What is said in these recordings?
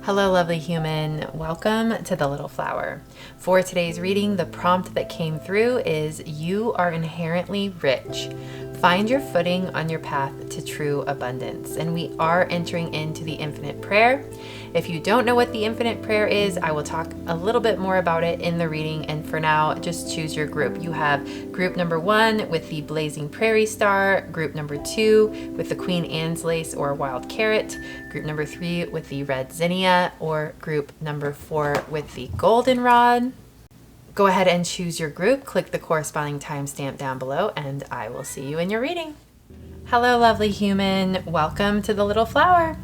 Hello, lovely human. Welcome to the Little Flower. For today's reading, the prompt that came through is "You are inherently rich. Find your footing on your path to true abundance." And we are entering into the infinite prayer. If you don't know what the infinite prayer is, I will talk a little bit more about it in the reading. And for now, just choose your group. You have group number 1 with the blazing prairie star, group number 2 with the Queen Anne's lace or wild carrot, group number 3 with the red zinnia, or group number 4 with the goldenrod. Go ahead and choose your group, click the corresponding timestamp down below, and I will see you in your reading. Hello, lovely human. Welcome to the Little Flower.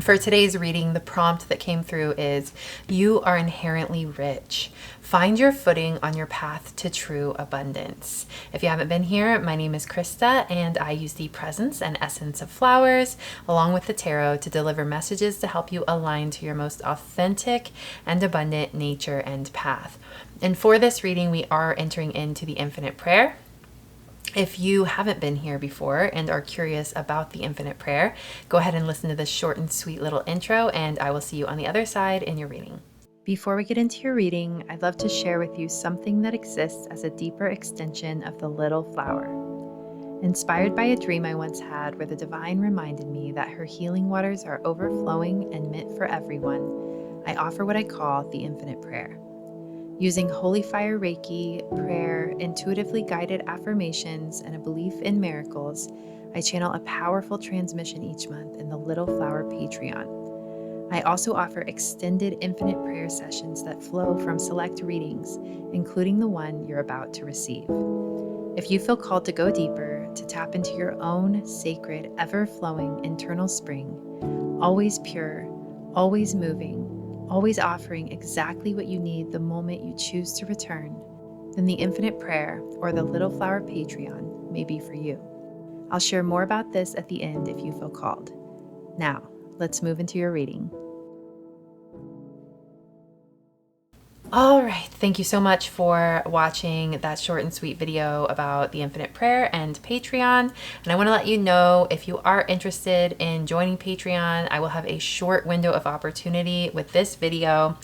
For today's reading, the prompt that came through is "You are inherently rich. Find your footing on your path to true abundance." If you haven't been here, my name is Krista, and I use the presence and essence of flowers along with the tarot to deliver messages to help you align to your most authentic and abundant nature and path. And for this reading, we are entering into the infinite prayer. If you haven't been here before and are curious about the infinite prayer, go ahead and listen to this short and sweet little intro, and I will see you on the other side in your reading. Before we get into your reading, I'd love to share with you something that exists as a deeper extension of the little flower. Inspired by a dream I once had where the divine reminded me that her healing waters are overflowing and meant for everyone, I offer what I call the infinite prayer. Using holy fire Reiki, prayer, intuitively guided affirmations, and a belief in miracles, I channel a powerful transmission each month in the Little Flower Patreon. I also offer extended infinite prayer sessions that flow from select readings, including the one you're about to receive. If you feel called to go deeper, to tap into your own sacred, ever-flowing internal spring, always pure, always moving, always offering exactly what you need the moment you choose to return, then the infinite prayer or the Little Flower Patreon may be for you. I'll share more about this at the end if you feel called. Now, let's move into your reading. All right, thank you so much for watching that short and sweet video about the infinite prayer and Patreon. And I want to let you know, if you are interested in joining Patreon, I will have a short window of opportunity with this video,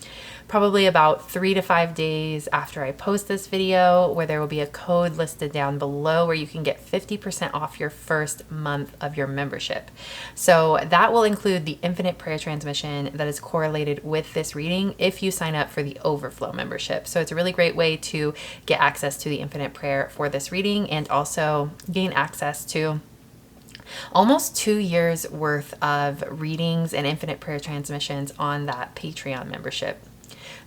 probably about 3 to 5 days after I post this video, where there will be a code listed down below where you can get 50% off your first month of your membership. So that will include the infinite prayer transmission that is correlated with this reading if you sign up for the overflow membership. So it's a really great way to get access to the infinite prayer for this reading and also gain access to almost 2 years worth of readings and infinite prayer transmissions on that Patreon membership.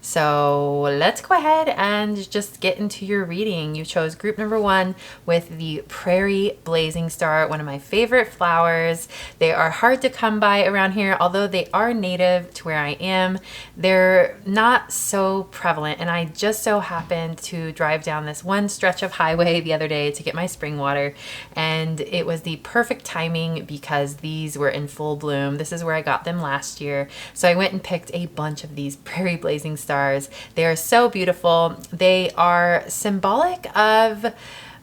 So let's go ahead and just get into your reading. You chose group number 1 with the Prairie blazing star, one of my favorite flowers. They are hard to come by around here, although they are native to where I am. They're not so prevalent, and I just so happened to drive down this one stretch of highway the other day to get my spring water, and it was the perfect timing because these were in full bloom. This is where I got them last year, so I went and picked a bunch of these Prairie blazing stars. They are so beautiful. They are symbolic of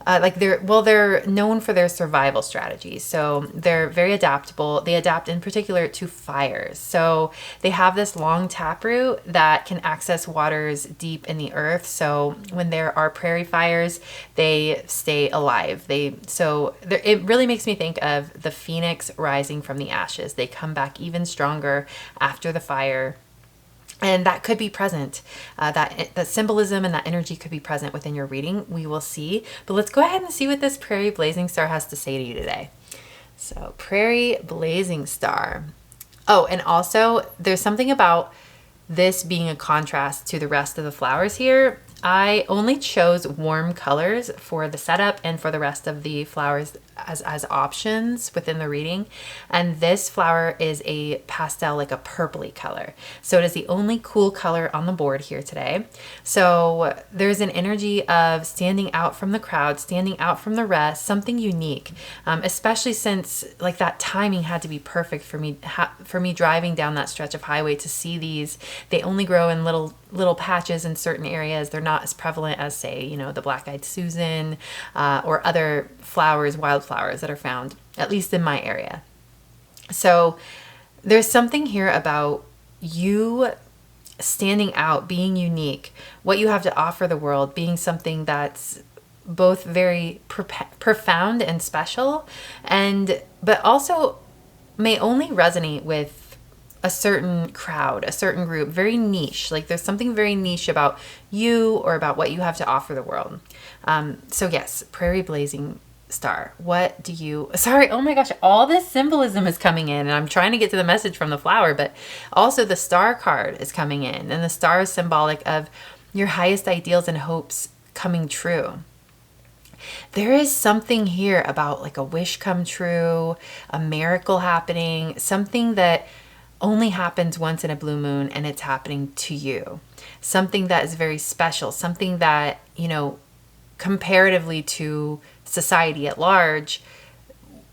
they're known for their survival strategies. So they're very adaptable. They adapt in particular to fires. So they have this long taproot that can access waters deep in the earth. So when there are prairie fires, they stay alive. It really makes me think of the phoenix rising from the ashes. They come back even stronger after the fire. And that could be present. That symbolism and that energy could be present within your reading. We will see. But let's go ahead and see what this Prairie blazing star has to say to you today. So, Prairie blazing star. Oh, and also there's something about this being a contrast to the rest of the flowers here. I only chose warm colors for the setup and for the rest of the flowers as options within the reading. And this flower is a pastel, like a purpley color. So it is the only cool color on the board here today. So there's an energy of standing out from the crowd, standing out from the rest, something unique, especially since like that timing had to be perfect for me driving down that stretch of highway to see these. They only grow in little patches in certain areas. They're not as prevalent as, say, the black-eyed Susan or other flowers, wildflowers that are found, at least in my area. So there's something here about you standing out, being unique, what you have to offer the world, being something that's both very profound and special, but also may only resonate with a certain crowd, a certain group, very niche. Like there's something very niche about you or about what you have to offer the world. So yes, Prairie Blazing Star. What do you, sorry, oh my gosh, all this symbolism is coming in, and I'm trying to get to the message from the flower, but also the star card is coming in, and the star is symbolic of your highest ideals and hopes coming true. There is something here about like a wish come true, a miracle happening, something that only happens once in a blue moon, and it's happening to you. Something that is very special, something that, you know, comparatively to society at large,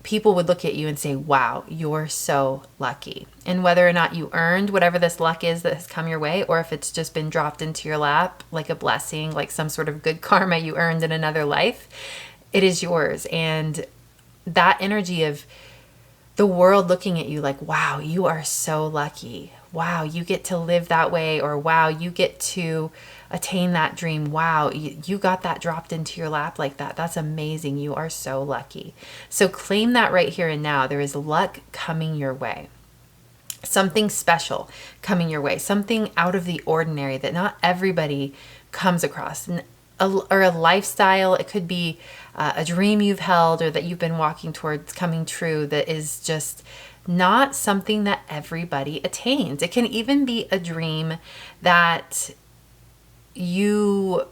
people would look at you and say, wow, you're so lucky. And whether or not you earned whatever this luck is that has come your way, or if it's just been dropped into your lap like a blessing, like some sort of good karma you earned in another life, it is yours. And that energy of the world looking at you like, wow, you are so lucky. Wow, you get to live that way, or wow, you get to attain that dream. Wow, you got that dropped into your lap like that. That's amazing. You are so lucky. So claim that right here and now. There is luck coming your way. Something special coming your way. Something out of the ordinary that not everybody comes across. Or a lifestyle. It could be a dream you've held or that you've been walking towards coming true that is just not something that everybody attains. It can even be a dream that you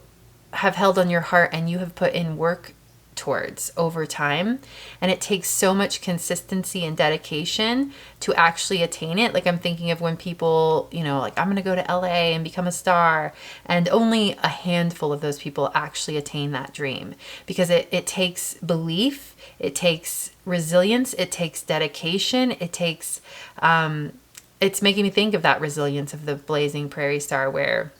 have held on your heart and you have put in work towards over time, and it takes so much consistency and dedication to actually attain it. Like I'm thinking of when people, you know, like I'm gonna go to LA and become a star, and only a handful of those people actually attain that dream, because it takes belief, it takes resilience, it takes dedication, it takes it's making me think of that resilience of the blazing prairie star, where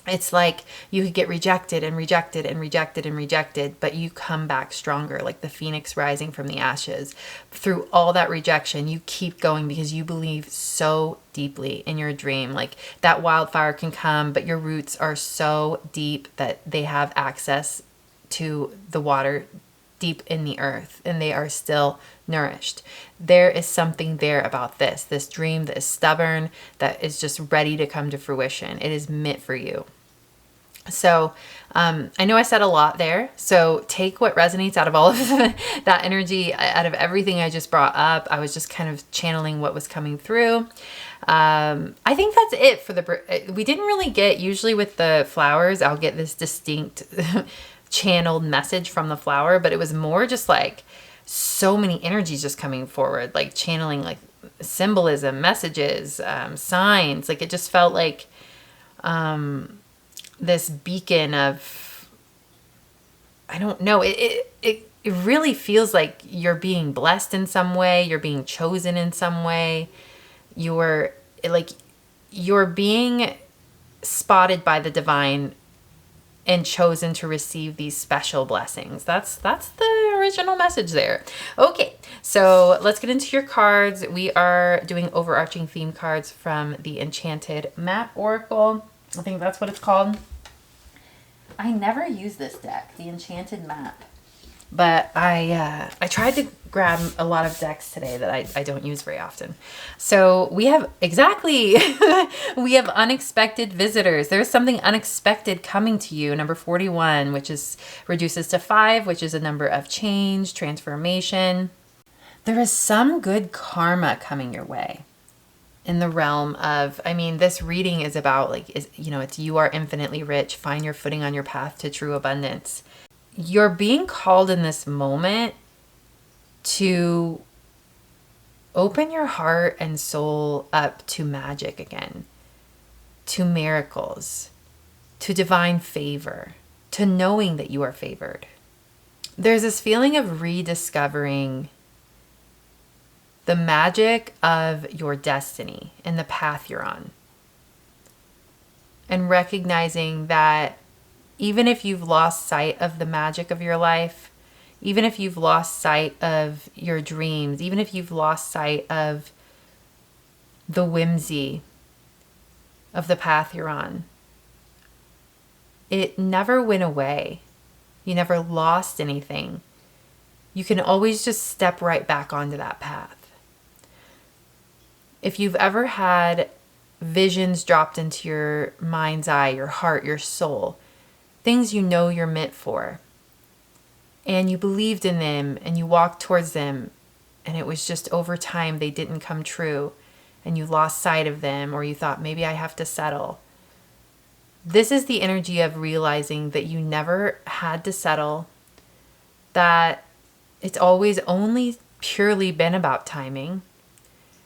it's like you could get rejected and rejected and rejected and rejected, but you come back stronger, like the phoenix rising from the ashes. Through all that rejection, you keep going because you believe so deeply in your dream. Like that wildfire can come, but your roots are so deep that they have access to the water deep in the earth, and they are still nourished. There is something there about this dream that is stubborn, that is just ready to come to fruition. It is meant for you. So I know I said a lot there, so take what resonates out of all of that energy, out of everything I just brought up. I was just kind of channeling what was coming through. I think that's it for we didn't really get, usually with the flowers, I'll get this distinct channeled message from the flower, but it was more just like so many energies just coming forward, like channeling like symbolism, messages, signs. Like it just felt like this beacon of, I don't know, it really feels like you're being blessed in some way, you're being chosen in some way, you're being spotted by the divine and chosen to receive these special blessings. That's the original message there. Okay, so let's get into your cards. We are doing overarching theme cards from the Enchanted Map Oracle. I think that's what it's called. I never use this deck, the Enchanted Map, but I tried to grab a lot of decks today that I don't use very often. So we have we have unexpected visitors. There's something unexpected coming to you. Number 41, which reduces to 5, which is a number of change, transformation. There is some good karma coming your way. In the realm of, I mean, this reading is about it's you are infinitely rich. Find your footing on your path to true abundance. You're being called in this moment to open your heart and soul up to magic again, to miracles, to divine favor, to knowing that you are favored. There's this feeling of rediscovering the magic of your destiny and the path you're on. And recognizing that even if you've lost sight of the magic of your life, even if you've lost sight of your dreams, even if you've lost sight of the whimsy of the path you're on. It never went away. You never lost anything. You can always just step right back onto that path. If you've ever had visions dropped into your mind's eye, your heart, your soul, things you know you're meant for, and you believed in them and you walked towards them, and it was just over time they didn't come true, and you lost sight of them, or you thought, maybe I have to settle. This is the energy of realizing that you never had to settle, that it's always only purely been about timing,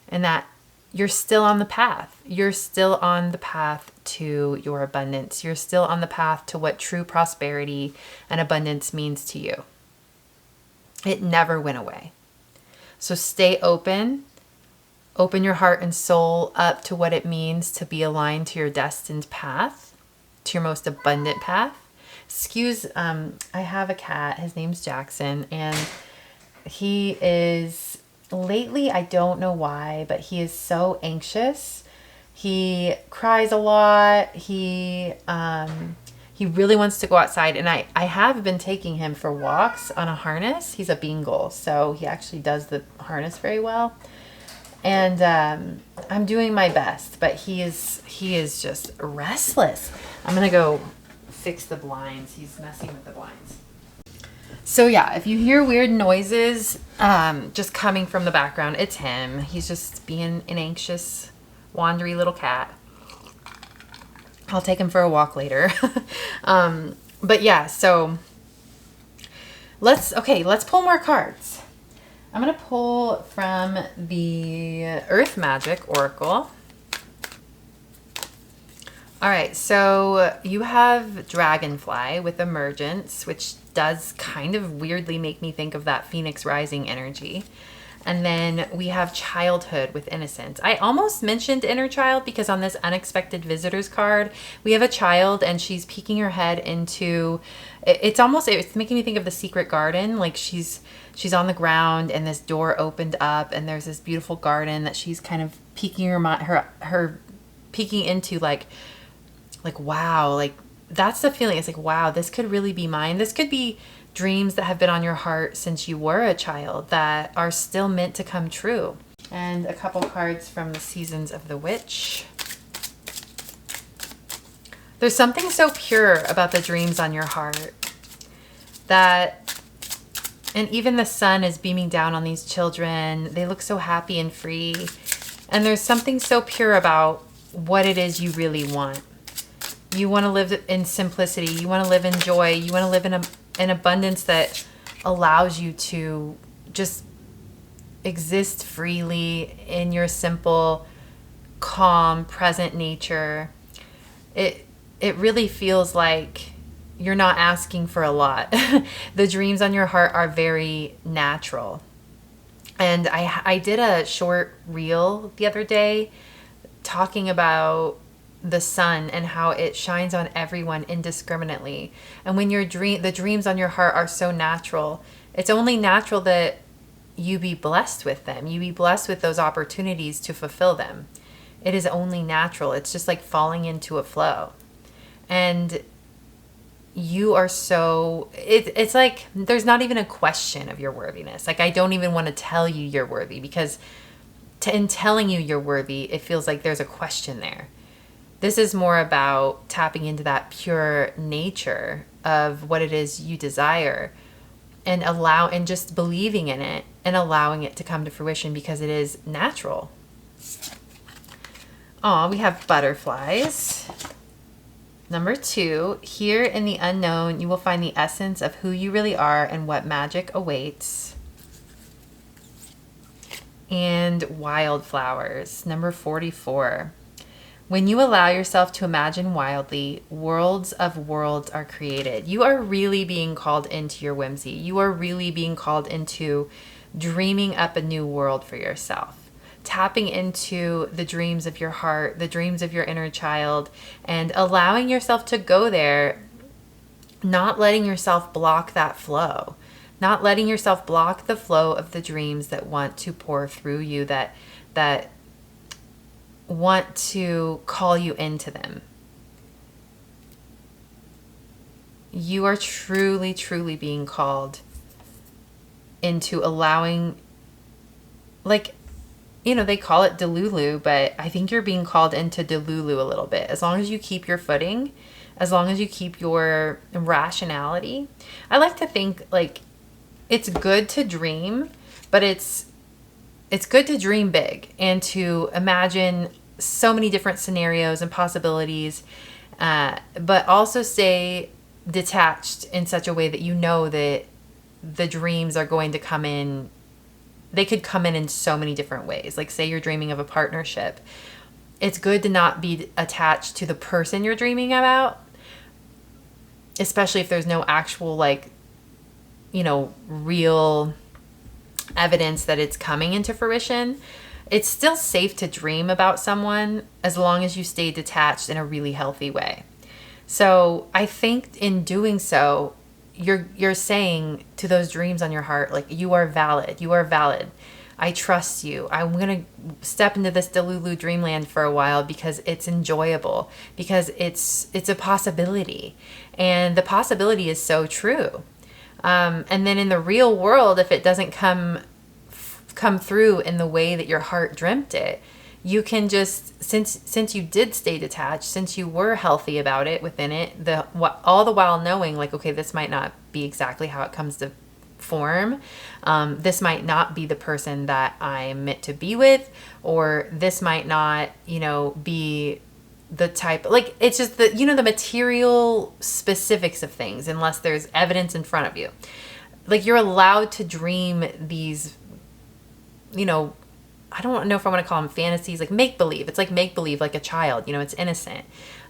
and that you're still on the path. You're still on the path to your abundance. You're still on the path to what true prosperity and abundance means to you. It never went away. So stay open. Open your heart and soul up to what it means to be aligned to your destined path, to your most abundant path. I have a cat. His name's Jackson, and he is... lately, I don't know why, but he is so anxious. He cries a lot. He really wants to go outside, and I have been taking him for walks on a harness. He's a Bengal, so he actually does the harness very well. And I'm doing my best, but he is just restless. I'm gonna go fix the blinds. He's messing with the blinds. So yeah, if you hear weird noises just coming from the background, it's him. He's just being an anxious, wandery little cat. I'll take him for a walk later. But yeah, so let's pull more cards. I'm going to pull from the Earth Magic Oracle. All right, so you have Dragonfly with Emergence, which does kind of weirdly make me think of that Phoenix Rising energy. And then we have Childhood with Innocence. I almost mentioned Inner Child because on this Unexpected Visitors card, we have a child and she's peeking her head into... It's making me think of the Secret Garden. Like she's on the ground and this door opened up and there's this beautiful garden that she's kind of peeking her peeking into, like wow, like that's the feeling. It's like, wow, this could really be mine. This could be dreams that have been on your heart since you were a child that are still meant to come true. And a couple cards from the Seasons of the Witch. There's something so pure about the dreams on your heart that, and even the sun is beaming down on these children. They look so happy and free. And there's something so pure about what it is you really want. You want to live in simplicity. You want to live in joy. You want to live in an abundance that allows you to just exist freely in your simple, calm, present nature. It really feels like you're not asking for a lot. The dreams on your heart are very natural. And I did a short reel the other day talking about the sun and how it shines on everyone indiscriminately. And when the dreams on your heart are so natural, it's only natural that you be blessed with them. You be blessed with those opportunities to fulfill them. It is only natural. It's just like falling into a flow. And you are so, it's like there's not even a question of your worthiness. Like I don't even want to tell you you're worthy, because in telling you you're worthy, it feels like there's a question there. This is more about tapping into that pure nature of what it is you desire and just believing in it and allowing it to come to fruition because it is natural. We have butterflies. Number 2, here in the unknown, you will find the essence of who you really are and what magic awaits. And wildflowers, number 44. When you allow yourself to imagine wildly, worlds of worlds are created. You are really being called into your whimsy. You are really being called into dreaming up a new world for yourself. Tapping into the dreams of your heart, the dreams of your inner child, and allowing yourself to go there, not letting yourself block that flow. Not letting yourself block the flow of the dreams that want to pour through you, that want to call you into them. You are truly, truly being called into allowing, like, you know, they call it Delulu, but I think you're being called into Delulu a little bit. As long as you keep your footing, as long as you keep your rationality. I like to think, like, it's good to dream, but it's good to dream big and to imagine so many different scenarios and possibilities, but also stay detached in such a way that you know that the dreams are going to come in. They could come in so many different ways. Like, say you're dreaming of a partnership. It's good to not be attached to the person you're dreaming about, especially if there's no actual, like, you know, real evidence that it's coming into fruition. It's still safe to dream about someone as long as you stay detached in a really healthy way. So I think in doing so, you're saying to those dreams on your heart, like, you are valid. You are valid. I trust you. I'm going to step into this Delulu dreamland for a while because it's enjoyable, because it's a possibility. And the possibility is so true. And then in the real world, if it doesn't come through in the way that your heart dreamt it, you can just, since you did stay detached, since you were healthy about it within it, all the while knowing, like, okay, this might not be exactly how it comes to form. This might not be the person that I'm meant to be with, or this might not, you know, be the type, like, it's just the, you know, the material specifics of things, unless there's evidence in front of you. Like, you're allowed to dream these, you know, I don't know if I want to call them fantasies, like make-believe. It's like make-believe, like a child, you know, it's innocent.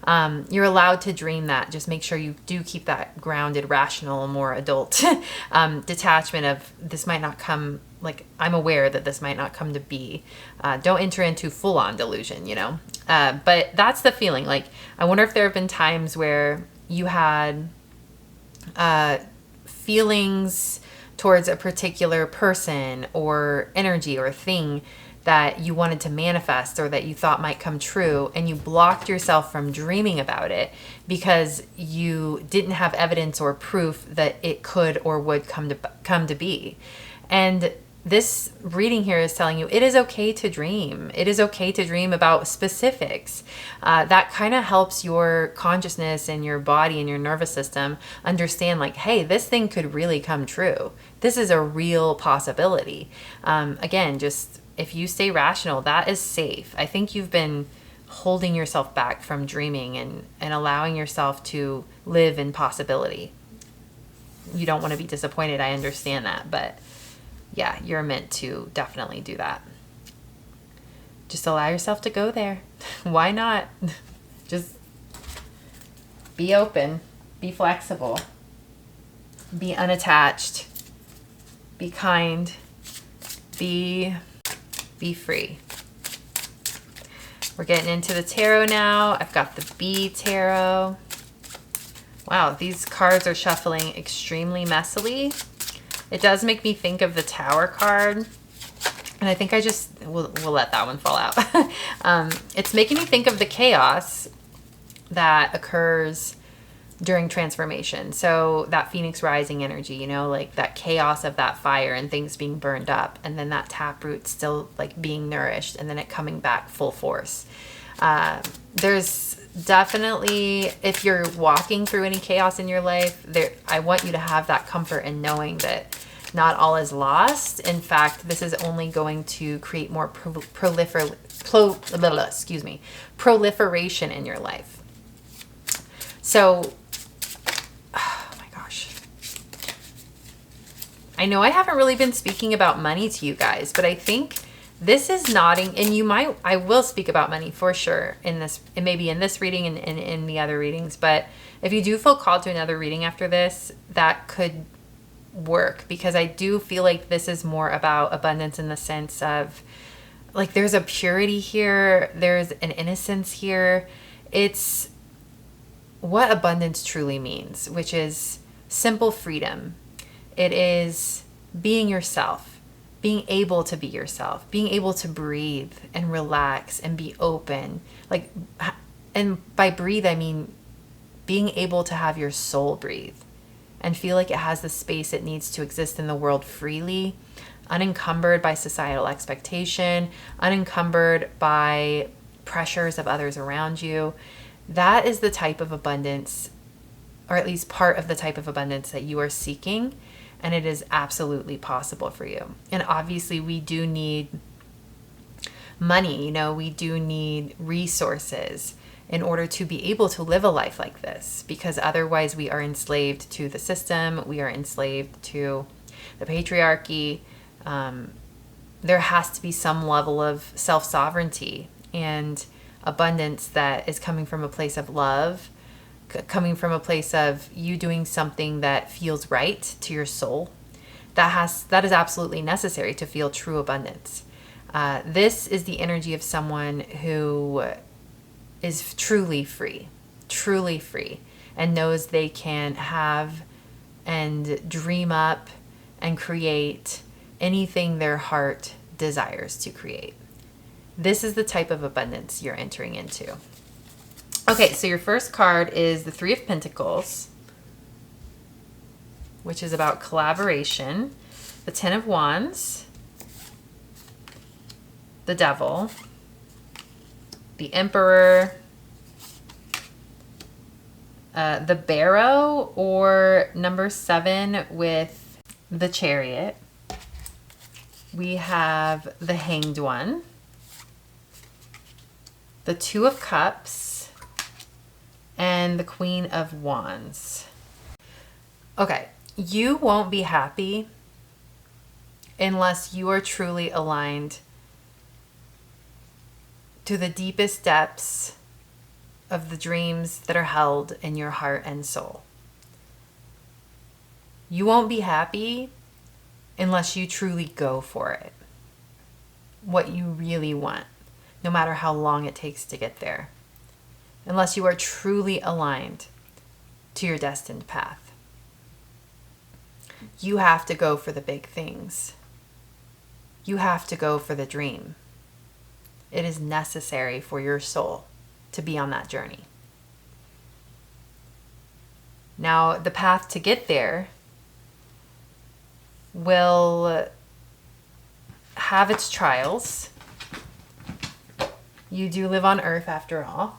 You're allowed to dream that. Just make sure you do keep that grounded, rational, more adult detachment of, this might not come, like, I'm aware that this might not come to be. Don't enter into full-on delusion, you know. But that's the feeling. Like, I wonder if there have been times where you had feelings towards a particular person or energy or thing that you wanted to manifest or that you thought might come true, and you blocked yourself from dreaming about it because you didn't have evidence or proof that it could or would come to be. And this reading here is telling you it is okay to dream. It is okay to dream about specifics. That kind of helps your consciousness and your body and your nervous system understand, like, hey, this thing could really come true. This is a real possibility. Again, just if you stay rational, that is safe. I think you've been holding yourself back from dreaming and allowing yourself to live in possibility. You don't want to be disappointed. I understand that, but yeah, you're meant to definitely do that. Just allow yourself to go there. Why not? Just be open, be flexible, be unattached, be kind, be free. We're getting into the tarot now. I've got the B tarot. Wow, these cards are shuffling extremely messily. It does make me think of the Tower card. And I think I just, we'll let that one fall out. It's making me think of the chaos that occurs during transformation. So that Phoenix rising energy, you know, like that chaos of that fire and things being burned up, and then that taproot still like being nourished, and then it coming back full force. There's definitely, if you're walking through any chaos in your life, I want you to have that comfort in knowing that not all is lost. In fact, this is only going to create more proliferation in your life. So, oh my gosh. I know I haven't really been speaking about money to you guys, but I think this is nodding, and I will speak about money for sure in this, and maybe in this reading and in the other readings, but if you do feel called to another reading after this, that could work, because I do feel like this is more about abundance in the sense of, like, there's a purity here, there's an innocence here. It's what abundance truly means, which is simple freedom. It is being yourself. being able to be yourself, being able to breathe and relax and be open. Like, and by breathe, I mean being able to have your soul breathe and feel like it has the space it needs to exist in the world freely, unencumbered by societal expectation, unencumbered by pressures of others around you. That is the type of abundance, or at least part of the type of abundance that you are seeking. And it is absolutely possible for you. And obviously we do need money, you know, we do need resources in order to be able to live a life like this, because otherwise we are enslaved to the system, we are enslaved to the patriarchy. There has to be some level of self-sovereignty and abundance that is coming from a place of love, coming from a place of you doing something that feels right to your soul. That is absolutely necessary to feel true abundance. This is the energy of someone who is truly free, and knows they can have and dream up and create anything their heart desires to create. This is the type of abundance you're entering into. Okay, so your first card is the Three of Pentacles, which is about collaboration. The Ten of Wands, the Devil, the Emperor, the Barrow, or number 7 with the Chariot. We have the Hanged One, the Two of Cups, and the Queen of Wands. Okay, you won't be happy unless you are truly aligned to the deepest depths of the dreams that are held in your heart and soul. You won't be happy unless you truly go for it. What you really want, no matter how long it takes to get there. Unless you are truly aligned to your destined path. You have to go for the big things. You have to go for the dream. It is necessary for your soul to be on that journey. Now, the path to get there will have its trials. You do live on earth after all.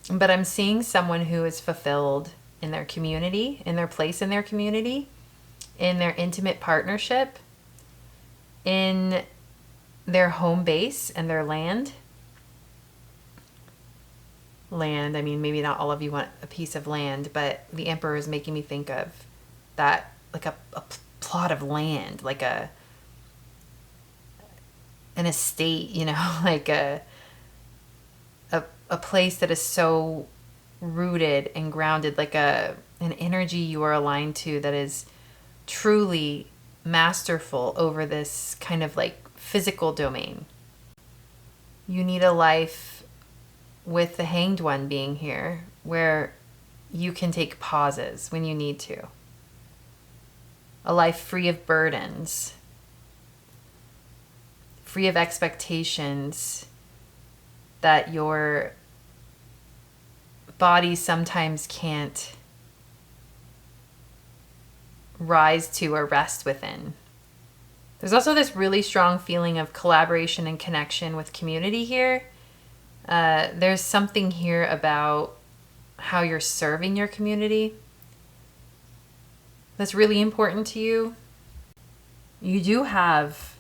But I'm seeing someone who is fulfilled in their community, in their place in their community, in their intimate partnership, in their home base and their land. Land, I mean, maybe not all of you want a piece of land, but the Emperor is making me think of that, like a plot of land, like an estate, you know, like a place that is so rooted and grounded, like an energy you are aligned to that is truly masterful over this kind of like physical domain. You need a life with the Hanged One being here where you can take pauses when you need to. A life free of burdens, free of expectations that your body sometimes can't rise to or rest within. There's also this really strong feeling of collaboration and connection with community here. There's something here about how you're serving your community that's really important to you. You do have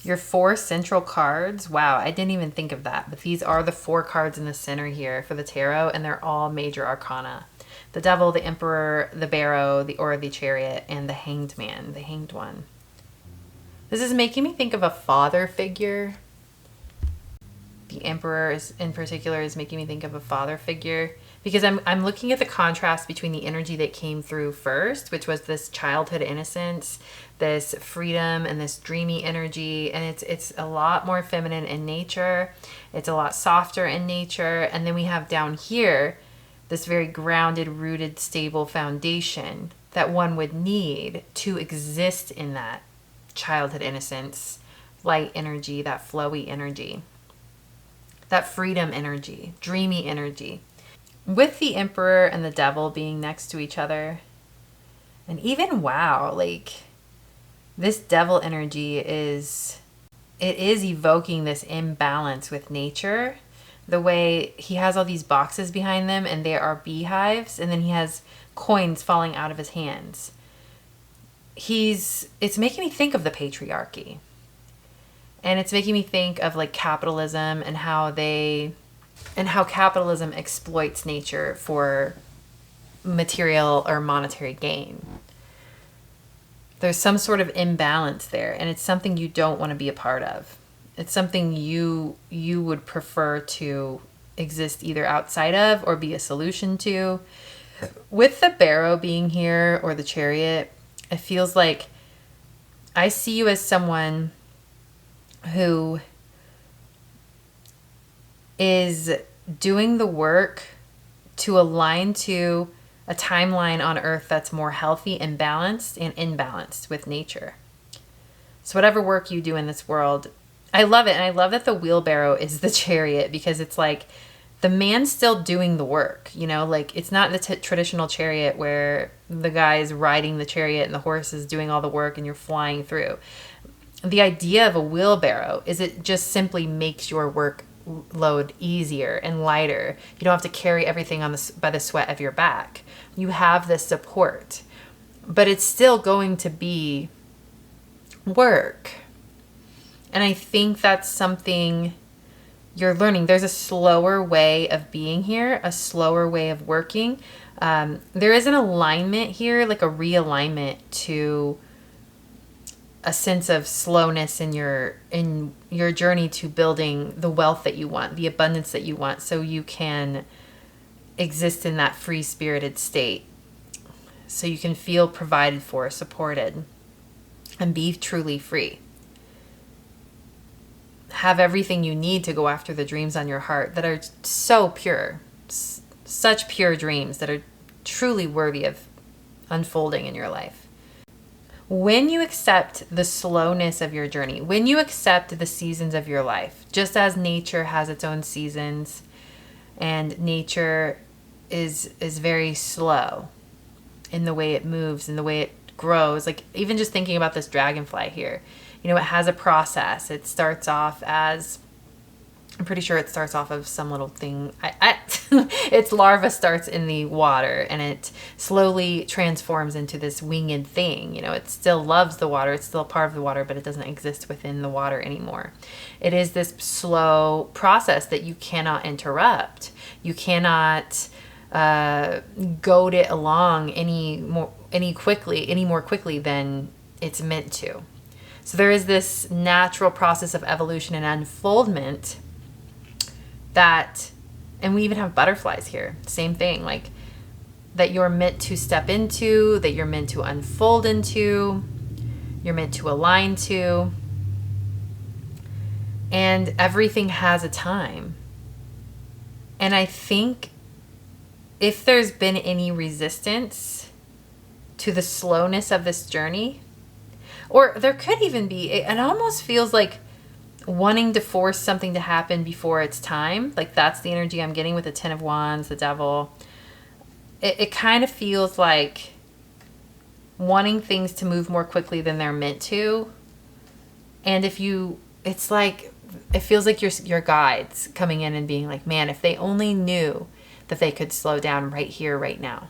your 4 central cards. Wow, I didn't even think of that. But these are the 4 cards in the center here for the tarot, and they're all major arcana. The Devil, the Emperor, the Barrow, the Chariot, and the Hanged Man, the Hanged One. This is making me think of a father figure. The Emperor in particular is making me think of a father figure, because I'm looking at the contrast between the energy that came through first, which was this childhood innocence, this freedom, and this dreamy energy, and it's a lot more feminine in nature. It's a lot softer in nature, and then we have down here this very grounded, rooted, stable foundation that one would need to exist in that childhood innocence, light energy, that flowy energy, that freedom energy, dreamy energy. With the Emperor and the Devil being next to each other, and even, wow, like this Devil energy is evoking this imbalance with nature. The way he has all these boxes behind them and they are beehives, and then he has coins falling out of his hands. It's making me think of the patriarchy. And it's making me think of like capitalism and how capitalism exploits nature for material or monetary gain. There's some sort of imbalance there, and it's something you don't want to be a part of. It's something you would prefer to exist either outside of or be a solution to. With the barrow being here, or the chariot, it feels like I see you as someone who is doing the work to align to a timeline on Earth that's more healthy and balanced and imbalanced with nature. So whatever work you do in this world, I love it. And I love that the wheelbarrow is the chariot, because it's like the man's still doing the work, you know, like it's not the traditional chariot where the guy is riding the chariot and the horse is doing all the work and you're flying through. The idea of a wheelbarrow is it just simply makes your work load easier and lighter. You don't have to carry everything by the sweat of your back. You have this support, but it's still going to be work. And I think that's something you're learning. There's a slower way of being here, a slower way of working. There is an alignment here, like a realignment to a sense of slowness in your journey to building the wealth that you want, the abundance that you want, so you can exist in that free-spirited state, so you can feel provided for, supported, and be truly free. Have everything you need to go after the dreams on your heart that are so pure, such pure dreams that are truly worthy of unfolding in your life. When you accept the slowness of your journey, when you accept the seasons of your life, just as nature has its own seasons, and nature is very slow in the way it moves and the way it grows. Like even just thinking about this dragonfly here, you know, it has a process. It starts off as, I'm pretty sure it starts off of some little thing. Its larva starts in the water and it slowly transforms into this winged thing. You know, it still loves the water. It's still a part of the water, but it doesn't exist within the water anymore. It is this slow process that you cannot interrupt. You cannot goad it along any more quickly than it's meant to. So there is this natural process of evolution and unfoldment that, and we even have butterflies here, same thing, like that you're meant to step into, that you're meant to unfold into, you're meant to align to, and everything has a time. And I think if there's been any resistance to the slowness of this journey, or there could even be, it almost feels like wanting to force something to happen before it's time. Like that's the energy I'm getting with the Ten of Wands, the Devil. It kind of feels like wanting things to move more quickly than they're meant to. And it's like, it feels like your guides coming in and being like, man, if they only knew that they could slow down right here, right now.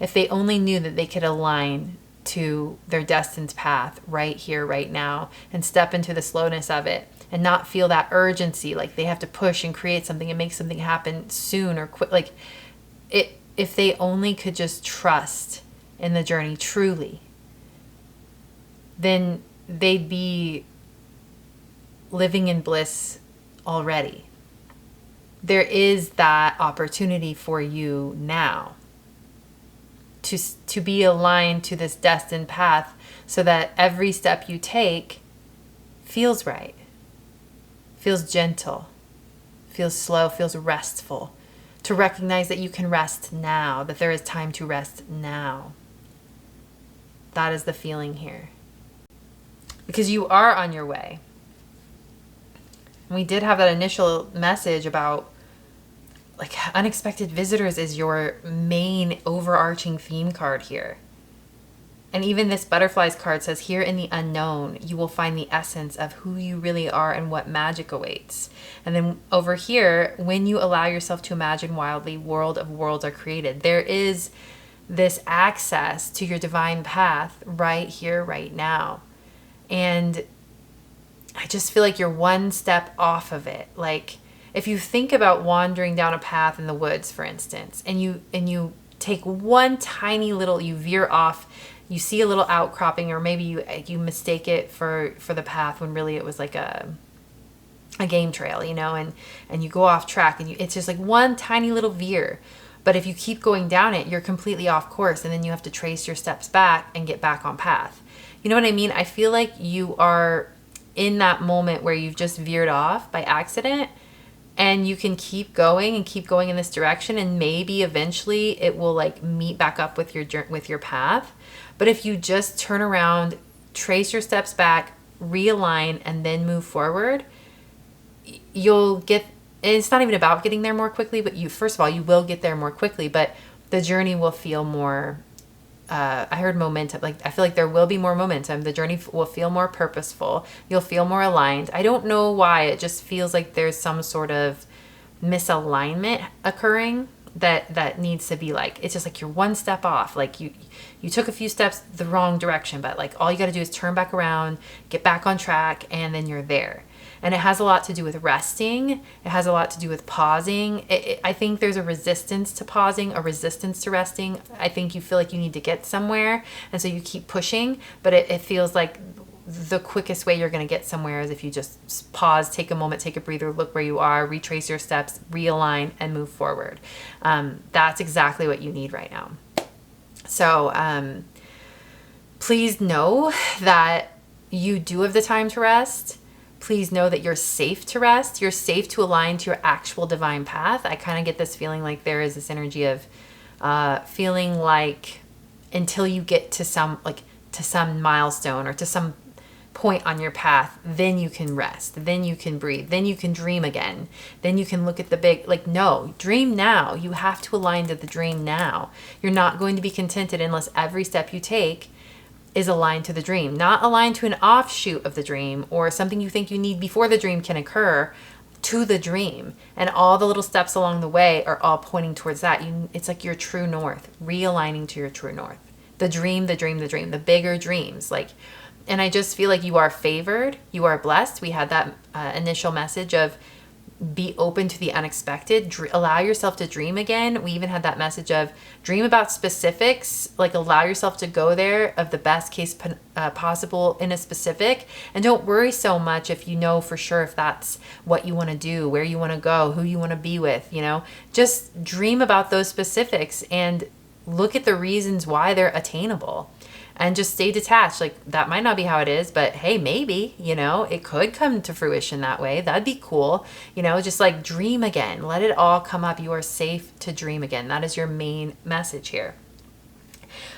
If they only knew that they could align to their destined path right here, right now, and step into the slowness of it and not feel that urgency, like they have to push and create something and make something happen soon or quick. Like if they only could just trust in the journey truly, then they'd be living in bliss already. There is that opportunity for you now to be aligned to this destined path so that every step you take feels right, feels gentle, feels slow, feels restful. To recognize that you can rest now, that there is time to rest now. That is the feeling here. because you are on your way. We did have that initial message about like unexpected visitors is your main overarching theme card here. And even this butterflies card says, here in the unknown, you will find the essence of who you really are and what magic awaits. And then over here, when you allow yourself to imagine wildly, world of worlds are created. There is this access to your divine path right here, right now. And I just feel like you're one step off of it. Like if you think about wandering down a path in the woods, for instance, and you take one tiny little, you veer off, you see a little outcropping, or maybe you mistake it for the path when really it was like a game trail, you know, and you go off track, and it's just like one tiny little veer. But if you keep going down it, you're completely off course, and then you have to trace your steps back and get back on path. You know what I mean? I feel like you are in that moment where you've just veered off by accident, and you can keep going in this direction, and maybe eventually it will like meet back up with your path. But if you just turn around, trace your steps back, realign, and then move forward, you'll get, it's not even about getting there more quickly, but first of all, you will get there more quickly, but the journey will feel more, I heard momentum. Like, I feel like there will be more momentum. The journey will feel more purposeful. You'll feel more aligned. I don't know why. It just feels like there's some sort of misalignment occurring that needs to be like, it's just like you're one step off. Like you took a few steps the wrong direction, but like all you got to do is turn back around, get back on track, and then you're there. And it has a lot to do with resting. It has a lot to do with pausing. I think there's a resistance to pausing, a resistance to resting. I think you feel like you need to get somewhere, and so you keep pushing, but it feels like the quickest way you're going to get somewhere is if you just pause, take a moment, take a breather, look where you are, retrace your steps, realign, and move forward. That's exactly what you need right now. So please know that you do have the time to rest. Please know that you're safe to rest. You're safe to align to your actual divine path. I kind of get this feeling like there is this energy of feeling like until you get to some milestone or to some point on your path, then you can rest, then you can breathe, then you can dream again, then you can look at the big, like, no, dream now. You have to align to the dream now. You're not going to be contented unless every step you take is aligned to the dream, not aligned to an offshoot of the dream or something you think you need before the dream can occur, to the dream. And all the little steps along the way are all pointing towards that. It's like your true north, realigning to your true north. The dream, the bigger dreams. Like, and I just feel like you are favored, you are blessed. We had that initial message of be open to the unexpected, allow yourself to dream again. We even had that message of dream about specifics, like allow yourself to go there of the best case possible in a specific, and don't worry so much if you know for sure if that's what you want to do, where you want to go, who you want to be with, you know. Just dream about those specifics and look at the reasons why they're attainable. And just stay detached. Like, that might not be how it is, but hey, maybe, you know, it could come to fruition that way. That'd be cool. You know, just like dream again. Let it all come up. You are safe to dream again. That is your main message here.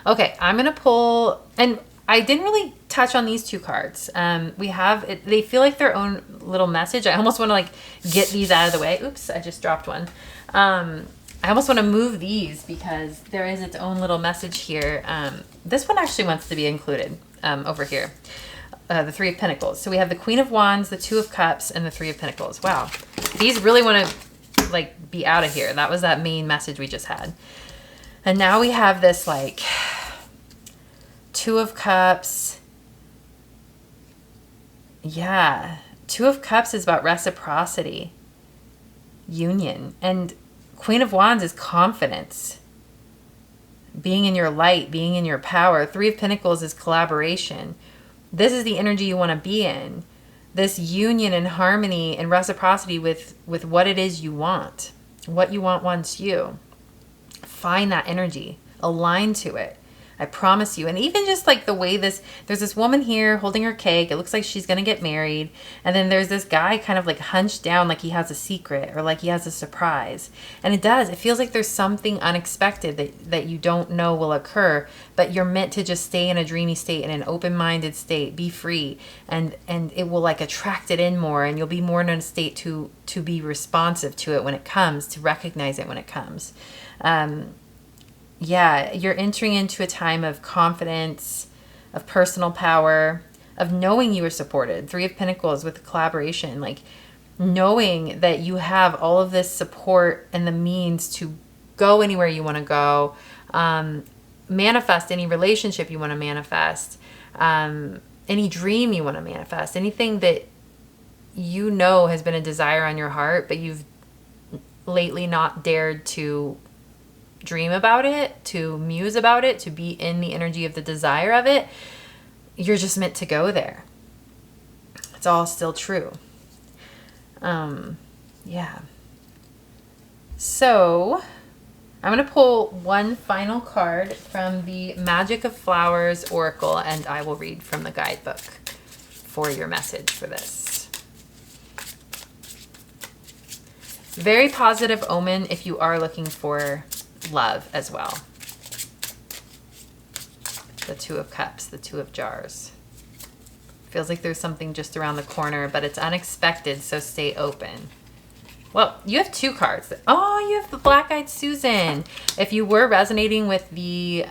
Okay, I'm going to pull, and I didn't really touch on these two cards. They feel like their own little message. I almost want to like get these out of the way. Oops, I just dropped one. I almost want to move these because there is its own little message here. This one actually wants to be included over here. The Three of Pentacles. So we have the Queen of Wands, the Two of Cups, and the Three of Pentacles. Wow. These really want to like be out of here. That was that main message we just had. And now we have this like Two of Cups. Yeah. Two of Cups is about reciprocity, union, and Queen of Wands is confidence, being in your light, being in your power. Three of Pentacles is collaboration. This is the energy you want to be in. This union and harmony and reciprocity with what it is you want. What you want wants you. Find that energy. Align to it. I promise you. And even just like the way there's this woman here holding her cake. It looks like she's going to get married. And then there's this guy kind of like hunched down like he has a secret or like he has a surprise. And it does. It feels like there's something unexpected that you don't know will occur, but you're meant to just stay in a dreamy state, in an open-minded state, be free, and it will like attract it in more, and you'll be more in a state to be responsive to it when it comes, to recognize it when it comes. Yeah, you're entering into a time of confidence, of personal power, of knowing you are supported. 3 of Pentacles with collaboration, like knowing that you have all of this support and the means to go anywhere you want to go, manifest any relationship you want to manifest, any dream you want to manifest, anything that you know has been a desire on your heart, but you've lately not dared to dream about it, to muse about it, to be in the energy of the desire of it. You're just meant to go there. It's all still true. Yeah. So I'm going to pull one final card from the Magic of Flowers Oracle, and I will read from the guidebook for your message for this. Very positive omen if you are looking for love as well. The 2 of Cups, the 2 of Jars. Feels like there's something just around the corner, but it's unexpected, so stay open. Well, you have 2 cards. Oh, you have the Black-Eyed Susan. If you were resonating with the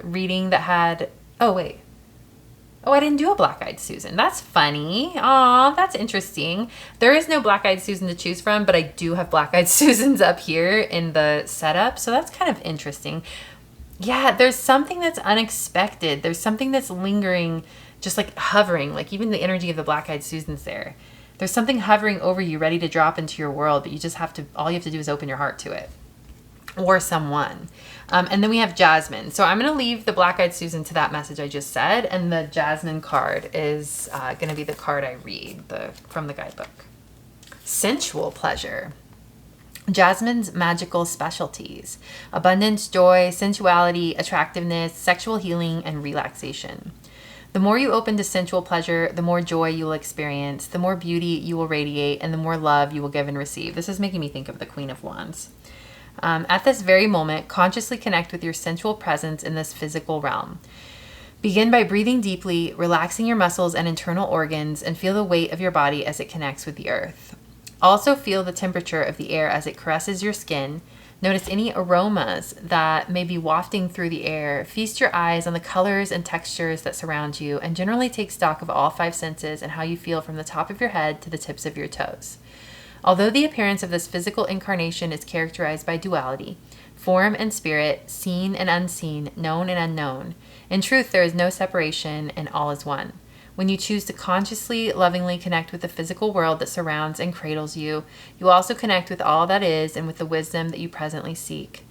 reading that had... Oh, wait. Oh, I didn't do a Black-Eyed Susan. That's funny. Aw, that's interesting. There is no Black-Eyed Susan to choose from, but I do have Black-Eyed Susans up here in the setup, so that's kind of interesting. Yeah, there's something that's unexpected. There's something that's lingering, just like hovering, like even the energy of the Black-Eyed Susans there. There's something hovering over you, ready to drop into your world, but you just have to, all you have to do is open your heart to it. Or someone. And then we have Jasmine. So I'm going to leave the Black-Eyed Susan to that message I just said. And the Jasmine card is going to be the card I read from the guidebook. Sensual pleasure. Jasmine's magical specialties: abundance, joy, sensuality, attractiveness, sexual healing, and relaxation. The more you open to sensual pleasure, the more joy you will experience, the more beauty you will radiate, and the more love you will give and receive. This is making me think of the Queen of Wands. At this very moment, consciously connect with your sensual presence in this physical realm. Begin by breathing deeply, relaxing your muscles and internal organs, and feel the weight of your body as it connects with the earth. Also feel the temperature of the air as it caresses your skin. Notice any aromas that may be wafting through the air. Feast your eyes on the colors and textures that surround you, and generally take stock of all 5 senses and how you feel from the top of your head to the tips of your toes. Although the appearance of this physical incarnation is characterized by duality, form and spirit, seen and unseen, known and unknown, in truth there is no separation and all is one. When you choose to consciously, lovingly connect with the physical world that surrounds and cradles you, you also connect with all that is and with the wisdom that you presently seek.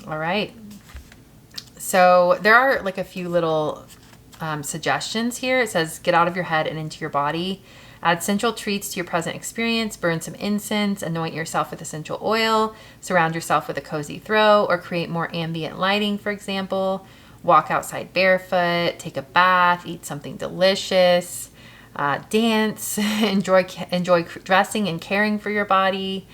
All right. So there are like a few little suggestions here. It says, get out of your head and into your body. Add essential treats to your present experience. Burn some incense. Anoint yourself with essential oil. Surround yourself with a cozy throw, or create more ambient lighting, for example. Walk outside barefoot. Take a bath. Eat something delicious. Dance. enjoy dressing and caring for your body.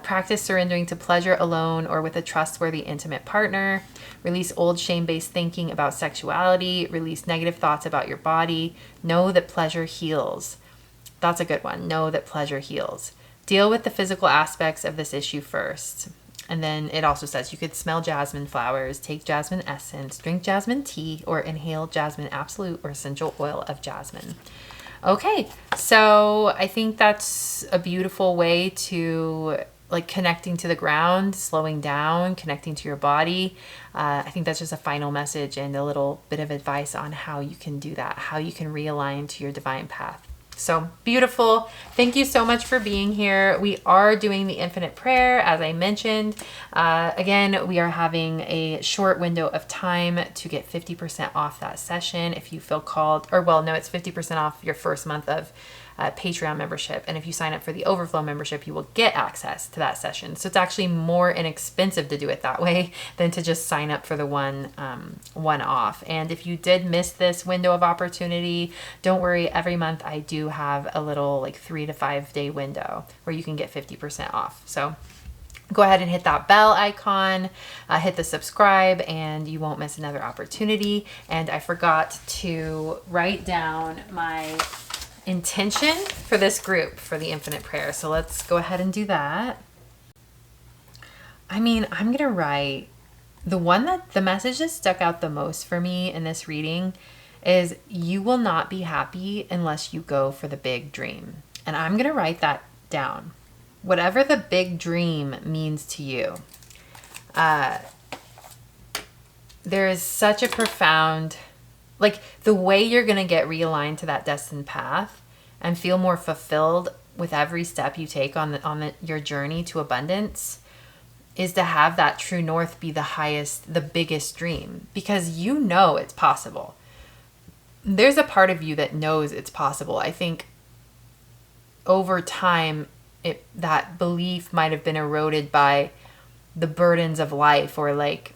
Practice surrendering to pleasure alone or with a trustworthy, intimate partner. Release old shame-based thinking about sexuality. Release negative thoughts about your body. Know that pleasure heals. That's a good one. Know that pleasure heals. Deal with the physical aspects of this issue first. And then it also says you could smell jasmine flowers, take jasmine essence, drink jasmine tea, or inhale jasmine absolute or essential oil of jasmine. Okay, so I think that's a beautiful way to like connecting to the ground, slowing down, connecting to your body. I think that's just a final message and a little bit of advice on how you can do that, how you can realign to your divine path. So beautiful. Thank you so much for being here. We are doing the infinite prayer, as I mentioned. Again, we are having a short window of time to get 50% off that session if you feel called, or well, no, it's 50% off your first month of Patreon membership. And if you sign up for the Overflow membership, you will get access to that session. So it's actually more inexpensive to do it that way than to just sign up for the one off. And if you did miss this window of opportunity, don't worry. Every month I do have a little like 3 to 5 day window where you can get 50% off. So go ahead and hit that bell icon, hit the subscribe, and you won't miss another opportunity. And I forgot to write down my intention for this group for the Infinite Prayer. So let's go ahead and do that. I'm going to write the message that stuck out the most for me in this reading is you will not be happy unless you go for the big dream. And I'm going to write that down. Whatever the big dream means to you, there is such a profound, like the way you're going to get realigned to that destined path and feel more fulfilled with every step you take on your journey to abundance is to have that true north be the biggest dream, because you know it's possible. There's a part of you that knows it's possible. I think over time, that belief might have been eroded by the burdens of life, or like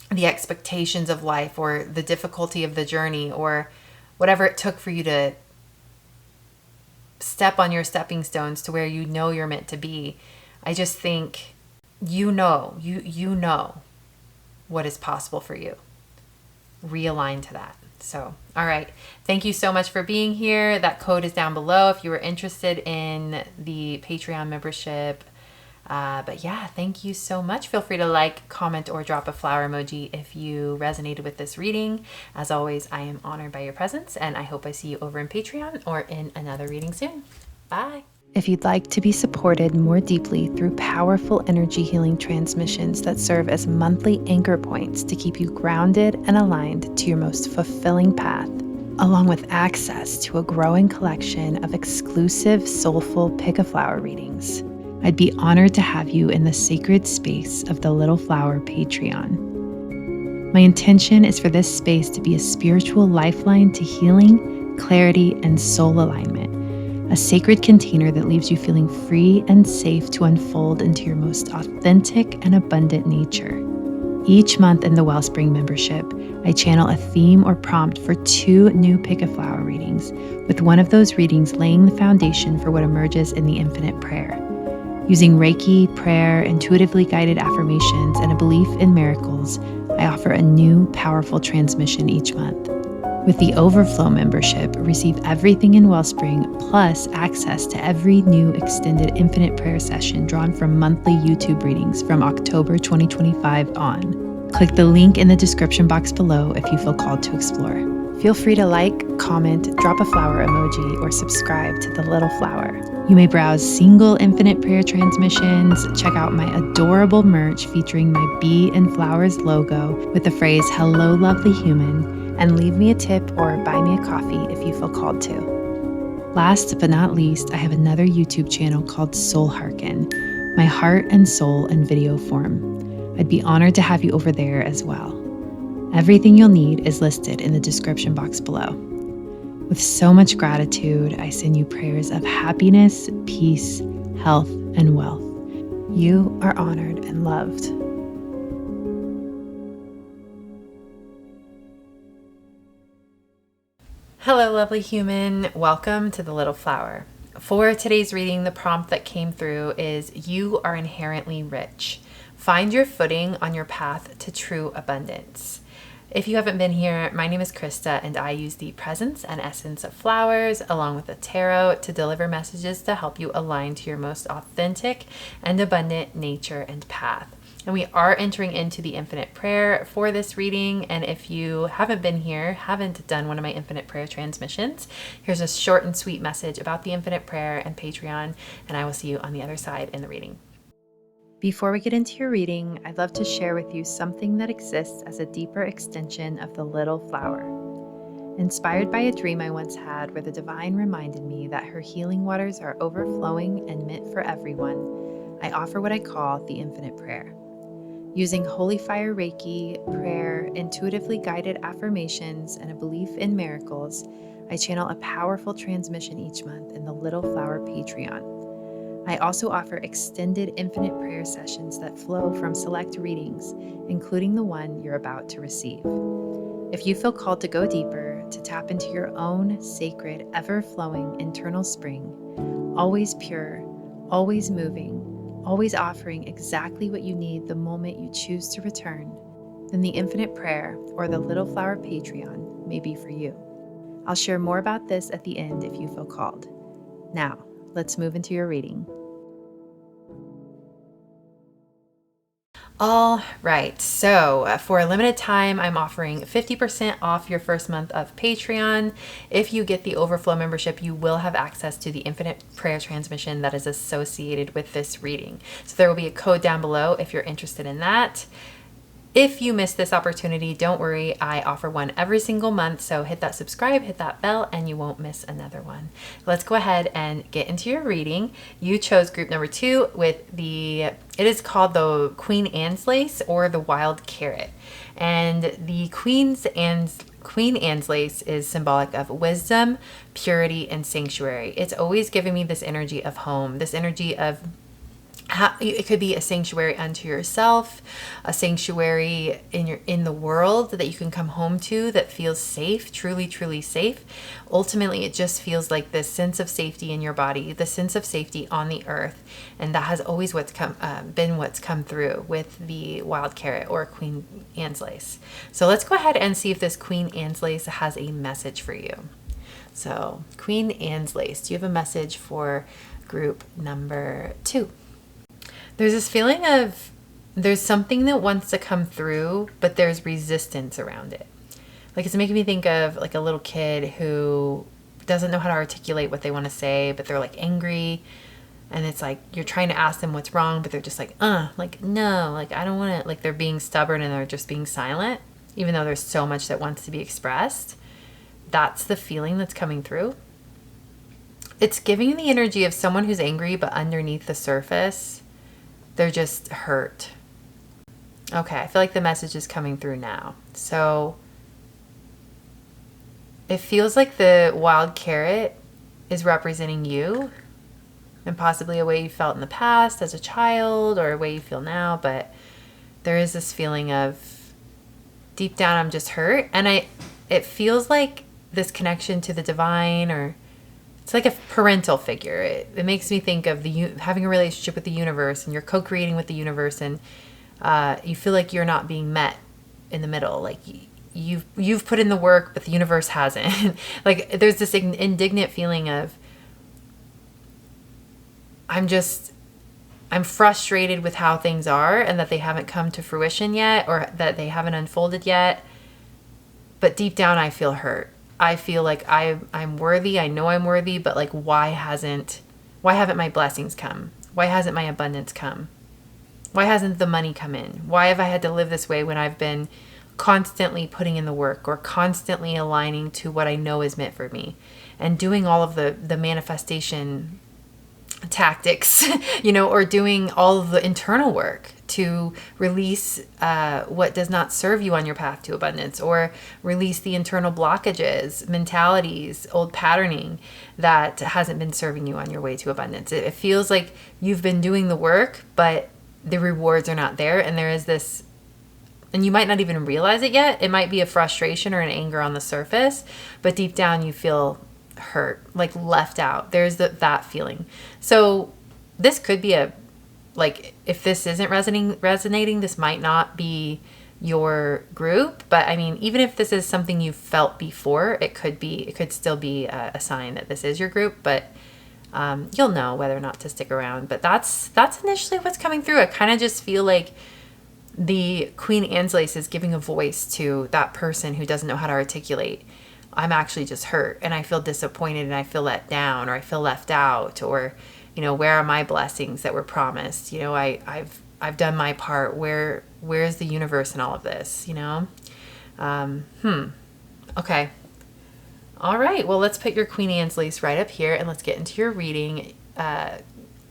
the expectations of life, or the difficulty of the journey, or whatever it took for you to step on your stepping stones to where you know you're meant to be. I just think you know what is possible for you. Realign to that. So, all right. Thank you so much for being here. That code is down below if you were interested in the Patreon membership. But yeah, thank you so much. Feel free to like, comment, or drop a flower emoji if you resonated with this reading. As always, I am honored by your presence, and I hope I see you over in Patreon or in another reading soon. Bye. If you'd like to be supported more deeply through powerful energy healing transmissions that serve as monthly anchor points to keep you grounded and aligned to your most fulfilling path, along with access to a growing collection of exclusive soulful pick a flower readings, I'd be honored to have you in the sacred space of the Little Flower Patreon. My intention is for this space to be a spiritual lifeline to healing, clarity, and soul alignment. A sacred container that leaves you feeling free and safe to unfold into your most authentic and abundant nature. Each month in the Wellspring membership, I channel a theme or prompt for 2 new Pick a Flower readings, with one of those readings laying the foundation for what emerges in the Infinite Prayer. Using Reiki, prayer, intuitively guided affirmations, and a belief in miracles, I offer a new, powerful transmission each month. With the Overflow membership, receive everything in Wellspring, plus access to every new extended Infinite Prayer session drawn from monthly YouTube readings from October 2025 on. Click the link in the description box below if you feel called to explore. Feel free to like, comment, drop a flower emoji, or subscribe to The Little Flower. You may browse single Infinite Prayer transmissions, check out my adorable merch featuring my bee and flowers logo with the phrase, "Hello, lovely human," and leave me a tip or buy me a coffee if you feel called to. Last but not least, I have another YouTube channel called Soul Hearken, my heart and soul in video form. I'd be honored to have you over there as well. Everything you'll need is listed in the description box below. With so much gratitude, I send you prayers of happiness, peace, health, and wealth. You are honored and loved. Hello, lovely human. Welcome to The Little Flower. For today's reading, the prompt that came through is, you are inherently rich. Find your footing on your path to true abundance. If you haven't been here, my name is Krista, and I use the presence and essence of flowers along with the tarot to deliver messages to help you align to your most authentic and abundant nature and path. And we are entering into the Infinite Prayer for this reading. And if you haven't been here, haven't done one of my Infinite Prayer transmissions, here's a short and sweet message about the Infinite Prayer and Patreon, and I will see you on the other side in the reading. Before we get into your reading, I'd love to share with you something that exists as a deeper extension of the Little Flower. Inspired by a dream I once had where the divine reminded me that her healing waters are overflowing and meant for everyone, I offer what I call the Infinite Prayer. Using holy fire Reiki, prayer, intuitively guided affirmations, and a belief in miracles, I channel a powerful transmission each month in the Little Flower Patreon. I also offer extended infinite prayer sessions that flow from select readings, including the one you're about to receive. If you feel called to go deeper, to tap into your own sacred, ever-flowing internal spring, always pure, always moving, always offering exactly what you need the moment you choose to return, then the Infinite Prayer or the Little Flower Patreon may be for you. I'll share more about this at the end if you feel called. Now, let's move into your reading. All right, so for a limited time, I'm offering 50% off your first month of Patreon. If you get the Overflow membership, you will have access to the Infinite Prayer transmission that is associated with this reading. So there will be a code down below if you're interested in that. If you miss this opportunity, don't worry. I offer one every single month. So hit that subscribe, hit that bell, and you won't miss another one. Let's go ahead and get into your reading. You chose group number 2 with it is called the Queen Anne's Lace or the Wild Carrot. And the Queen Anne's Lace is symbolic of wisdom, purity, and sanctuary. It's always given me this energy of home, this energy of it could be a sanctuary unto yourself, a sanctuary in the world that you can come home to that feels safe, truly safe. Ultimately, it just feels like this sense of safety in your body, the sense of safety on the earth, and that has always been what's come through with the Wild Carrot or Queen Anne's Lace. So let's go ahead and see if this Queen Anne's Lace has a message for you. So Queen Anne's Lace, do you have a message for group number 2? There's this feeling of there's something that wants to come through, but there's resistance around it. Like it's making me think of like a little kid who doesn't know how to articulate what they want to say, but they're like angry. And it's like you're trying to ask them what's wrong, but they're just like no, like I don't want to, like they're being stubborn and they're just being silent, even though there's so much that wants to be expressed. That's the feeling that's coming through. It's giving the energy of someone who's angry, but underneath the surface, they're just hurt. Okay, I feel like the message is coming through now. So it feels like the wild carrot is representing you and possibly a way you felt in the past as a child or a way you feel now, but there is this feeling of deep down I'm just hurt. And it feels like this connection to the divine, or it's like a parental figure. It makes me think of having a relationship with the universe, and you're co-creating with the universe, and you feel like you're not being met in the middle. Like you've put in the work, but the universe hasn't. Like there's this indignant feeling of I'm frustrated with how things are and that they haven't come to fruition yet, or that they haven't unfolded yet. But deep down, I feel hurt. I feel like I'm worthy. I know I'm worthy, but like, why haven't my blessings come? Why hasn't my abundance come? Why hasn't the money come in? Why have I had to live this way when I've been constantly putting in the work or constantly aligning to what I know is meant for me and doing all of the manifestation tactics, or doing all of the internal work to release what does not serve you on your path to abundance, or release the internal blockages, mentalities, old patterning that hasn't been serving you on your way to abundance. It feels like you've been doing the work, but the rewards are not there. And there is this, and you might not even realize it yet. It might be a frustration or an anger on the surface, but deep down you feel hurt, like left out. There's that feeling. So this could be if this isn't resonating, this might not be your group. But I mean, even if this is something you felt before, it could still be a sign that this is your group. But you'll know whether or not to stick around. But that's initially what's coming through. I kind of just feel like the Queen Anne's Lace is giving a voice to that person who doesn't know how to articulate. I'm actually just hurt, and I feel disappointed, and I feel let down, or I feel left out, or where are my blessings that were promised? I've done my part. Where's the universe in all of this? Okay. All right. Well, let's put your Queen Anne's Lace right up here, and let's get into your reading.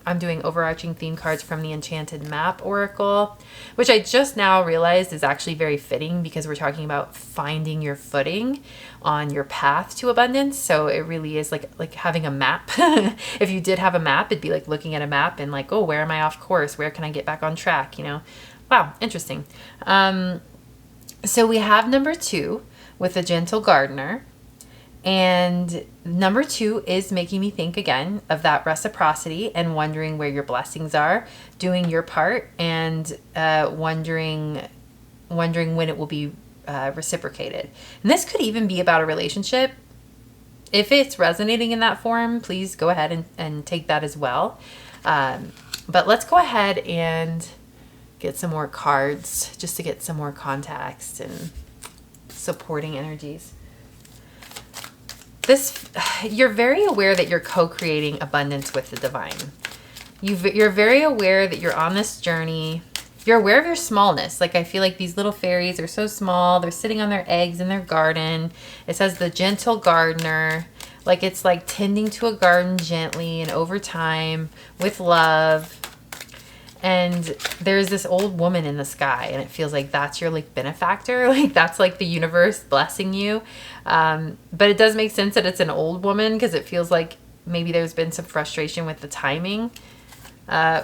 I'm doing overarching theme cards from the Enchanted Map Oracle, which I just now realized is actually very fitting because we're talking about finding your footing on your path to abundance. So it really is like having a map. If you did have a map, it'd be like looking at a map and like, oh, where am I off course? Where can I get back on track? You know, wow, interesting. So we have number 2 with the Gentle Gardener. And number 2 is making me think again of that reciprocity and wondering where your blessings are, doing your part, and wondering when it will be reciprocated. And this could even be about a relationship. If it's resonating in that form, please go ahead and take that as well. But let's go ahead and get some more cards just to get some more context and supporting energies. You're very aware that you're co-creating abundance with the divine. You're very aware that you're on this journey. You're aware of your smallness. Like, I feel like these little fairies are so small. They're sitting on their eggs in their garden. It says the Gentle Gardener. Like, it's like tending to a garden gently and over time with love. And there's this old woman in the sky, and it feels like that's your like benefactor. Like, that's like the universe blessing you. But it does make sense that it's an old woman, because it feels like maybe there's been some frustration with the timing.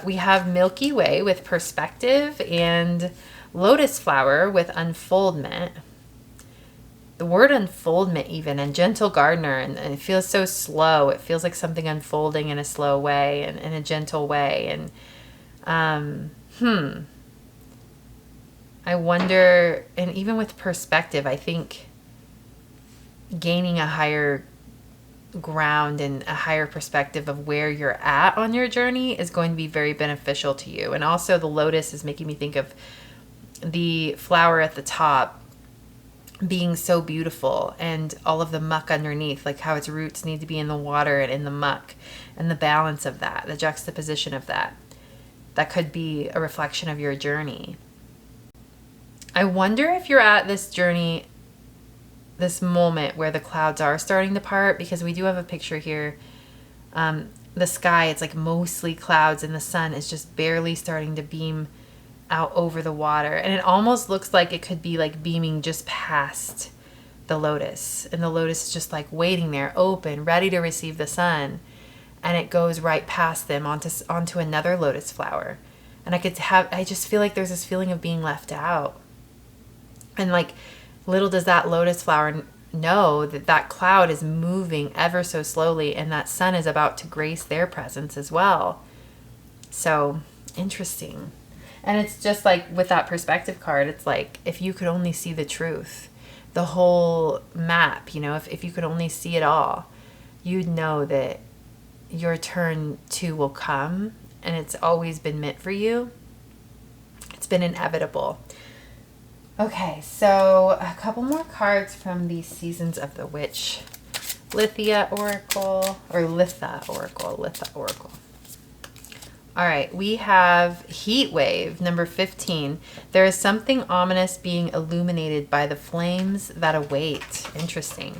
We have Milky Way with perspective and lotus flower with unfoldment. The word unfoldment even, and Gentle Gardener, and it feels so slow. It feels like something unfolding in a slow way and in a gentle way. And I wonder, and even with perspective, I think gaining a higher ground and a higher perspective of where you're at on your journey is going to be very beneficial to you. And also the lotus is making me think of the flower at the top being so beautiful, and all of the muck underneath, like how its roots need to be in the water and in the muck, and the balance of that, the juxtaposition of that. That could be a reflection of your journey. I wonder if you're at this journey, this moment where the clouds are starting to part, because we do have a picture here. The sky, it's like mostly clouds, and the sun is just barely starting to beam out over the water. And it almost looks like it could be like beaming just past the lotus. And the lotus is just like waiting there, open, ready to receive the sun. And it goes right past them onto another lotus flower. And I just feel like there's this feeling of being left out. And like, little does that lotus flower know that that cloud is moving ever so slowly, and that sun is about to grace their presence as well. So interesting. And it's just like with that perspective card, it's like, if you could only see the truth, the whole map, you know, if you could only see it all, you'd know that your turn too will come, and it's always been meant for you. It's been inevitable. Okay, so a couple more cards from the Seasons of the Witch Litha Oracle. All right, we have Heat Wave, number 15. There is something ominous being illuminated by the flames that await. Interesting.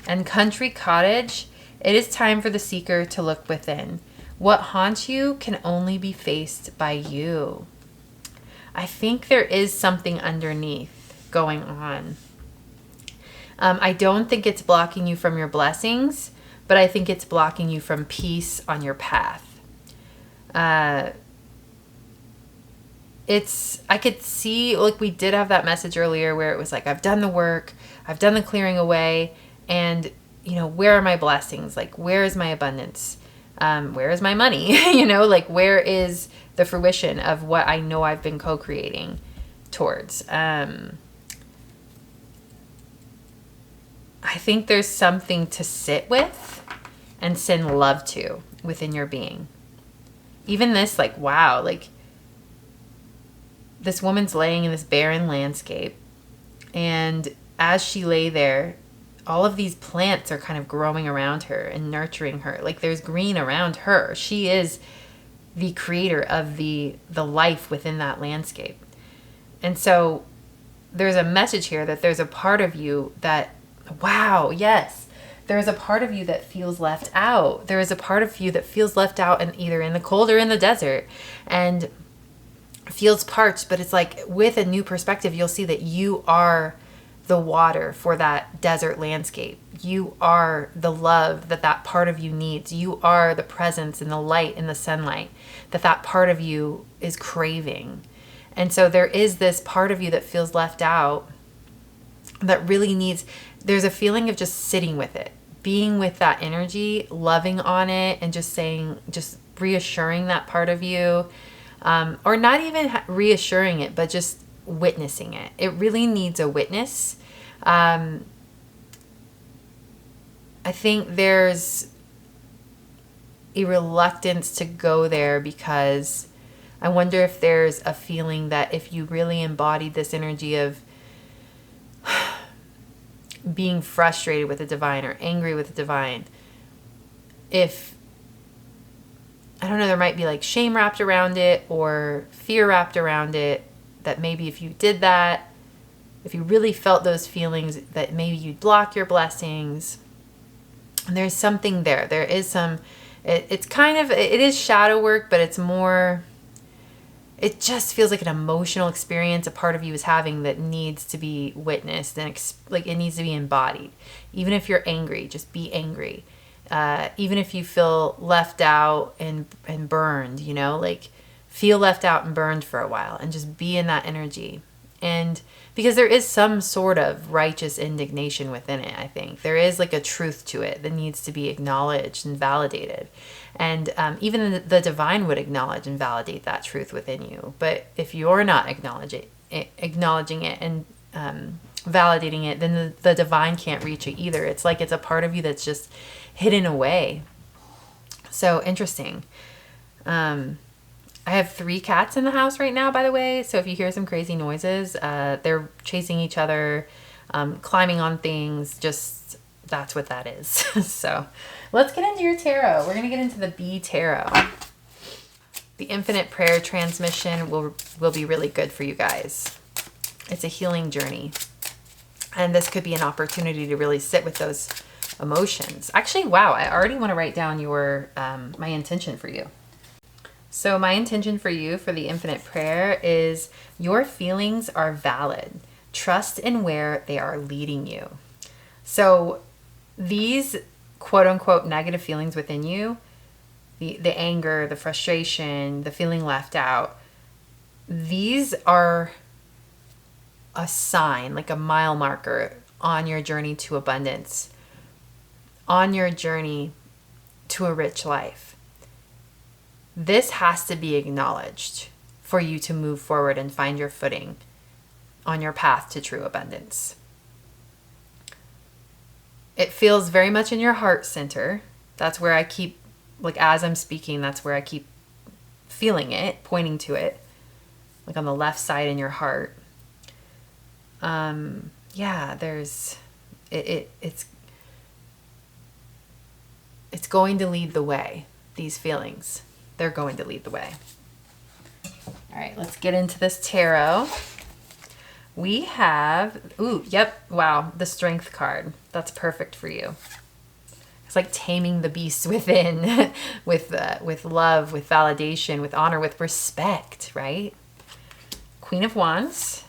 And Country Cottage, it is time for the seeker to look within. What haunts you can only be faced by you. I think there is something underneath going on. I don't think it's blocking you from your blessings, but I think it's blocking you from peace on your path. I could see, like, we did have that message earlier where it was like, I've done the work, I've done the clearing away, and, you know, where are my blessings? Like, where is my abundance? Where is my money? You know, like, where is the fruition of what I know I've been co-creating towards? I think there's something to sit with and send love to within your being. Even this, like, wow, like, this woman's laying in this barren landscape, and as she lay there, all of these plants are kind of growing around her and nurturing her. Like, there's green around her. She is the creator of the life within that landscape. And so there's a message here that there's a part of you that, wow, yes, there's a part of you that feels left out. There is a part of you that feels left out, and either in the cold or in the desert, and feels parched. But it's like, with a new perspective, you'll see that you are the water for that desert landscape. You are the love that that part of you needs. You are the presence and the light and the sunlight that that part of you is craving. And so there is this part of you that feels left out, that really needs, there's a feeling of just sitting with it, being with that energy, loving on it, and just saying, just reassuring that part of you, or not even reassuring it, but just witnessing it. It really needs a witness. I think there's a reluctance to go there, because I wonder if there's a feeling that if you really embodied this energy of being frustrated with the divine or angry with the divine, if, I don't know, there might be like shame wrapped around it or fear wrapped around it, that maybe if you did that, if you really felt those feelings, that maybe you'd block your blessings. And there's something there. There is some, it's kind of, it is shadow work, but it's more, it just feels like an emotional experience a part of you is having that needs to be witnessed, and like it needs to be embodied. Even if you're angry, just be angry. Even if you feel left out and burned, you know, like feel left out and burned for a while, and just be in that energy. And because there is some sort of righteous indignation within it, I think. There is like a truth to it that needs to be acknowledged and validated. And even the divine would acknowledge and validate that truth within you. But if you're not acknowledging it and validating it, then the divine can't reach it either. It's like it's a part of you that's just hidden away. So interesting. I have 3 cats in the house right now, by the way. So if you hear some crazy noises, they're chasing each other, climbing on things. Just, that's what that is. So let's get into your tarot. We're going to get into the B tarot. The infinite prayer transmission will be really good for you guys. It's a healing journey. And this could be an opportunity to really sit with those emotions. Actually, wow, I already want to write down your my intention for you. So my intention for you for the infinite prayer is, your feelings are valid. Trust in where they are leading you. So these quote unquote negative feelings within you, the anger, the frustration, the feeling left out, these are a sign, like a mile marker on your journey to abundance, on your journey to a rich life. This has to be acknowledged for you to move forward and find your footing on your path to true abundance. It feels very much in your heart center. That's where I keep, like as I'm speaking, that's where I keep feeling it, pointing to it, like on the left side in your heart. Yeah, there's, it's going to lead the way, these feelings. They're going to lead the way. All right, let's get into this tarot. We have, wow, the Strength card. That's perfect for you. It's like taming the beast within with love, with validation, with honor, with respect, right? Queen of Wands.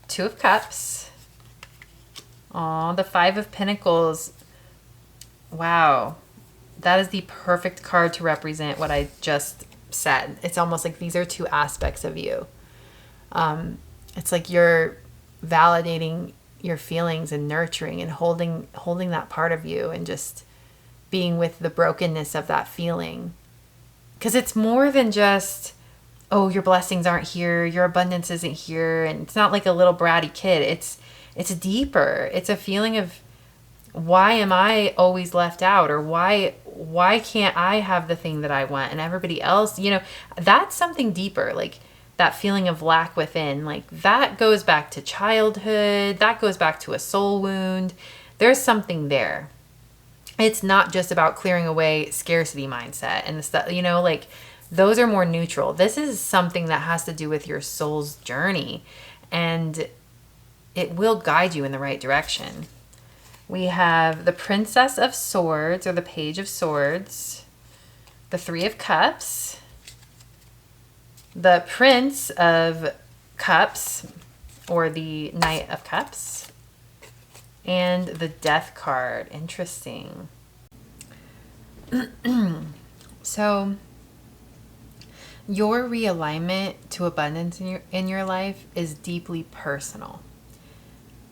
2 of Cups. Oh, the 5 of Pentacles. Wow. That is the perfect card to represent what I just said. It's almost like these are 2 aspects of you. It's like you're validating your feelings and nurturing and holding that part of you, and just being with the brokenness of that feeling. Because it's more than just, oh, your blessings aren't here, your abundance isn't here, and it's not like a little bratty kid. It's deeper. It's a feeling of, why am I always left out? Or why can't I have the thing that I want and everybody else, you know, that's something deeper. Like that feeling of lack within, like that goes back to childhood. That goes back to a soul wound. There's something there. It's not just about clearing away scarcity mindset and the stuff, you know, like those are more neutral. This is something that has to do with your soul's journey, and it will guide you in the right direction. We have the Princess of Swords, or the Page of Swords, the Three of Cups, the Prince of Cups, or the Knight of Cups, and the Death card. Interesting. So your realignment to abundance in your life is deeply personal.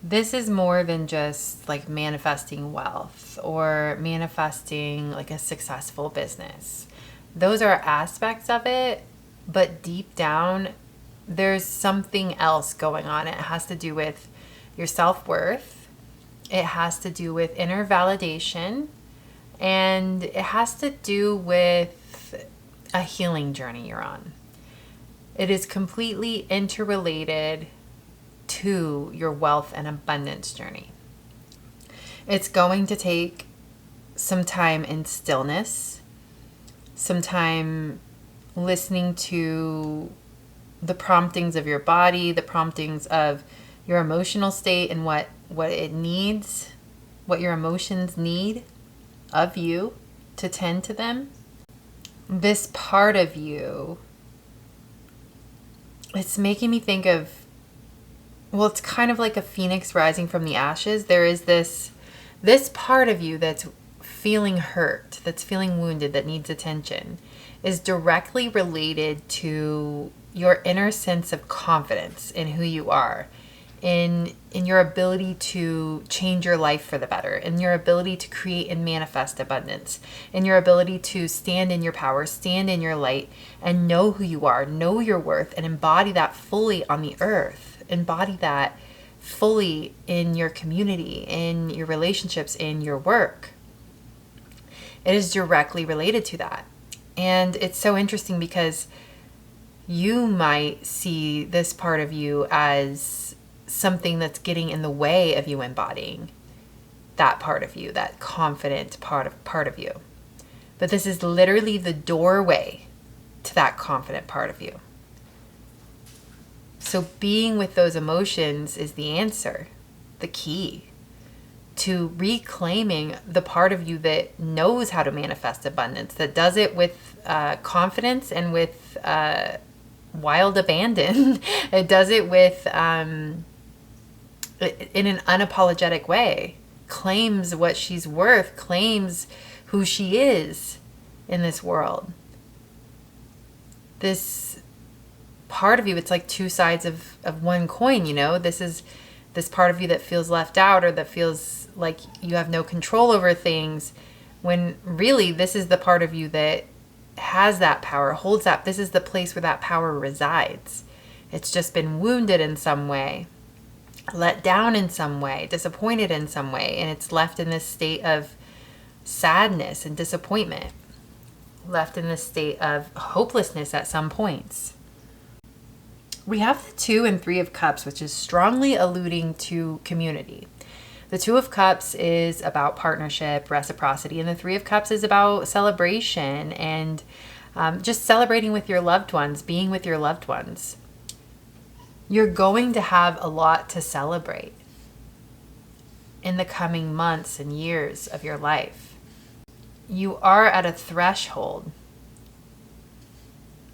This is more than just like manifesting wealth or manifesting like a successful business. Those are aspects of it, but deep down, there's something else going on. It has to do with your self-worth. It has to do with inner validation. And it has to do with a healing journey you're on. It is completely interrelated to your wealth and abundance journey. It's going to take some time in stillness, some time listening to the promptings of your body, the promptings of your emotional state and what it needs, what your emotions need of you to tend to them. This part of you, it's making me think of, well, it's kind of like a phoenix rising from the ashes. There is this part of you that's feeling hurt, that's feeling wounded, that needs attention, is directly related to your inner sense of confidence in who you are, in your ability to change your life for the better, in your ability to create and manifest abundance, in your ability to stand in your power, stand in your light, and know who you are, know your worth, and embody that fully on the earth. Embody that fully in your community, in your relationships, in your work. It is directly related to that. And it's so interesting because you might see this part of you as something that's getting in the way of you embodying that part of you, that confident part of you. But this is literally the doorway to that confident part of you. So being with those emotions is the answer, the key to reclaiming the part of you that knows how to manifest abundance, that does it with confidence and with wild abandon. It does it with in an unapologetic way, claims what she's worth, claims who she is in this world. This part of you, it's like two sides of one coin, you know? This is this part of you that feels left out, or that feels like you have no control over things, when really this is the part of you that has that power, holds that. This is the place where that power resides. It's just been wounded in some way, let down in some way, disappointed in some way, and it's left in this state of sadness and disappointment, left in this state of hopelessness at some points. We have the Two and Three of Cups, which is strongly alluding to community. The Two of Cups is about partnership, reciprocity, and the Three of Cups is about celebration and just celebrating with your loved ones, being with your loved ones. You're going to have a lot to celebrate in the coming months and years of your life. You are at a threshold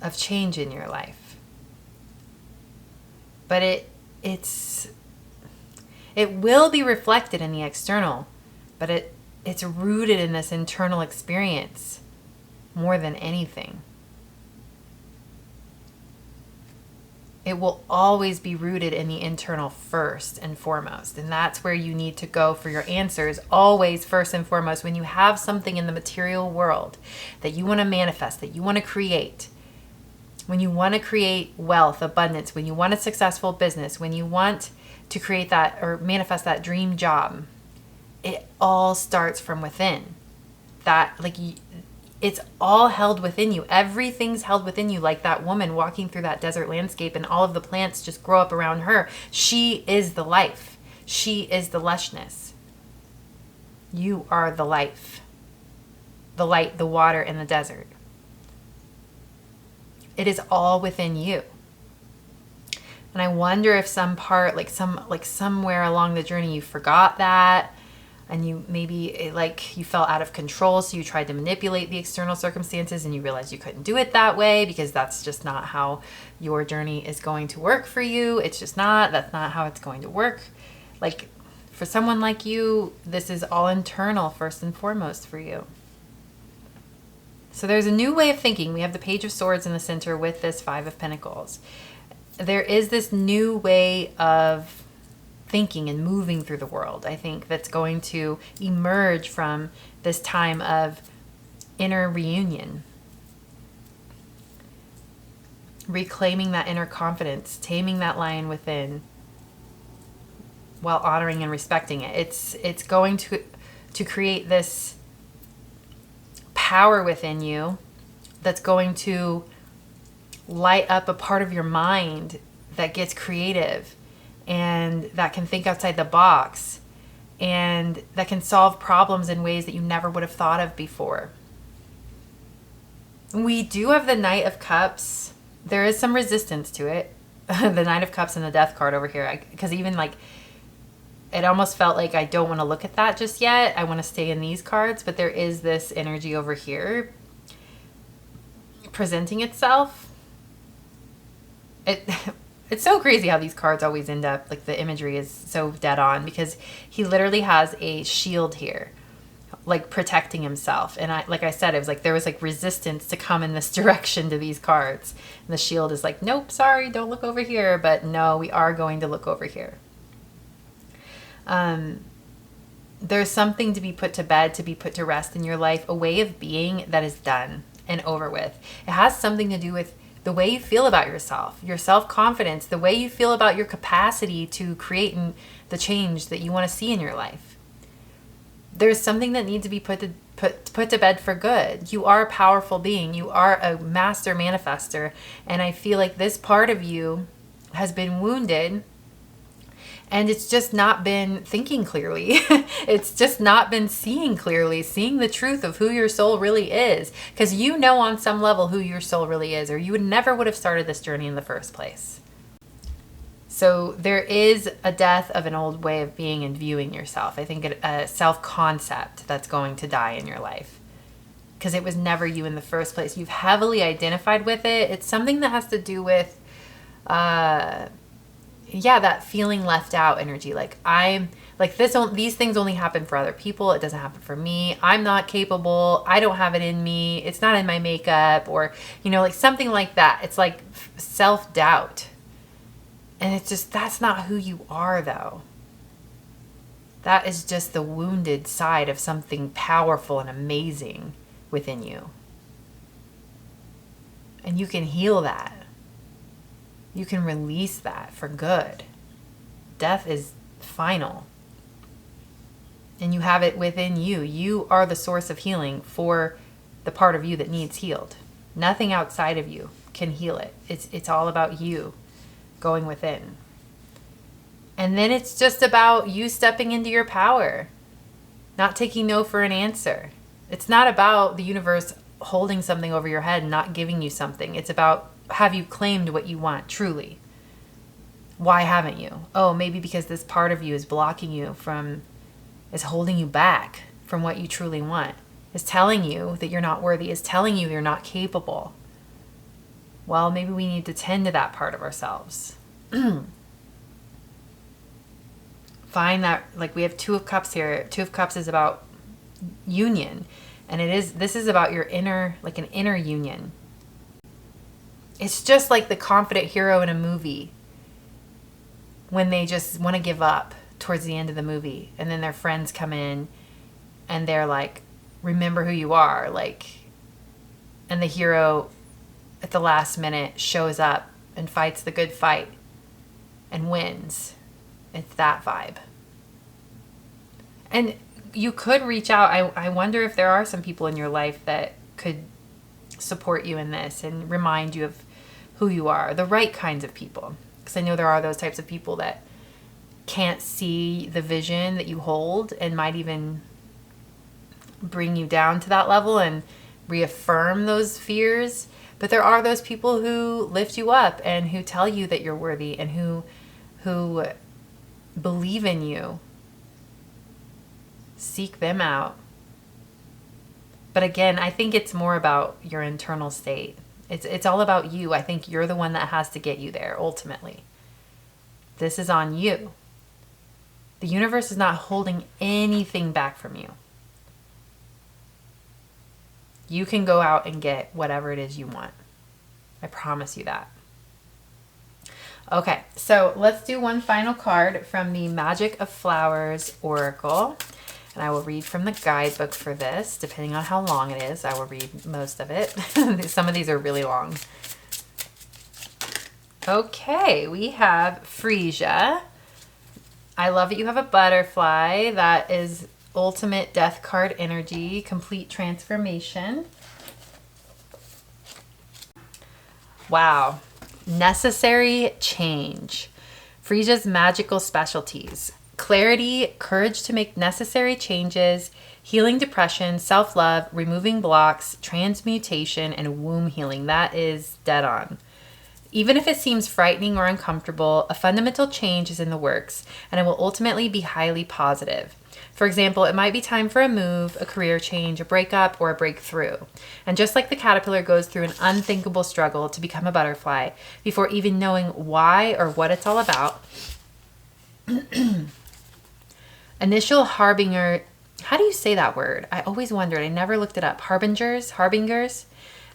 of change in your life. But it will be reflected in the external, but it's rooted in this internal experience more than anything. It will always be rooted in the internal first and foremost. And that's where you need to go for your answers, always first and foremost. When you have something in the material world that you want to manifest, that you want to create, when you want to create wealth, abundance, when you want a successful business, when you want to create that or manifest that dream job, it all starts from within. It's all held within you. Everything's held within you, like that woman walking through that desert landscape and all of the plants just grow up around her. She is the life. She is the lushness. You are the life, the light, the water, and the desert. It is all within you. And I wonder if some part, somewhere along the journey, you forgot that, and you maybe like you felt out of control, so you tried to manipulate the external circumstances and you realized you couldn't do it that way because that's just not how your journey is going to work for you. It's just not. That's not how it's going to work. Like for someone like you, this is all internal first and foremost for you. So there's a new way of thinking. We have the Page of Swords in the center with this Five of Pentacles. There is this new way of thinking and moving through the world, I think, that's going to emerge from this time of inner reunion. Reclaiming that inner confidence, taming that lion within while honoring and respecting it. It's going to create this power within you that's going to light up a part of your mind that gets creative and that can think outside the box and that can solve problems in ways that you never would have thought of before. We do have the Knight of Cups. There is some resistance to it. The Knight of Cups and the Death card over here. Because even like, it almost felt like I don't want to look at that just yet. I want to stay in these cards. But there is this energy over here presenting itself. It's so crazy how these cards always end up, like the imagery is so dead on, because he literally has a shield here, like protecting himself. And like I said, it was like there was like resistance to come in this direction to these cards. And the shield is like, nope, sorry, don't look over here. But no, we are going to look over here. There's something to be put to bed, to be put to rest in your life, a way of being that is done and over with. It has something to do with the way you feel about yourself, your self-confidence, the way you feel about your capacity to create the change that you want to see in your life. There's something that needs to be put to bed for good. You are a powerful being. You are a master manifester. And I feel like this part of you has been wounded, and it's just not been thinking clearly. It's just not been seeing clearly, seeing the truth of who your soul really is. Because you know on some level who your soul really is, or you never would have started this journey in the first place. So there is a death of an old way of being and viewing yourself. I think a self-concept that's going to die in your life. Because it was never you in the first place. You've heavily identified with it. It's something that has to do with... that feeling left out energy. Like these things only happen for other people. It doesn't happen for me. I'm not capable. I don't have it in me. It's not in my makeup, or, like something like that. It's like self-doubt. And it's just, that's not who you are though. That is just the wounded side of something powerful and amazing within you. And you can heal that. You can release that for good. Death is final. And you have it within you. You are the source of healing for the part of you that needs healed. Nothing outside of you can heal it. It's all about you going within. And then it's just about you stepping into your power. Not taking no for an answer. It's not about the universe holding something over your head and not giving you something. It's about, have you claimed what you want truly? Why haven't you? Oh, maybe because this part of you is blocking you from, is holding you back from what you truly want. Is telling you that you're not worthy, is telling you you're not capable. Well, maybe we need to tend to that part of ourselves. Find that, like we have Two of Cups here. Two of Cups is about union. And this is about your inner, like an inner union. It's just like the confident hero in a movie when they just want to give up towards the end of the movie, and then their friends come in and they're like, remember who you are, like, and the hero at the last minute shows up and fights the good fight and wins. It's that vibe. And you could reach out. I wonder if there are some people in your life that could support you in this and remind you of who you are, the right kinds of people. Because I know there are those types of people that can't see the vision that you hold and might even bring you down to that level and reaffirm those fears. But there are those people who lift you up and who tell you that you're worthy and who believe in you. Seek them out. But again, I think it's more about your internal state. It's all about you. I think you're the one that has to get you there ultimately. This is on you. The universe is not holding anything back from you. You can go out and get whatever it is you want. I promise you that. Okay, so let's do one final card from the Magic of Flowers Oracle. And I will read from the guidebook for this. Depending on how long it is, I will read most of it. Some of these are really long. Okay, we have Freesia. I love that you have a butterfly. That is ultimate death card energy, complete transformation. Wow. Necessary change. Freesia's magical specialties. Clarity, courage to make necessary changes, healing depression, self-love, removing blocks, transmutation, and womb healing. That is dead on. Even if it seems frightening or uncomfortable, a fundamental change is in the works, and it will ultimately be highly positive. For example, it might be time for a move, a career change, a breakup, or a breakthrough. And just like the caterpillar goes through an unthinkable struggle to become a butterfly before even knowing why or what it's all about, initial harbinger, how do you say that word? I always wondered. I never looked it up. Harbingers.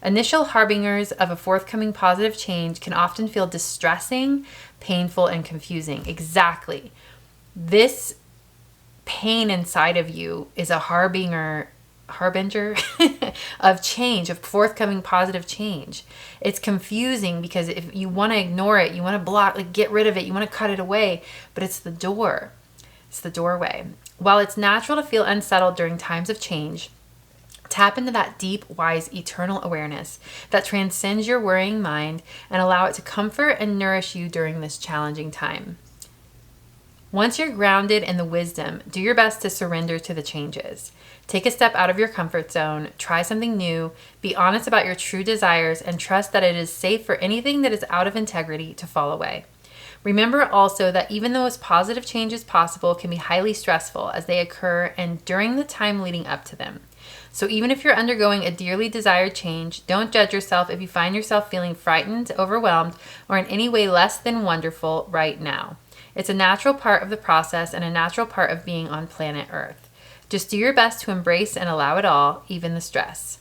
Initial harbingers of a forthcoming positive change can often feel distressing, painful, and confusing. Exactly. This pain inside of you is a harbinger of change, of forthcoming positive change. It's confusing because if you want to ignore it, you want to block, like get rid of it, you want to cut it away, but it's the door. It's the doorway. While it's natural to feel unsettled during times of change, tap into that deep, wise, eternal awareness that transcends your worrying mind and allow it to comfort and nourish you during this challenging time. Once you're grounded in the wisdom, do your best to surrender to the changes. Take a step out of your comfort zone, try something new, be honest about your true desires, and trust that it is safe for anything that is out of integrity to fall away. Remember also that even the most positive changes possible can be highly stressful as they occur and during the time leading up to them. So even if you're undergoing a dearly desired change, don't judge yourself if you find yourself feeling frightened, overwhelmed, or in any way less than wonderful right now. It's a natural part of the process and a natural part of being on planet Earth. Just do your best to embrace and allow it all, even the stress.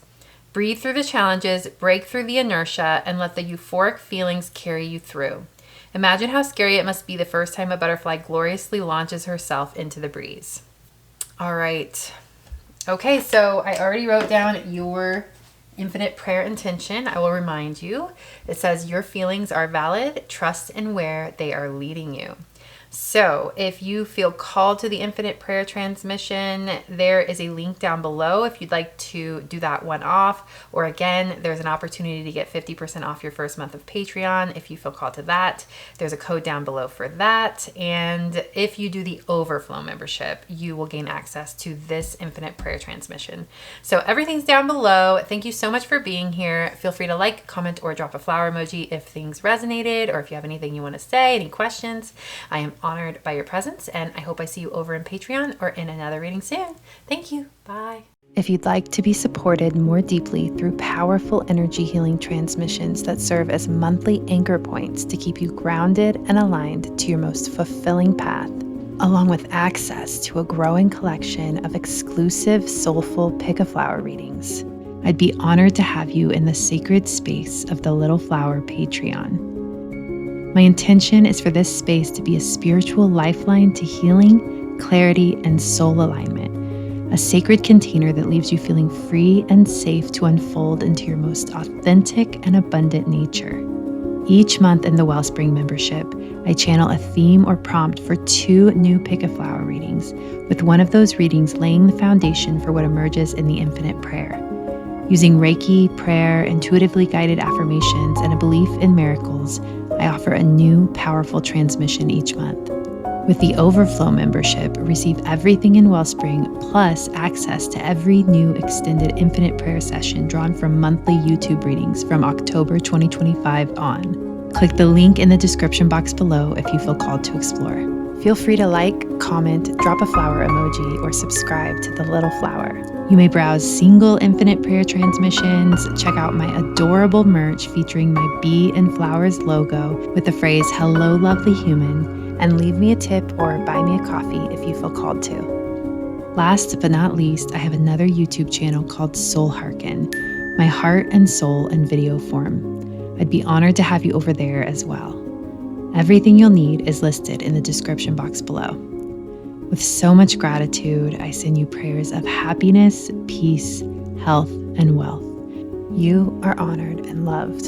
Breathe through the challenges, break through the inertia, and let the euphoric feelings carry you through. Imagine how scary it must be the first time a butterfly gloriously launches herself into the breeze. All right. Okay, so I already wrote down your infinite prayer intention. I will remind you. It says your feelings are valid. Trust in where they are leading you. So if you feel called to the infinite prayer transmission, there is a link down below if you'd like to do that one off. Or again, there's an opportunity to get 50% off your first month of Patreon if you feel called to that. There's a code down below for that. And if you do the overflow membership, you will gain access to this infinite prayer transmission. So everything's down below. Thank you so much for being here. Feel free to like, comment, or drop a flower emoji if things resonated, or if you have anything you want to say, any questions. I am honored by your presence, and I hope I see you over in Patreon or in another reading soon. Thank you. Bye. If you'd like to be supported more deeply through powerful energy healing transmissions that serve as monthly anchor points to keep you grounded and aligned to your most fulfilling path, along with access to a growing collection of exclusive soulful pick a flower readings, I'd be honored to have you in the sacred space of the Little Flower Patreon. My intention is for this space to be a spiritual lifeline to healing, clarity, and soul alignment, a sacred container that leaves you feeling free and safe to unfold into your most authentic and abundant nature. Each month in the Wellspring membership, I channel a theme or prompt for 2 new Pick a Flower readings, with one of those readings laying the foundation for what emerges in the infinite prayer. Using Reiki, prayer, intuitively guided affirmations, and a belief in miracles, I offer a new, powerful transmission each month. With the Overflow membership, receive everything in Wellspring, plus access to every new extended infinite prayer session drawn from monthly YouTube readings from October 2025 on. Click the link in the description box below if you feel called to explore. Feel free to like, comment, drop a flower emoji, or subscribe to The Little Flower. You may browse single infinite prayer transmissions, check out my adorable merch featuring my bee and flowers logo with the phrase "Hello, lovely human," and leave me a tip or buy me a coffee if you feel called to. Last but not least, I have another YouTube channel called Soul Hearken, my heart and soul in video form. I'd be honored to have you over there as well. Everything you'll need is listed in the description box below. With so much gratitude, I send you prayers of happiness, peace, health, and wealth. You are honored and loved.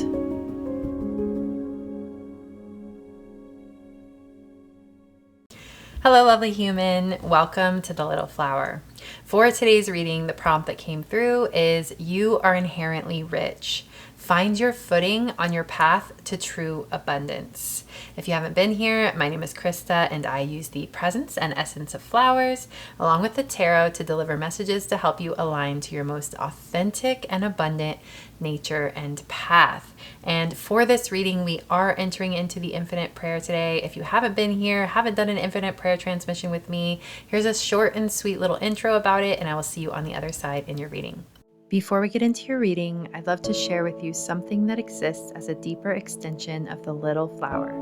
Hello, lovely human. Welcome to The Little Flower. For today's reading, the prompt that came through is "You are inherently rich. Find your footing on your path to true abundance." If you haven't been here, my name is Krista, and I use the presence and essence of flowers along with the tarot to deliver messages to help you align to your most authentic and abundant nature and path. And for this reading, we are entering into the infinite prayer today. If you haven't been here, haven't done an infinite prayer transmission with me, here's a short and sweet little intro about it, and I will see you on the other side in your reading. Before we get into your reading, I'd love to share with you something that exists as a deeper extension of the little flower.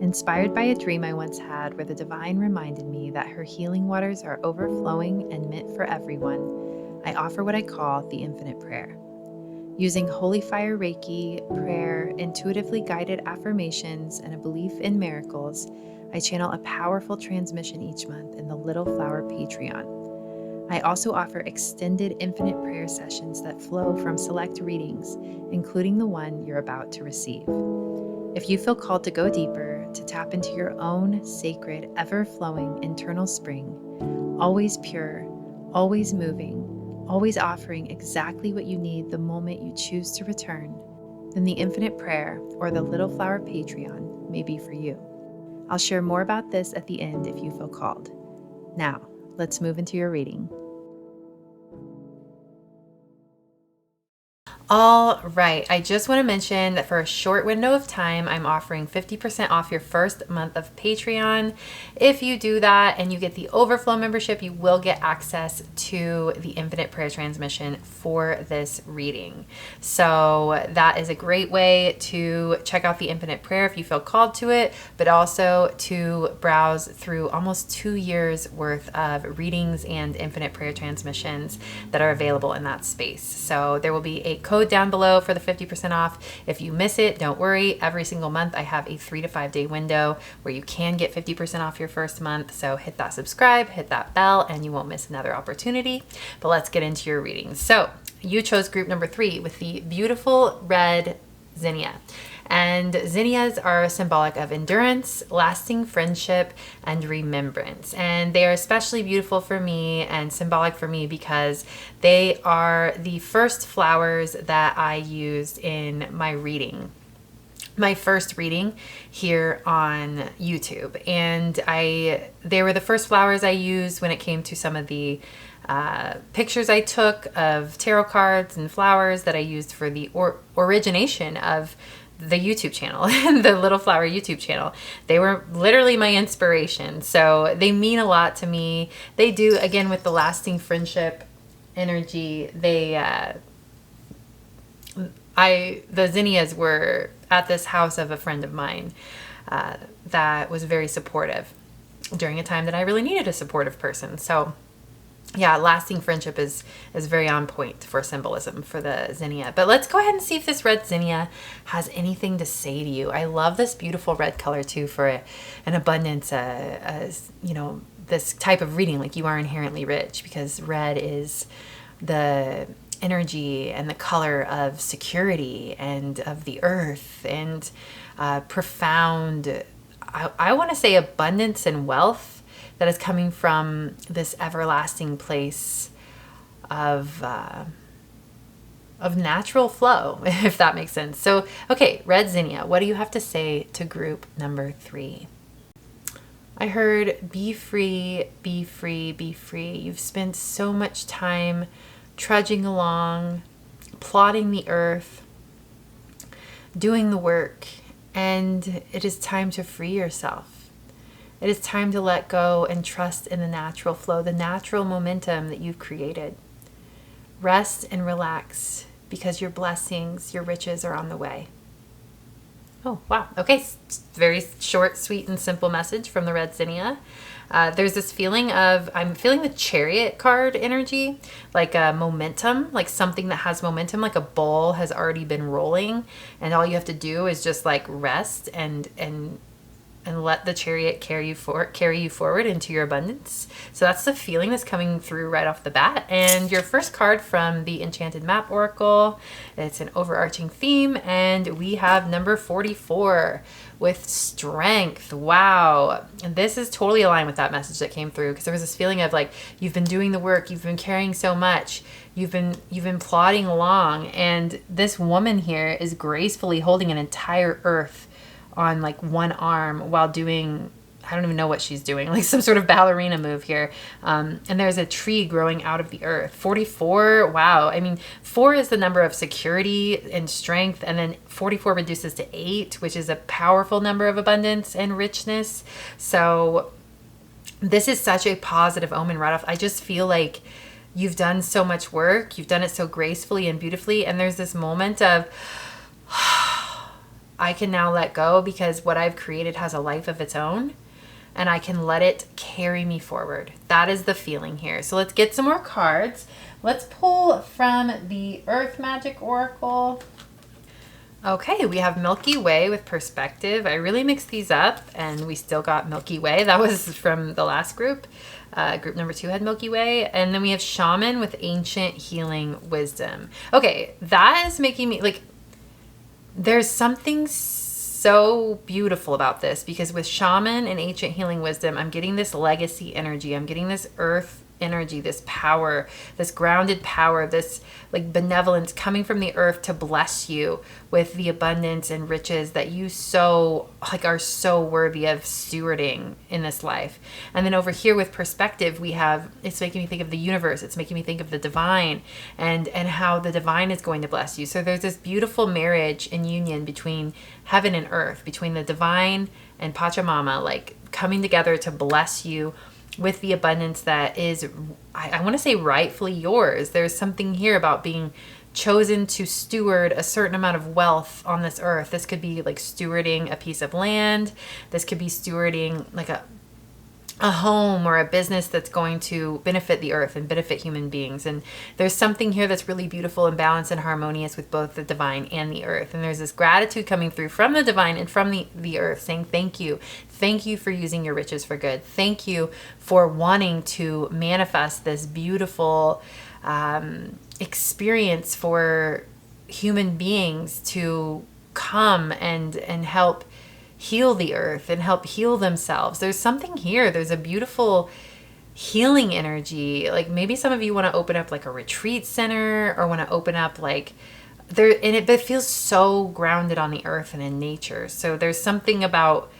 Inspired by a dream I once had where the divine reminded me that her healing waters are overflowing and meant for everyone, I offer what I call the infinite prayer. Using holy fire Reiki, prayer, intuitively guided affirmations, and a belief in miracles, I channel a powerful transmission each month in the Little Flower Patreon. I also offer extended infinite prayer sessions that flow from select readings, including the one you're about to receive. If you feel called to go deeper, to tap into your own sacred, ever-flowing internal spring, always pure, always moving, always offering exactly what you need the moment you choose to return, then the infinite prayer or the Little Flower Patreon may be for you. I'll share more about this at the end if you feel called. Now, let's move into your reading. All right, I just want to mention that for a short window of time, I'm offering 50% off your first month of Patreon. If you do that and you get the Overflow membership, you will get access to the Infinite Prayer Transmission for this reading. So that is a great way to check out the Infinite Prayer if you feel called to it, but also to browse through almost 2 years worth of readings and Infinite Prayer Transmissions that are available in that space. So there will be a code down below for the 50% off. If you miss it, don't worry. Every single month I have a 3 to 5 day window where you can get 50% off your first month. So hit that subscribe, hit that bell, and you won't miss another opportunity. But let's get into your readings. So you chose group number 3 with the beautiful Red Zinnia. And zinnias are symbolic of endurance, lasting friendship, and remembrance. And they are especially beautiful for me and symbolic for me because they are the first flowers that I used in my reading. My first reading here on YouTube. And they were the first flowers I used when it came to some of the pictures I took of tarot cards and flowers that I used for the origination of the YouTube channel, the Little Flower YouTube channel. They were literally my inspiration. So they mean a lot to me. They do, again, with the lasting friendship energy. The zinnias were at this house of a friend of mine that was very supportive during a time that I really needed a supportive person. So yeah, lasting friendship is very on point for symbolism for the zinnia. But let's go ahead and see if this red zinnia has anything to say to you. I love this beautiful red color too for an abundance, this type of reading, like you are inherently rich, because red is the energy and the color of security and of the earth and profound, I want to say abundance and wealth that is coming from this everlasting place of natural flow, if that makes sense. So, okay, Red Zinnia, what do you have to say to group number 3? I heard, be free, be free, be free. You've spent so much time trudging along, plodding the earth, doing the work, and it is time to free yourself. It is time to let go and trust in the natural flow, the natural momentum that you've created. Rest and relax because your blessings, your riches are on the way. Oh, wow. Okay. Very short, sweet, and simple message from the Red Zinnia. There's this feeling of, I'm feeling the Chariot card energy, like a momentum, like something that has momentum, like a ball has already been rolling, and all you have to do is just like rest and let the Chariot carry you forward into your abundance. So that's the feeling that's coming through right off the bat. And your first card from the Enchanted Map Oracle, it's an overarching theme, and we have number 44 with strength. Wow. And this is totally aligned with that message that came through, because there was this feeling of like, you've been doing the work, you've been carrying so much, you've been plodding along, and this woman here is gracefully holding an entire earth on like one arm while doing, I don't even know what she's doing, like some sort of ballerina move here. And there's a tree growing out of the earth. 44, wow. I mean, 4 is the number of security and strength, and then 44 reduces to 8, which is a powerful number of abundance and richness. So this is such a positive omen right off. I just feel like you've done so much work. You've done it so gracefully and beautifully. And there's this moment of, I can now let go because what I've created has a life of its own, and I can let it carry me forward. That is the feeling here. So let's get some more cards. Let's pull from the Earth Magic Oracle. Okay, we have Milky Way with Perspective. I really mixed these up, and we still got Milky Way. That was from the last group. Group number 2 had Milky Way. And then we have Shaman with Ancient Healing Wisdom. Okay, that is making me like, there's something so beautiful about this, because with Shaman and Ancient Healing Wisdom, I'm getting this legacy energy. I'm getting this earth energy, this power, this grounded power, this like benevolence coming from the earth to bless you with the abundance and riches that you so like are so worthy of stewarding in this life. And then over here with Perspective, we have, it's making me think of the universe. It's making me think of the divine and how the divine is going to bless you. So there's this beautiful marriage and union between heaven and earth, between the divine and Pachamama, like coming together to bless you with the abundance that is, I want to say, rightfully yours. There's something here about being chosen to steward a certain amount of wealth on this earth. This could be like stewarding a piece of land. This could be stewarding like a home or a business that's going to benefit the earth and benefit human beings. And there's something here that's really beautiful and balanced and harmonious with both the divine and the earth. And there's this gratitude coming through from the divine and from the earth, saying thank you. Thank you for using your riches for good. Thank you for wanting to manifest this beautiful experience for human beings to come and help heal the earth and help heal themselves. There's something here. There's a beautiful healing energy. Like maybe some of you want to open up like a retreat center, or want to open up like there, and it feels so grounded on the earth and in nature. So there's something about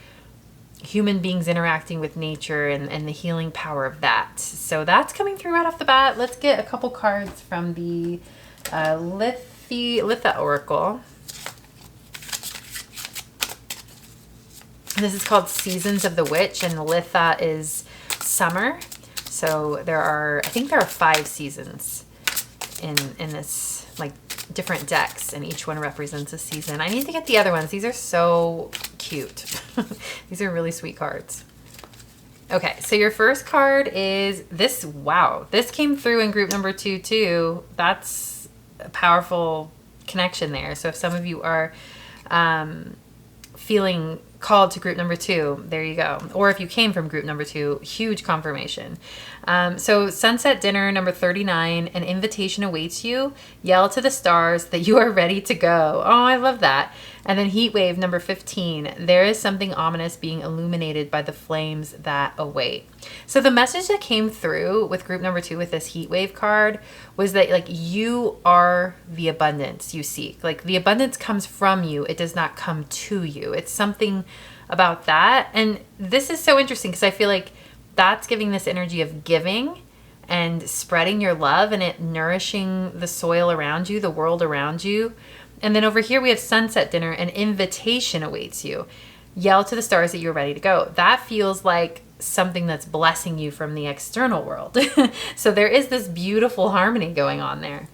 human beings interacting with nature and the healing power of that. So that's coming through right off the bat. Let's get a couple cards from the Litha Oracle. This is called Seasons of the Witch, and Litha is summer. So I think there are 5 seasons in this, like different decks, and each one represents a season. I need to get the other ones. These are so cute. These are really sweet cards. Okay, so your first card is this. Wow, this came through in group number 2 too. That's a powerful connection there. So if some of you are feeling called to group number 2, there you go. Or if you came from group number 2, huge confirmation. So Sunset Dinner number 39, an invitation awaits you. Yell to the stars that you are ready to go. Oh, I love that. And then Heat Wave number 15, there is something ominous being illuminated by the flames that await. So the message that came through with group number 2 with this Heat Wave card was that like you are the abundance you seek. Like the abundance comes from you. It does not come to you. It's something about that. And this is so interesting because I feel like that's giving this energy of giving and spreading your love and it nourishing the soil around you, the world around you. And then over here we have Sunset Dinner, an invitation awaits you. Yell to the stars that you're ready to go. That feels like something that's blessing you from the external world. So there is this beautiful harmony going on there.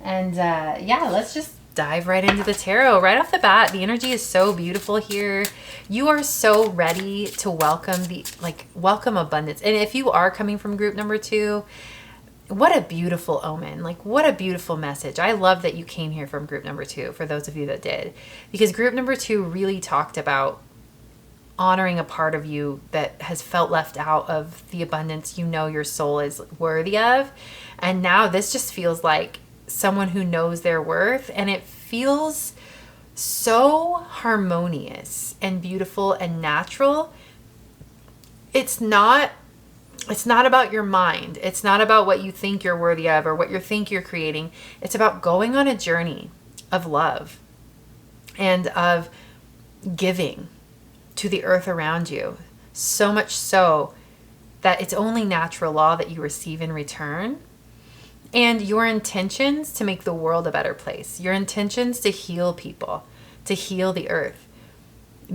And yeah, let's just dive right into the tarot. Right off the bat, the energy is so beautiful here. You are so ready to welcome abundance. And if you are coming from group number 2, what a beautiful omen. Like, what a beautiful message. I love that you came here from group number 2, for those of you that did. Because group number 2 really talked about honoring a part of you that has felt left out of the abundance you know your soul is worthy of. And now this just feels like someone who knows their worth, and it feels so harmonious and beautiful and natural. It's not about your mind. It's not about what you think you're worthy of or what you think you're creating. It's about going on a journey of love and of giving to the earth around you. So much so that it's only natural law that you receive in return. And your intentions to make the world a better place. Your intentions to heal people, to heal the earth.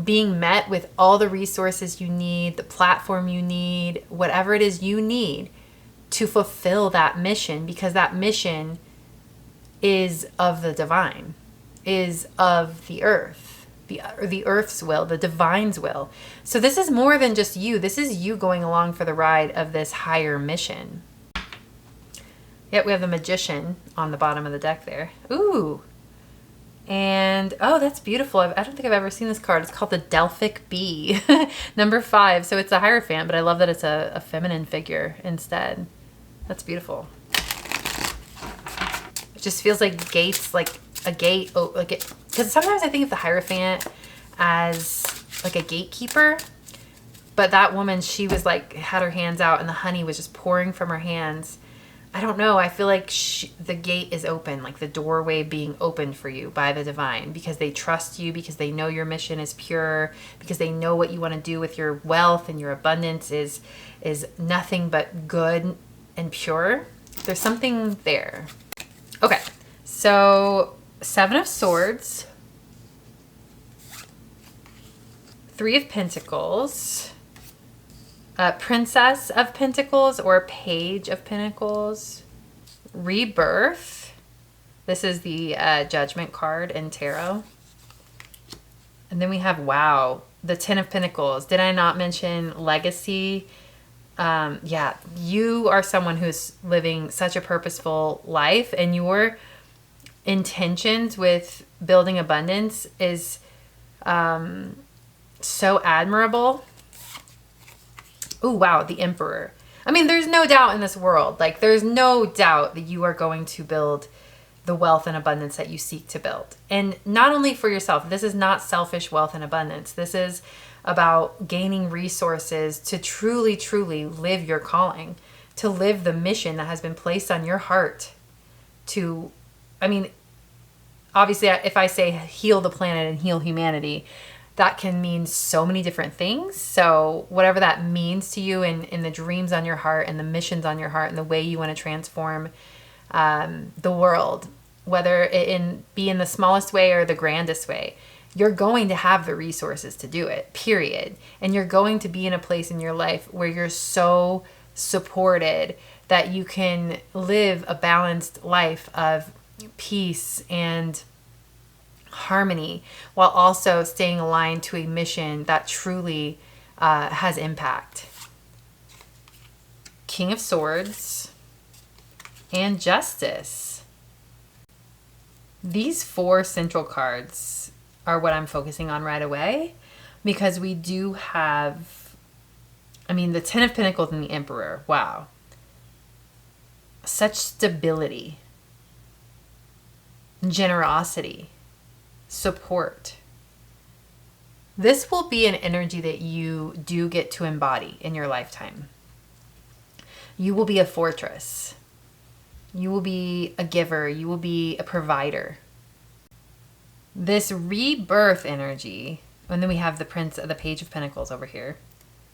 Being met with all the resources you need, the platform you need, whatever it is you need to fulfill that mission, because that mission is of the divine, is of the earth, the earth's will, the divine's will. So this is more than just you. This is you going along for the ride of this higher mission. Yep, we have the Magician on the bottom of the deck there. Ooh. And, oh, that's beautiful. I don't think I've ever seen this card. It's called the Delphic Bee, number 5. So it's a Hierophant, but I love that it's a feminine figure instead. That's beautiful. It just feels like gates, like a gate, because sometimes I think of the Hierophant as like a gatekeeper, but that woman, she was like, had her hands out and the honey was just pouring from her hands. I don't know. I feel like the gate is open, like the doorway being opened for you by the divine, because they trust you, because they know your mission is pure, because they know what you want to do with your wealth and your abundance is nothing but good and pure. There's something there. Okay, so 7 of Swords, 3 of Pentacles, Princess of Pentacles or Page of Pentacles, Rebirth. This is the Judgment card in Tarot. And then we have, wow, the 10 of Pentacles. Did I not mention Legacy? Yeah, you are someone who's living such a purposeful life, and your intentions with building abundance is so admirable. Oh, wow, the Emperor. I mean, there's no doubt in this world. Like, there's no doubt that you are going to build the wealth and abundance that you seek to build. And not only for yourself. This is not selfish wealth and abundance. This is about gaining resources to truly, truly live your calling, to live the mission that has been placed on your heart to, I mean, obviously, if I say heal the planet and heal humanity, that can mean so many different things. So whatever that means to you in the dreams on your heart and the missions on your heart and the way you want to transform the world, whether it be in the smallest way or the grandest way, you're going to have the resources to do it, period. And you're going to be in a place in your life where you're so supported that you can live a balanced life of peace and harmony, while also staying aligned to a mission that truly has impact. King of Swords and Justice. These 4 central cards are what I'm focusing on right away, because we do have, I mean, the 10 of Pentacles and the Emperor. Wow. Such stability, generosity, support. This will be an energy that you do get to embody in your lifetime. You will be a fortress. You will be a giver. You will be a provider. This rebirth energy, and then we have the Page of Pentacles over here,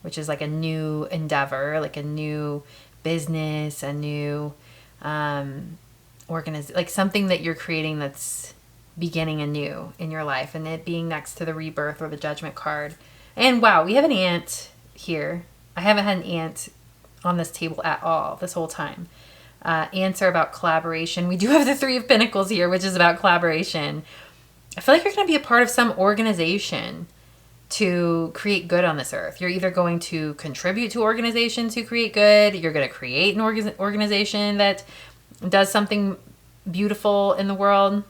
which is like a new endeavor, like a new business, a new like something that you're creating that's beginning anew in your life, and it being next to the rebirth or the judgment card. And wow, we have an ant here. I haven't had an ant on this table at all this whole time. Ants are about collaboration. We do have the Three of Pentacles here, which is about collaboration. I feel like you're going to be a part of some organization to create good on this earth. You're either going to contribute to organizations who create good, you're going to create an organization that does something beautiful in the world.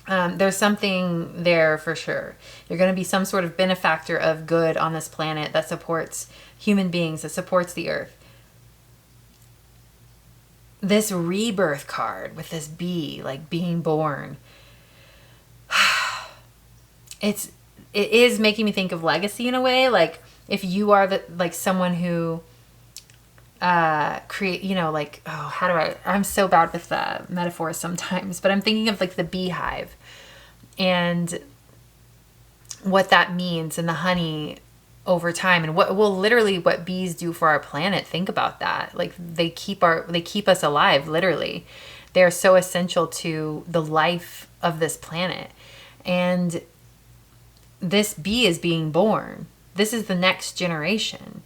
There's something there for sure. You're going to be some sort of benefactor of good on this planet that supports human beings, that supports the earth. This rebirth card with this bee, like being born, it is making me think of legacy in a way. Like if you are someone who create, I'm so bad with metaphors sometimes, but I'm thinking of like the beehive and what that means, and the honey over time, and what bees do for our planet. Think about that. Like they keep us alive, literally. They're so essential to the life of this planet. And this bee is being born. This is the next generation.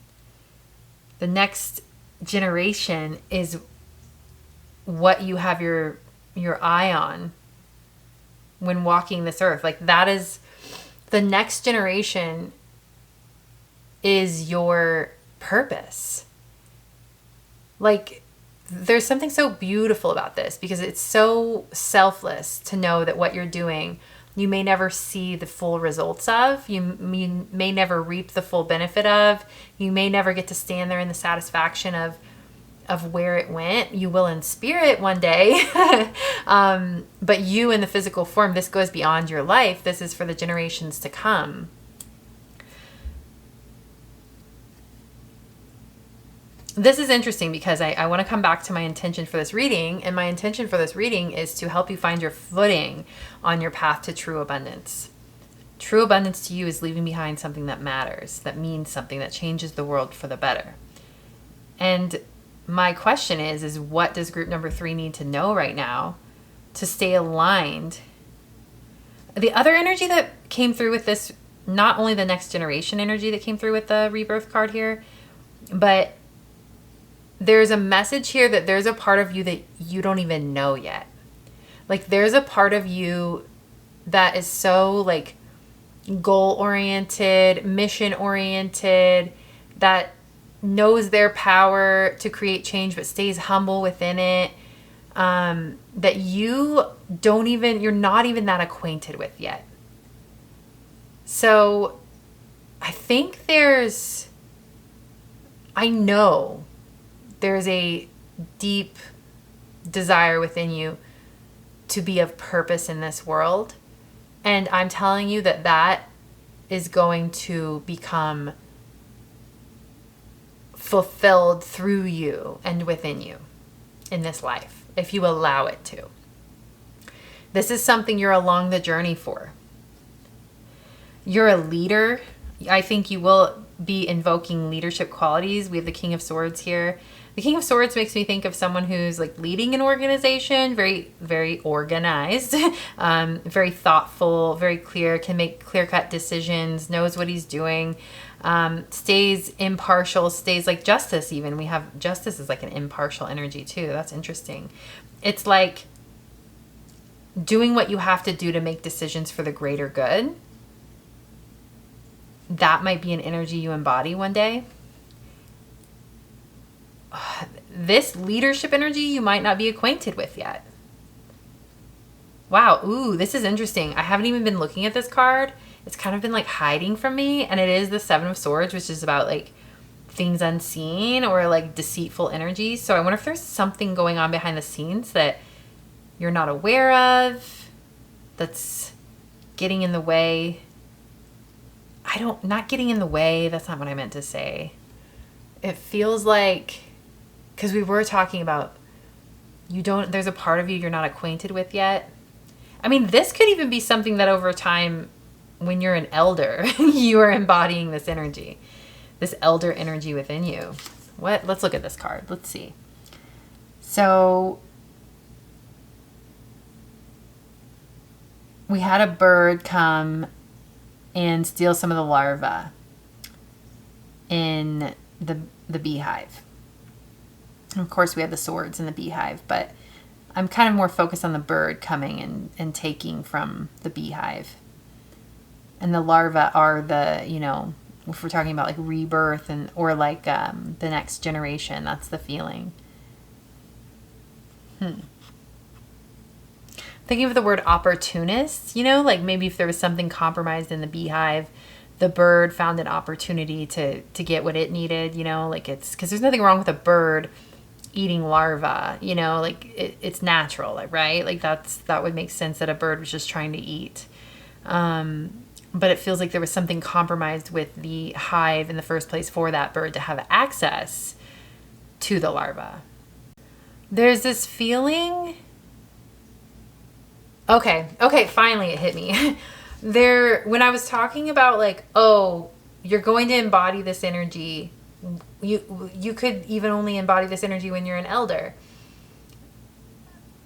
The next generation is what you have your eye on when walking this earth. Like that is the next generation, is your purpose. Like there's something so beautiful about this, because it's so selfless to know that what you're doing, you may never see the full results of, you may never reap the full benefit of, you may never get to stand there in the satisfaction of where it went. You will in spirit one day. But you in the physical form, this goes beyond your life. This is for the generations to come. This is interesting because I want to come back to my intention for this reading. And my intention for this reading is to help you find your footing on your path to true abundance. True abundance to you is leaving behind something that matters, that means something, that changes the world for the better. And my question is what does group number 3 need to know right now to stay aligned? The other energy that came through with this, not only the next generation energy that came through with the rebirth card here, but there's a message here that there's a part of you that you don't even know yet. Like there's a part of you that is so like goal oriented, mission oriented, that knows their power to create change but stays humble within it, that you're not even that acquainted with yet. So I think I know there's a deep desire within you to be of purpose in this world. And I'm telling you that is going to become fulfilled through you and within you in this life, if you allow it to. This is something you're along the journey for. You're a leader. I think you will be invoking leadership qualities. We have the King of Swords here. The King of Swords makes me think of someone who's like leading an organization, very, very organized, very thoughtful, very clear, can make clear-cut decisions, knows what he's doing, stays impartial, stays like Justice even. We have Justice is like an impartial energy too. That's interesting. It's like doing what you have to do to make decisions for the greater good. That might be an energy you embody one day. This leadership energy you might not be acquainted with yet. Wow, ooh, this is interesting. I haven't even been looking at this card. It's kind of been like hiding from me, and it is the Seven of Swords, which is about like things unseen or like deceitful energies. So I wonder if there's something going on behind the scenes that you're not aware of, that's getting in the way. Not getting in the way, that's not what I meant to say. It feels like, because we were talking about there's a part of you you're not acquainted with yet. I mean, this could even be something that over time, when you're an elder, you are embodying this energy, this elder energy within you. Let's look at this card. Let's see. So we had a bird come and steal some of the larvae in the beehive. And of course, we had the swords in the beehive, but I'm kind of more focused on the bird coming and taking from the beehive. And the larvae are the, you know, if we're talking about like rebirth or like the next generation, that's the feeling. Thinking of the word opportunist, you know, like maybe if there was something compromised in the beehive, the bird found an opportunity to get what it needed, you know, like it's because there's nothing wrong with a bird eating larvae, you know, like it's natural, like, right? Like that would make sense that a bird was just trying to eat. But it feels like there was something compromised with the hive in the first place for that bird to have access to the larva. There's this feeling. Okay, finally it hit me. When I was talking about like, oh, you're going to embody this energy. You could even only embody this energy when you're an elder.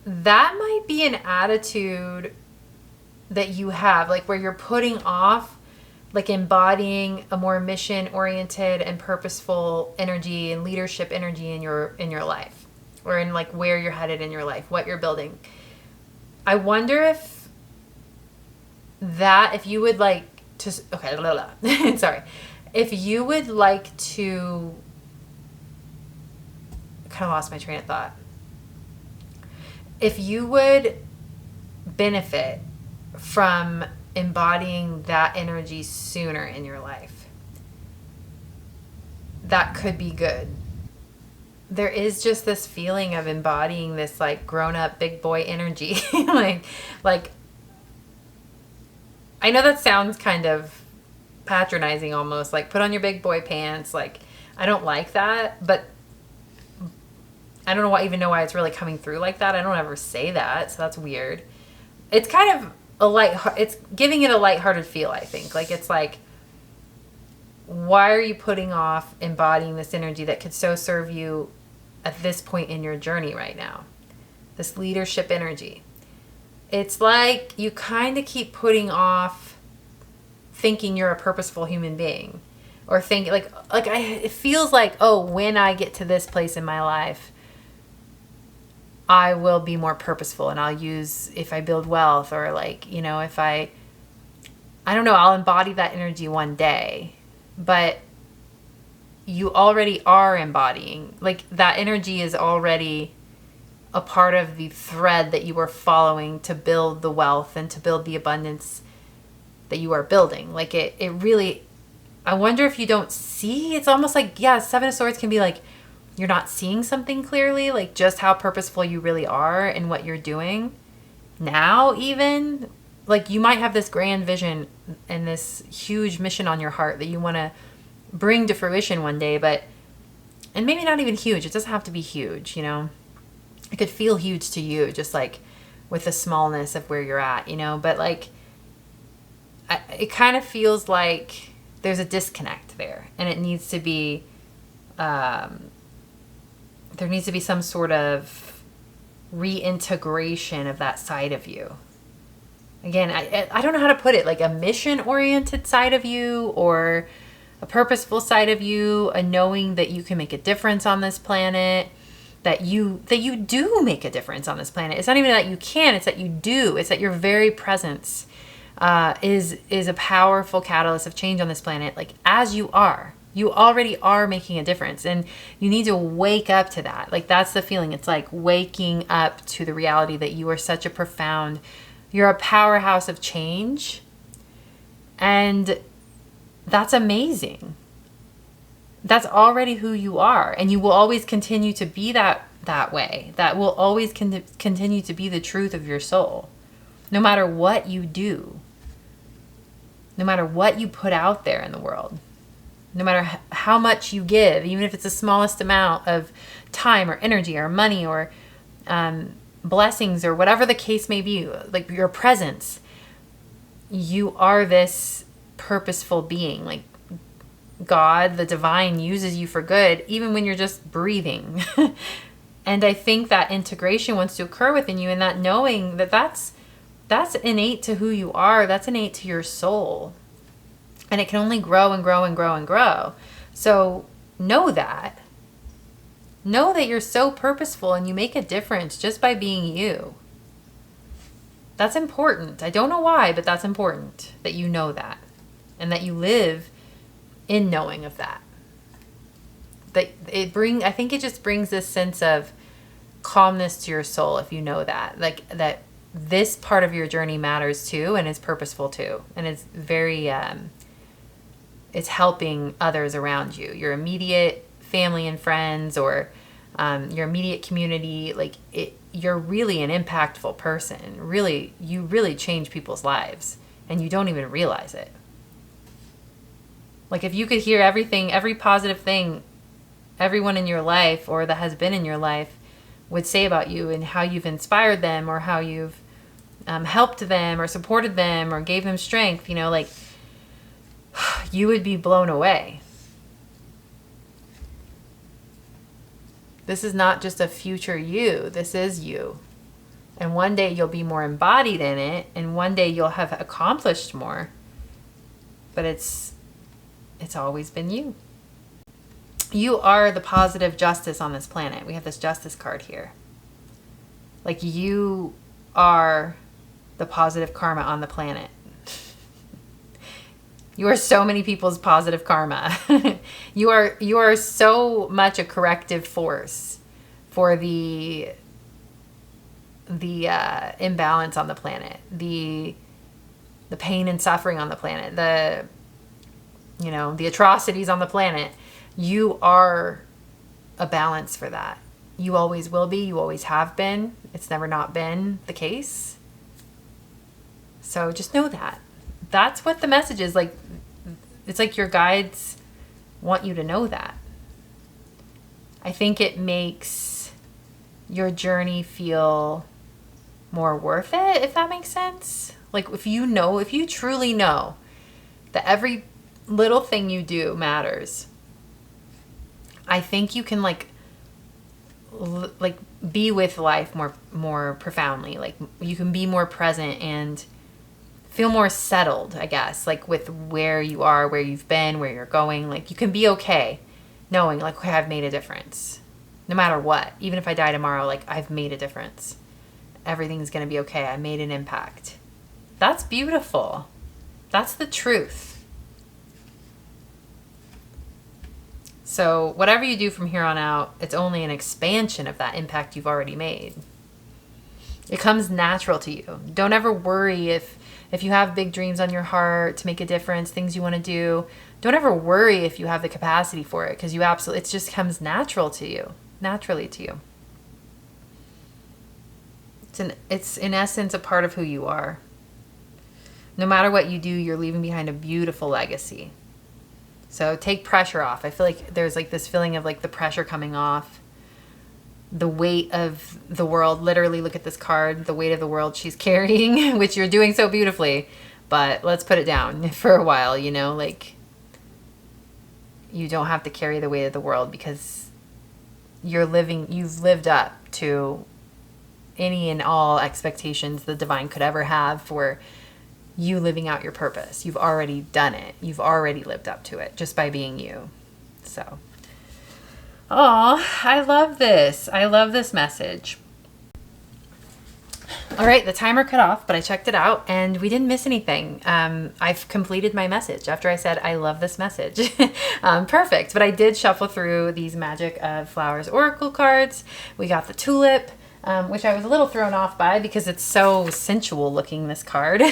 That might be an attitude that you have, like where you're putting off like embodying a more mission-oriented and purposeful energy and leadership energy in your life, or in like where you're headed in your life, what you're building. I wonder if you would like to, sorry. If you would like to, I kind of lost my train of thought. If you would benefit from embodying that energy sooner in your life, that could be good. There is just this feeling of embodying this like grown-up big boy energy. like I know that sounds kind of patronizing almost, like put on your big boy pants. Like I don't like that, but I don't even know why it's really coming through like that. I don't ever say that, so that's weird. It's kind of it's giving it a lighthearted feel, I think. Like it's like, why are you putting off embodying this energy that could so serve you at this point in your journey right now? This leadership energy. It's like you kind of keep putting off thinking you're a purposeful human being, or think it feels like, oh, when I get to this place in my life, I will be more purposeful, and I'll use, if I build wealth, or like, you know, if I don't know, I'll embody that energy one day. But you already are embodying, like that energy is already a part of the thread that you are following to build the wealth and to build the abundance that you are building. Like it really, I wonder if you don't see, it's almost like, yeah, Seven of Swords can be like, you're not seeing something clearly, like just how purposeful you really are in what you're doing now. Even like you might have this grand vision and this huge mission on your heart that you want to bring to fruition one day, and maybe not even huge. It doesn't have to be huge, you know. It could feel huge to you, just like with the smallness of where you're at, you know. But like, it kind of feels like there's a disconnect there, and it needs to be, there needs to be some sort of reintegration of that side of you. Again, I don't know how to put it, like a mission-oriented side of you, or a purposeful side of you, a knowing that you can make a difference on this planet, that you do make a difference on this planet. It's not even that you can, it's that you do. It's that your very presence is a powerful catalyst of change on this planet. Like as you are. You already are making a difference, and you need to wake up to that. Like that's the feeling. It's like waking up to the reality that you are such a profound, you're a powerhouse of change. And that's amazing. That's already who you are, and you will always continue to be that way. That will always continue to be the truth of your soul. No matter what you do. No matter what you put out there in the world. No matter how much you give, even if it's the smallest amount of time or energy or money or blessings or whatever the case may be, like your presence, you are this purposeful being. Like God, the divine, uses you for good, even when you're just breathing. And I think that integration wants to occur within you, and that knowing that that's that's innate to who you are. That's innate to your soul. And it can only grow and grow and grow and grow. So know that. Know that you're so purposeful and you make a difference just by being you. That's important. I don't know why, but that's important that you know that. And that you live in knowing of that. I think it just brings this sense of calmness to your soul if you know that. Like that this part of your journey matters too and is purposeful too. And it's very it's helping others around you. Your immediate family and friends, or your immediate community. Like you're really an impactful person. Really, you really change people's lives and you don't even realize it. Like if you could hear everything, every positive thing everyone in your life or that has been in your life would say about you and how you've inspired them or how you've helped them or supported them or gave them strength, you know, like you would be blown away. This is not just a future you. This is you. And one day you'll be more embodied in it, and one day you'll have accomplished more. But it's always been you. You are the positive justice on this planet. We have this justice card here. Like you are the positive karma on the planet. You are so many people's positive karma. You are so much a corrective force for the imbalance on the planet, the pain and suffering on the planet, the atrocities on the planet. You are a balance for that. You always will be. You always have been. It's never not been the case. So just know that. That's what the message is. Like, it's like your guides want you to know that. I think it makes your journey feel more worth it, if that makes sense. Like if you truly know that every little thing you do matters, I think you can like be with life more profoundly. Like you can be more present and feel more settled, I guess, like with where you are, where you've been, where you're going. Like you can be okay knowing like, okay, I've made a difference no matter what. Even if I die tomorrow, like I've made a difference. Everything's going to be okay. I made an impact. That's beautiful. That's the truth. So whatever you do from here on out, it's only an expansion of that impact you've already made. It comes natural to you. Don't ever worry if you have big dreams on your heart to make a difference, things you want to do. Don't ever worry if you have the capacity for it, because it just comes naturally to you. It's in essence a part of who you are. No matter what you do, you're leaving behind a beautiful legacy. So take pressure off. I feel like there's like this feeling of like the pressure coming off. The weight of the world. Literally, look at this card. The weight of the world she's carrying, which you're doing so beautifully. But let's put it down for a while, you know? Like, you don't have to carry the weight of the world because you've lived up to any and all expectations the divine could ever have for you living out your purpose. You've already done it. You've already lived up to it just by being you. So, I love this. I love this message. All right, the timer cut off, but I checked it out and we didn't miss anything. I've completed my message after I said, I love this message. Perfect. But I did shuffle through these Magic of Flowers Oracle cards. We got the tulip, which I was a little thrown off by because it's so sensual looking, this card.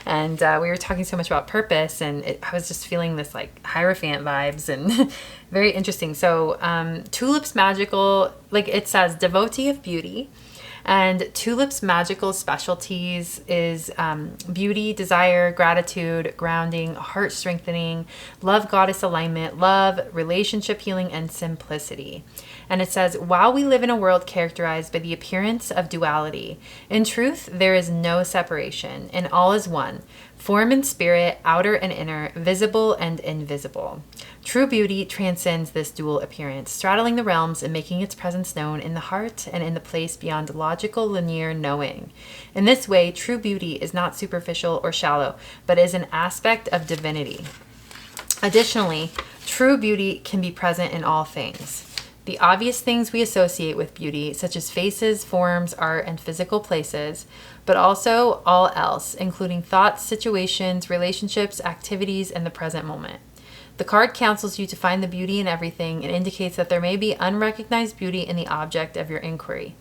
And we were talking so much about purpose, and I was just feeling this like Hierophant vibes and very interesting. So tulip's magical, like it says, devotee of beauty. And tulip's magical specialties is beauty, desire, gratitude, grounding, heart strengthening, love goddess alignment, love, relationship healing, and simplicity. And it says, while we live in a world characterized by the appearance of duality, in truth, there is no separation, and all is one. Form and spirit, outer and inner, visible and invisible. True beauty transcends this dual appearance, straddling the realms and making its presence known in the heart and in the place beyond logical linear knowing. In this way, true beauty is not superficial or shallow, but is an aspect of divinity. Additionally, true beauty can be present in all things. The obvious things we associate with beauty, such as faces, forms, art, and physical places, but also all else, including thoughts, situations, relationships, activities, and the present moment. The card counsels you to find the beauty in everything and indicates that there may be unrecognized beauty in the object of your inquiry.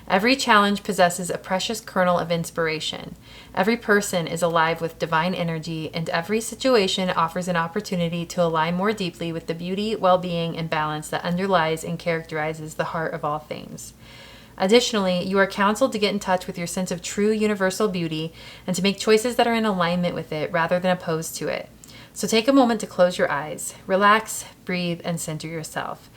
Every challenge possesses a precious kernel of inspiration. Every person is alive with divine energy, and every situation offers an opportunity to align more deeply with the beauty, well-being, and balance that underlies and characterizes the heart of all things. Additionally, you are counseled to get in touch with your sense of true universal beauty and to make choices that are in alignment with it rather than opposed to it. So take a moment to close your eyes, relax, breathe, and center yourself.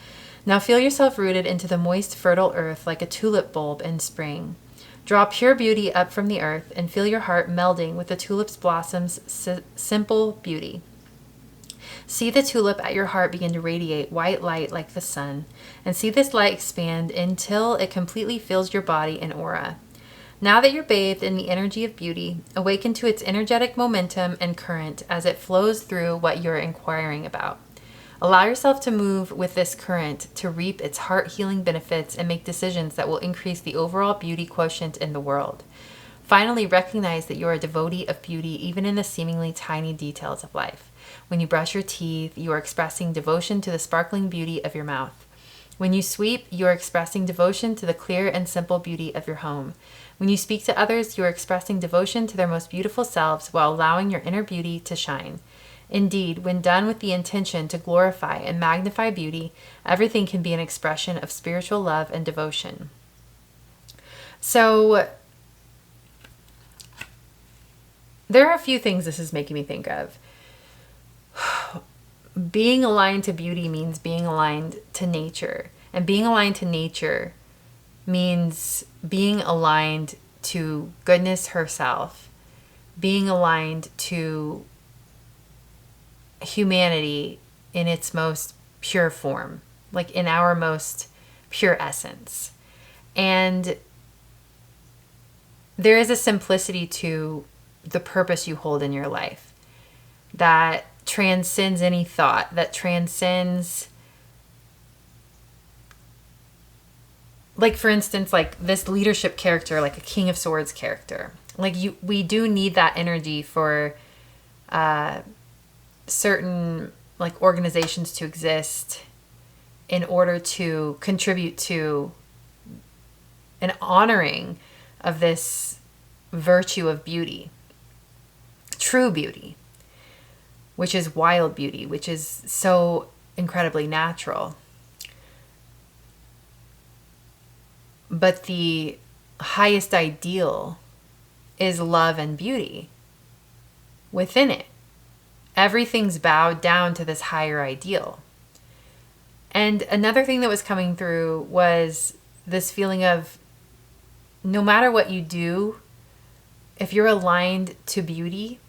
Now feel yourself rooted into the moist, fertile earth like a tulip bulb in spring. Draw pure beauty up from the earth and feel your heart melding with the tulip's blossoms' simple beauty. See the tulip at your heart begin to radiate white light like the sun, and see this light expand until it completely fills your body and aura. Now that you're bathed in the energy of beauty, awaken to its energetic momentum and current as it flows through what you're inquiring about. Allow yourself to move with this current to reap its heart-healing benefits and make decisions that will increase the overall beauty quotient in the world. Finally, recognize that you are a devotee of beauty even in the seemingly tiny details of life. When you brush your teeth, you are expressing devotion to the sparkling beauty of your mouth. When you sweep, you are expressing devotion to the clear and simple beauty of your home. When you speak to others, you are expressing devotion to their most beautiful selves while allowing your inner beauty to shine. Indeed, when done with the intention to glorify and magnify beauty, everything can be an expression of spiritual love and devotion. So, there are a few things this is making me think of. Being aligned to beauty means being aligned to nature. And being aligned to nature means being aligned to goodness herself. Being aligned to humanity in its most pure form, like in our most pure essence. And there is a simplicity to the purpose you hold in your life that transcends any thought, that transcends, like for instance, like this leadership character, like a King of Swords character. Like we do need that energy for certain like organizations to exist in order to contribute to an honoring of this virtue of beauty, true beauty, which is wild beauty, which is so incredibly natural. But the highest ideal is love and beauty within it. Everything's bowed down to this higher ideal. And another thing that was coming through was this feeling of no matter what you do, if you're aligned to beauty,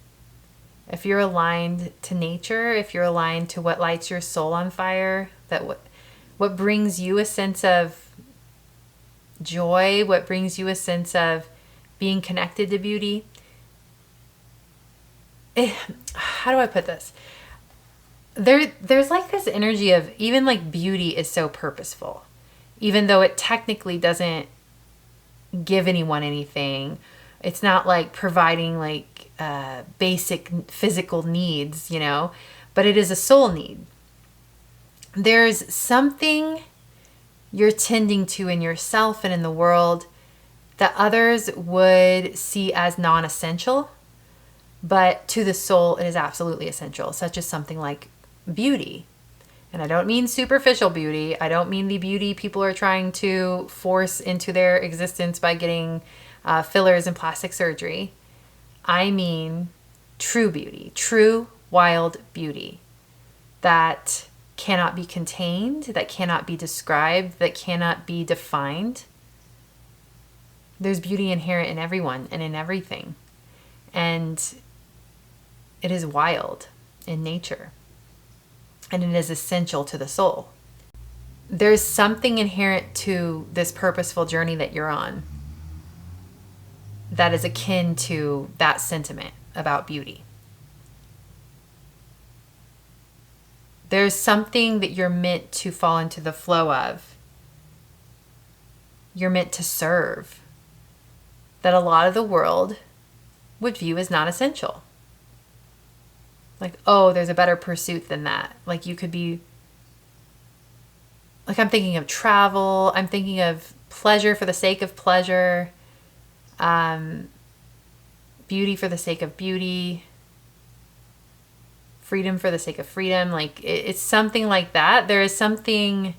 if you're aligned to nature, if you're aligned to what lights your soul on fire, that what brings you a sense of joy, what brings you a sense of being connected to beauty, how do I put this? There's like this energy of even like beauty is so purposeful, even though it technically doesn't give anyone anything. It's not like providing like basic physical needs, you know, but it is a soul need. There's something you're tending to in yourself and in the world that others would see as non-essential, but to the soul it is absolutely essential, such as something like beauty. And I don't mean superficial beauty. I don't mean the beauty people are trying to force into their existence by getting fillers and plastic surgery. I mean true beauty, true wild beauty that cannot be contained, that cannot be described, that cannot be defined. There's beauty inherent in everyone and in everything. And it is wild in nature, and it is essential to the soul. There's something inherent to this purposeful journey that you're on that is akin to that sentiment about beauty. There's something that you're meant to fall into the flow of. You're meant to serve, that a lot of the world would view as not essential. Like, oh, there's a better pursuit than that. Like, you could be, like, I'm thinking of travel. I'm thinking of pleasure for the sake of pleasure. Beauty for the sake of beauty. Freedom for the sake of freedom. Like, it's something like that. There is something,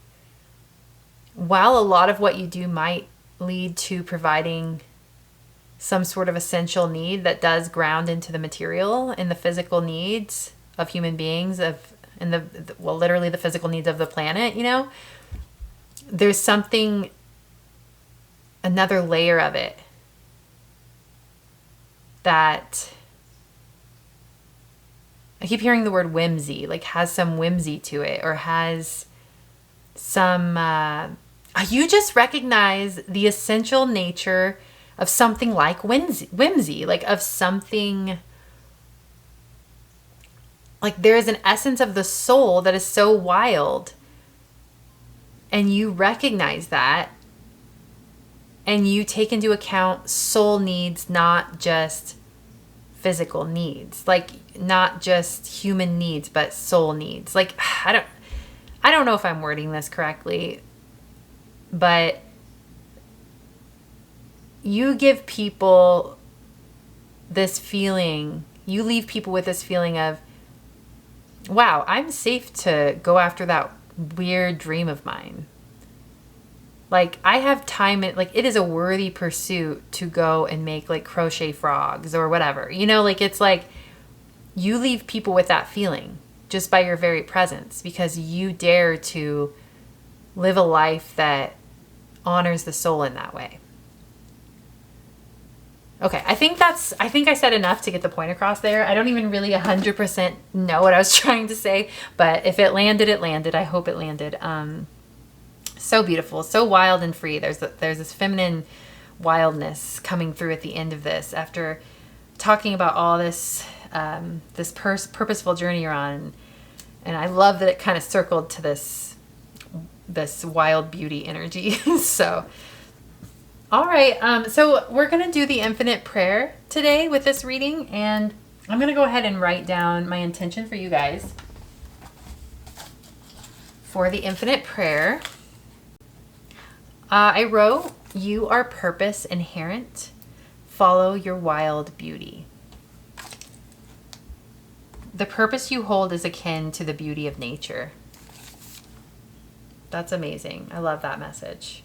while a lot of what you do might lead to providing some sort of essential need that does ground into the material and the physical needs of human beings, literally the physical needs of the planet, there's something, another layer of it that, I keep hearing the word whimsy, like has some whimsy to it, or has some, you just recognize the essential nature of something like whimsy, like of something, like there is an essence of the soul that is so wild, and you recognize that, and you take into account soul needs, not just physical needs, like not just human needs, but soul needs. Like, I don't know if I'm wording this correctly, but you give people this feeling, you leave people with this feeling of, wow, I'm safe to go after that weird dream of mine. Like, I have time, like, it is a worthy pursuit to go and make, like, crochet frogs or whatever. Like, it's like, you leave people with that feeling just by your very presence, because you dare to live a life that honors the soul in that way. Okay, I think I said enough to get the point across there. I don't even really 100% know what I was trying to say, but if it landed, it landed. I hope it landed. So beautiful, so wild and free. There's this feminine wildness coming through at the end of this, after talking about all this purposeful journey you're on, and I love that it kind of circled to this wild beauty energy. So, all right, so we're gonna do the infinite prayer today with this reading, and I'm gonna go ahead and write down my intention for you guys for the infinite prayer. I wrote, "You are purpose inherent. Follow your wild beauty." The purpose you hold is akin to the beauty of nature. That's amazing. I love that message.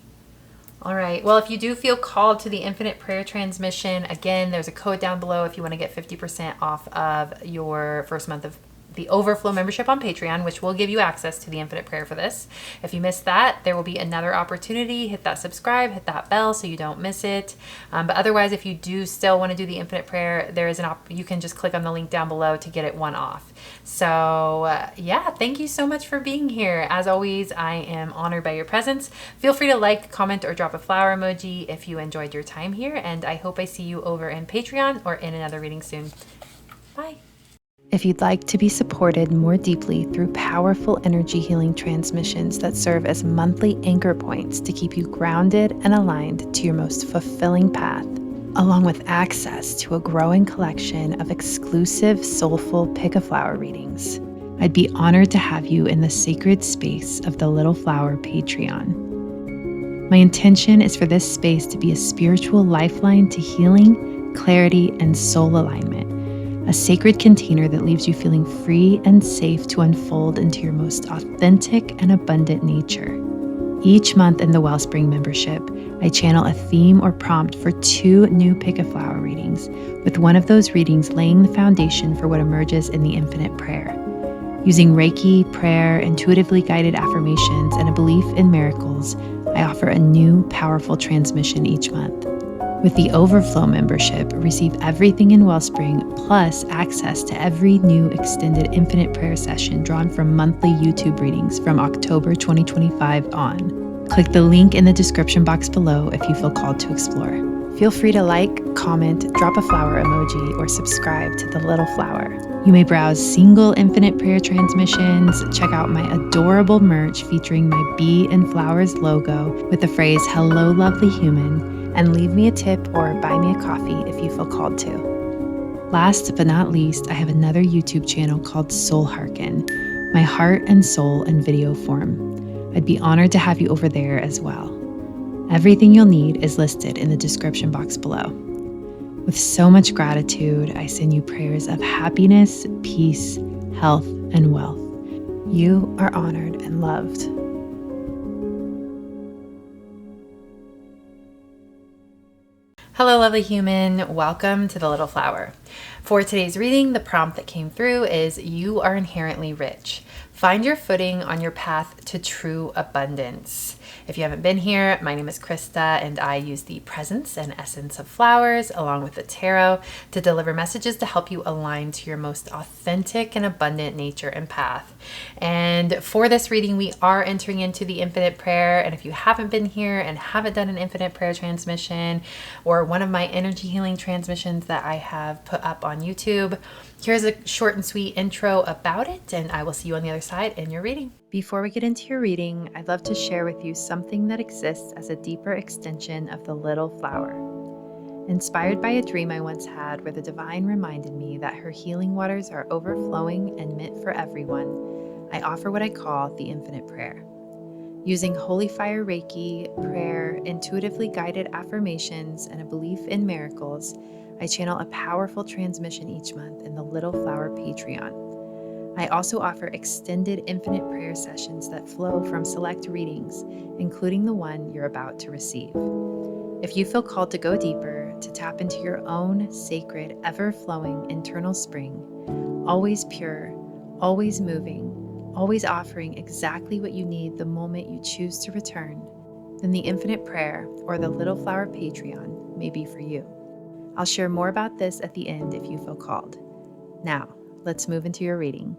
All right. Well, if you do feel called to the infinite prayer transmission, again, there's a code down below if you want to get 50% off of your first month of the Overflow membership on Patreon, which will give you access to the infinite prayer for this. If you missed that, there will be another opportunity. Hit that subscribe, hit that bell so you don't miss it. But otherwise, if you do still want to do the infinite prayer, there is you can just click on the link down below to get it one off. So yeah, thank you so much for being here. As always, I am honored by your presence. Feel free to like, comment, or drop a flower emoji if you enjoyed your time here. And I hope I see you over in Patreon or in another reading soon. Bye. If you'd like to be supported more deeply through powerful energy healing transmissions that serve as monthly anchor points to keep you grounded and aligned to your most fulfilling path, along with access to a growing collection of exclusive soulful pick a flower readings, I'd be honored to have you in the sacred space of the Little Flower Patreon. My intention is for this space to be a spiritual lifeline to healing, clarity, and soul alignment. A sacred container that leaves you feeling free and safe to unfold into your most authentic and abundant nature. Each month in the Wellspring membership, I channel a theme or prompt for 2 new Pick a Flower readings, with one of those readings laying the foundation for what emerges in the infinite prayer. Using Reiki, prayer, intuitively guided affirmations, and a belief in miracles, I offer a new, powerful transmission each month. With the Overflow membership, receive everything in Wellspring plus access to every new extended Infinite Prayer session drawn from monthly YouTube readings from October 2025 on. Click the link in the description box below if you feel called to explore. Feel free to like, comment, drop a flower emoji, or subscribe to The Little Flower. You may browse single Infinite Prayer transmissions, check out my adorable merch featuring my bee and flowers logo with the phrase, "Hello, lovely human," and leave me a tip or buy me a coffee if you feel called to. Last but not least, I have another YouTube channel called Soul Hearken, my heart and soul in video form. I'd be honored to have you over there as well. Everything you'll need is listed in the description box below. With so much gratitude, I send you prayers of happiness, peace, health, and wealth. You are honored and loved. Hello, lovely human. Welcome to The Little Flower. For today's reading, the prompt that came through is, you are inherently rich. Find your footing on your path to true abundance. If you haven't been here, my name is Krista, and I use the presence and essence of flowers along with the tarot to deliver messages to help you align to your most authentic and abundant nature and path. And for this reading, we are entering into the Infinite Prayer. And if you haven't been here and haven't done an Infinite Prayer transmission or one of my energy healing transmissions that I have put up on YouTube, here's a short and sweet intro about it, and I will see you on the other side in your reading. Before we get into your reading, I'd love to share with you something that exists as a deeper extension of the little flower. Inspired by a dream I once had where the divine reminded me that her healing waters are overflowing and meant for everyone, I offer what I call the Infinite Prayer. Using holy fire Reiki, prayer, intuitively guided affirmations, and a belief in miracles, I channel a powerful transmission each month in the Little Flower Patreon. I also offer extended Infinite Prayer sessions that flow from select readings, including the one you're about to receive. If you feel called to go deeper, to tap into your own sacred, ever-flowing internal spring, always pure, always moving, always offering exactly what you need the moment you choose to return, then the Infinite Prayer or the Little Flower Patreon may be for you. I'll share more about this at the end if you feel called. Now, let's move into your reading.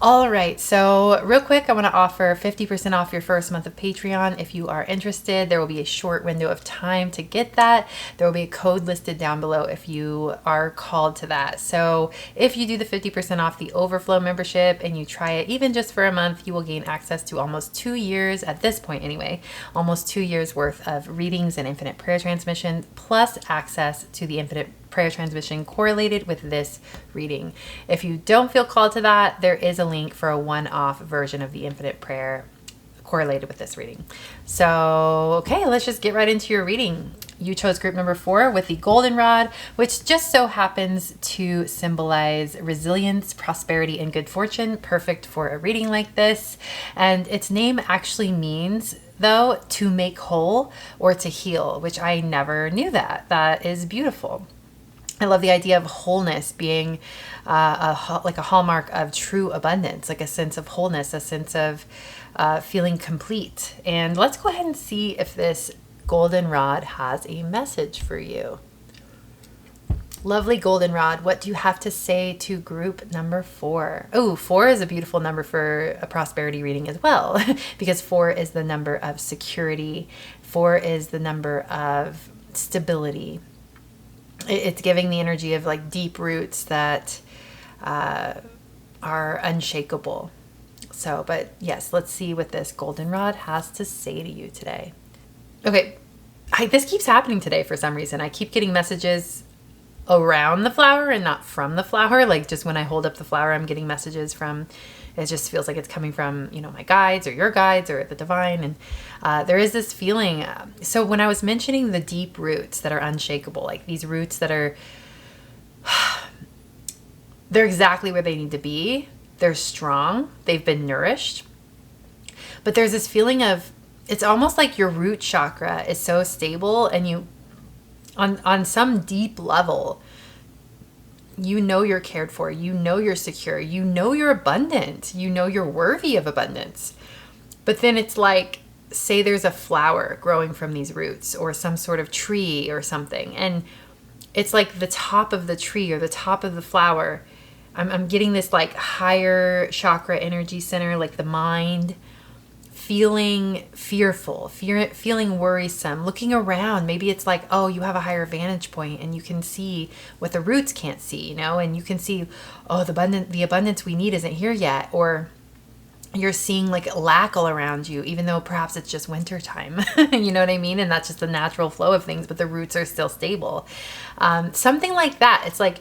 All right, so real quick, I want to offer 50% off your first month of Patreon. If you are interested, there will be a short window of time to get that. There will be a code listed down below if you are called to that. So if you do the 50% off the Overflow membership and you try it even just for a month, you will gain access to almost 2 years, at this point anyway, almost 2 years worth of readings and Infinite Prayer transmissions, plus access to the Infinite Prayer transmission correlated with this reading. If you don't feel called to that, there is a link for a one-off version of the Infinite Prayer correlated with this reading. So, okay, let's just get right into your reading. You chose group number 4 with the Goldenrod, which just so happens to symbolize resilience, prosperity, and good fortune, perfect for a reading like this. And its name actually means, though, to make whole or to heal, which I never knew that. That is beautiful. I love the idea of wholeness being like a hallmark of true abundance, like a sense of wholeness, a sense of feeling complete. And let's go ahead and see if this Goldenrod has a message for you. Lovely Goldenrod, what do you have to say to group number 4? Oh, 4 is a beautiful number for a prosperity reading as well, because 4 is the number of security. 4 is the number of stability. It's giving the energy of like deep roots that are unshakable. So, but yes, let's see what this Goldenrod has to say to you today. Okay, this keeps happening today for some reason. I keep getting messages around the flower and not from the flower. Like just when I hold up the flower, I'm getting messages from, it just feels like it's coming from, you know, my guides or your guides or the divine. And there is this feeling. So when I was mentioning the deep roots that are unshakable, like these roots that are, they're exactly where they need to be. They're strong. They've been nourished. But there's this feeling of, it's almost like your root chakra is so stable and you, on some deep level, you know you're cared for, you know you're secure, you know you're abundant, you know you're worthy of abundance. But then it's like say there's a flower growing from these roots or some sort of tree or something, and it's like the top of the tree or the top of the flower. I'm getting this like higher chakra energy center, like the mind, feeling fearful, feeling worrisome, looking around. Maybe it's like, oh, you have a higher vantage point and you can see what the roots can't see, you know, and you can see, oh, the abundance we need isn't here yet. Or you're seeing like lack all around you, even though perhaps it's just winter time. You know what I mean? And that's just the natural flow of things, but the roots are still stable. Something like that. It's like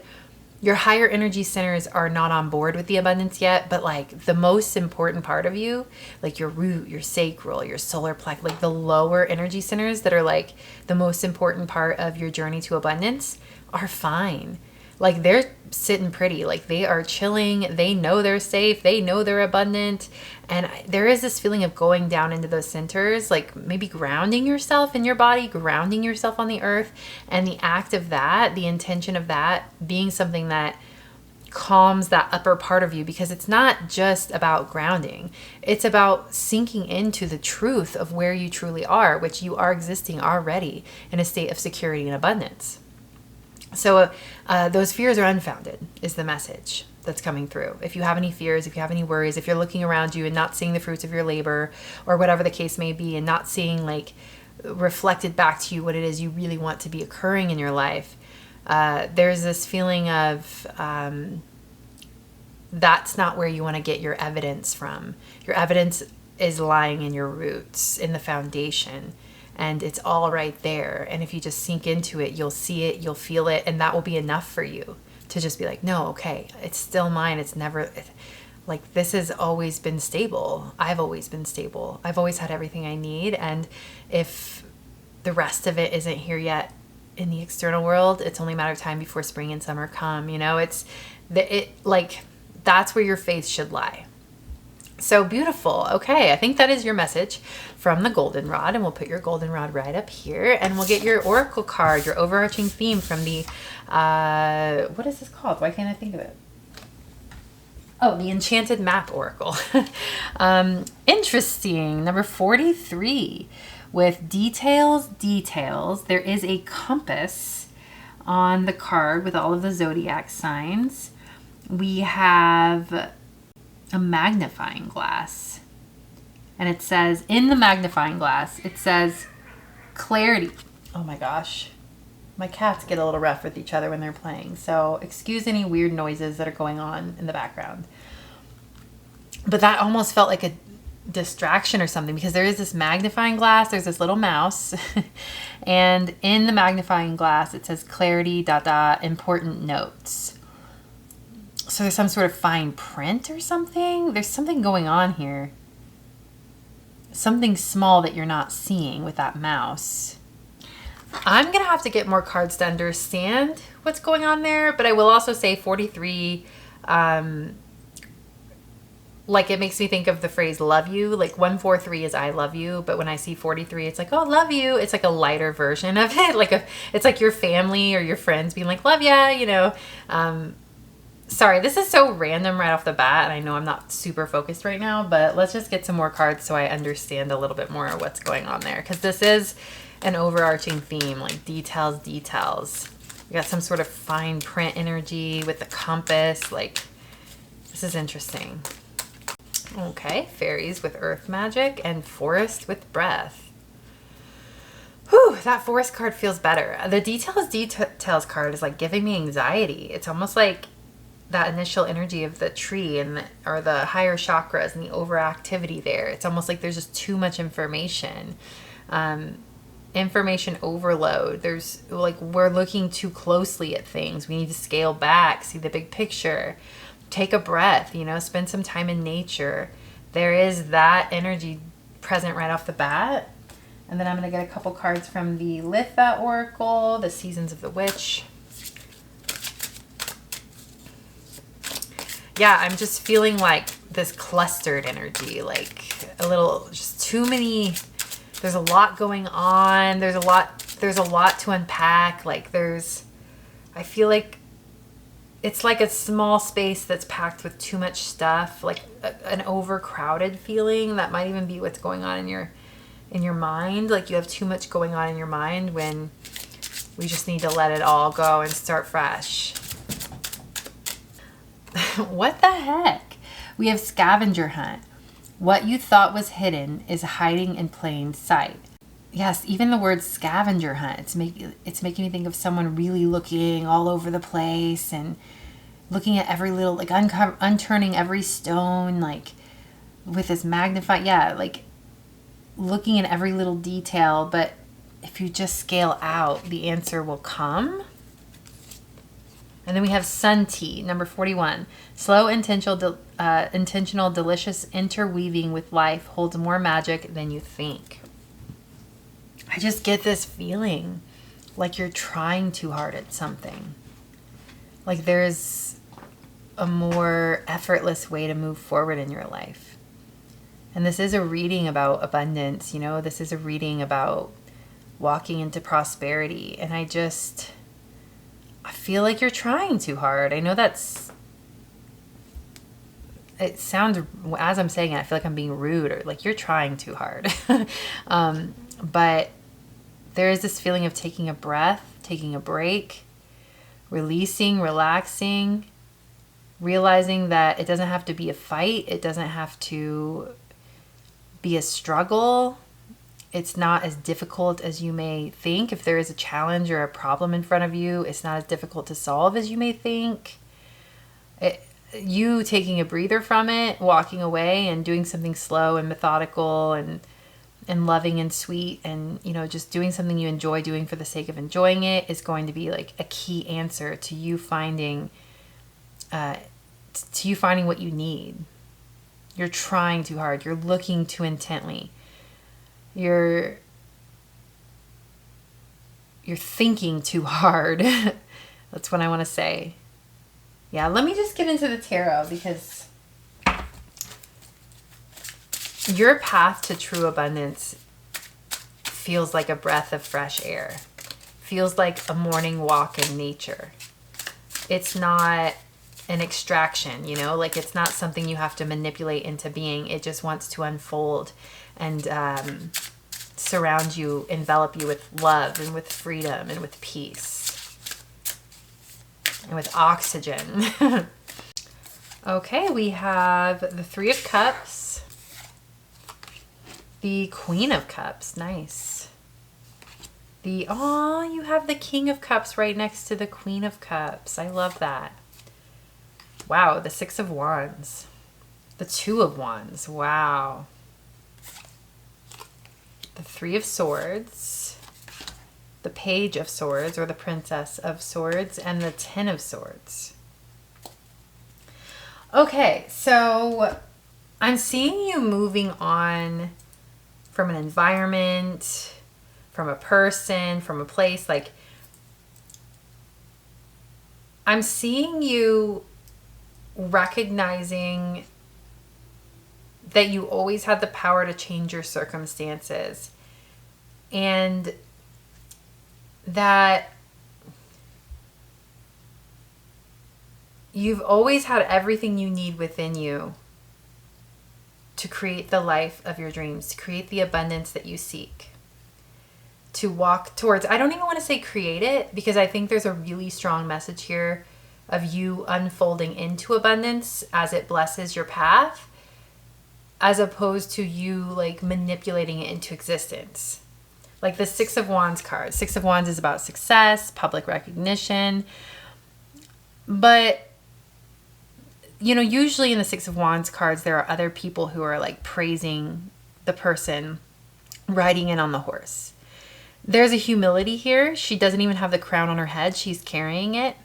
your higher energy centers are not on board with the abundance yet, but like the most important part of you, like your root, your sacral, your solar plexus, like the lower energy centers that are like the most important part of your journey to abundance, are fine. Like they're sitting pretty, like they are chilling. They know they're safe. They know they're abundant. And there is this feeling of going down into those centers, like maybe grounding yourself in your body, grounding yourself on the earth. And the act of that, the intention of that being something that calms that upper part of you, because it's not just about grounding. It's about sinking into the truth of where you truly are, which you are existing already in a state of security and abundance. So those fears are unfounded is the message that's coming through. If you have any fears, if you have any worries, if you're looking around you and not seeing the fruits of your labor or whatever the case may be, and not seeing like reflected back to you what it is you really want to be occurring in your life, there's this feeling of that's not where you want to get your evidence from. Your evidence is lying in your roots, in the foundation. And it's all right there. And if you just sink into it, you'll see it, you'll feel it, and that will be enough for you to just be like, no, okay, it's still mine. It's never, like, this has always been stable. I've always been stable. I've always had everything I need. And if the rest of it isn't here yet in the external world, it's only a matter of time before spring and summer come. You know, that's where your faith should lie. So beautiful. Okay, I think that is your message from the Goldenrod, and we'll put your Goldenrod right up here, and we'll get your oracle card, your overarching theme from the, what is this called? Why can't I think of it? Oh, the Enchanted Map Oracle. Interesting. Number 43 with details. There is a compass on the card with all of the zodiac signs. We have a magnifying glass, and it says in the magnifying glass, it says clarity. Oh my gosh, my cats get a little rough with each other when they're playing, so excuse any weird noises that are going on in the background. But that almost felt like a distraction or something, because there is this magnifying glass, there's this little mouse and in the magnifying glass it says clarity ... important notes. So there's some sort of fine print or something. There's something going on here. Something small that you're not seeing with that mouse. I'm going to have to get more cards to understand what's going on there. But I will also say 43, like it makes me think of the phrase love you. Like 143 is I love you. But when I see 43, it's like, oh, love you. It's like a lighter version of it. It's like your family or your friends being like, love ya, you know. Sorry, this is so random right off the bat, and I know I'm not super focused right now, but let's just get some more cards so I understand a little bit more of what's going on there, because this is an overarching theme, like details. We got some sort of fine print energy with the compass. Like, this is interesting. Okay, fairies with earth magic and forest with breath. Whew, that forest card feels better. The details card is like giving me anxiety. It's almost like that initial energy of the tree or the higher chakras and the overactivity there. It's almost like there's just too much information. Information overload. There's like, we're looking too closely at things. We need to scale back, see the big picture, take a breath, you know, spend some time in nature. There is that energy present right off the bat. And then I'm going to get a couple cards from the Litha Oracle, the Seasons of the Witch. Yeah, I'm just feeling like this clustered energy, like a little, just too many, there's a lot going on. There's a lot to unpack. Like I feel like it's like a small space that's packed with too much stuff, like an overcrowded feeling. That might even be what's going on in your in your mind, like you have too much going on in your mind, when we just need to let it all go and start fresh. What the heck? We have scavenger hunt. What you thought was hidden is hiding in plain sight. Yes, even the word scavenger hunt, it's making me think of someone really looking all over the place and looking at every little, like unturning every stone, like with this magnified, like looking at every little detail. But if you just scale out, the answer will come. And then we have sun tea, number 41. Slow, intentional, delicious interweaving with life holds more magic than you think. I just get this feeling like you're trying too hard at something. Like there's a more effortless way to move forward in your life. And this is a reading about abundance, this is a reading about walking into prosperity. And I feel like you're trying too hard. I know it sounds, as I'm saying it, I feel like I'm being rude, or like you're trying too hard. But there is this feeling of taking a breath, taking a break, releasing, relaxing, realizing that it doesn't have to be a fight. It doesn't have to be a struggle. It's not as difficult as you may think. If there is a challenge or a problem in front of you, it's not as difficult to solve as you may think. You taking a breather from it, walking away and doing something slow and methodical and loving and sweet, and just doing something you enjoy doing for the sake of enjoying it, is going to be like a key answer to you finding what you need. You're trying too hard. You're looking too intently. You're thinking too hard. That's what I want to say. Yeah, let me just get into the tarot, because your path to true abundance feels like a breath of fresh air. Feels like a morning walk in nature. It's not an extraction, like it's not something you have to manipulate into being. It just wants to unfold and surround you, envelop you with love and with freedom and with peace and with oxygen. Okay, we have the Three of Cups, the Queen of Cups. Nice. You have the King of Cups right next to the Queen of Cups. I love that. Wow, the Six of Wands, the Two of Wands. Wow. The Three of Swords, the Page of Swords, or the Princess of Swords, and the Ten of Swords. Okay, so I'm seeing you moving on from an environment, from a person, from a place. Like, I'm seeing you recognizing that you always had the power to change your circumstances, and that you've always had everything you need within you to create the life of your dreams, to create the abundance that you seek, to walk towards. I don't even want to say create it, because I think there's a really strong message here of you unfolding into abundance as it blesses your path, as opposed to you like manipulating it into existence. Like the Six of Wands card. Six of Wands is about success, public recognition. But, usually in the Six of Wands cards, there are other people who are like praising the person riding in on the horse. There's a humility here. She doesn't even have the crown on her head. She's carrying it.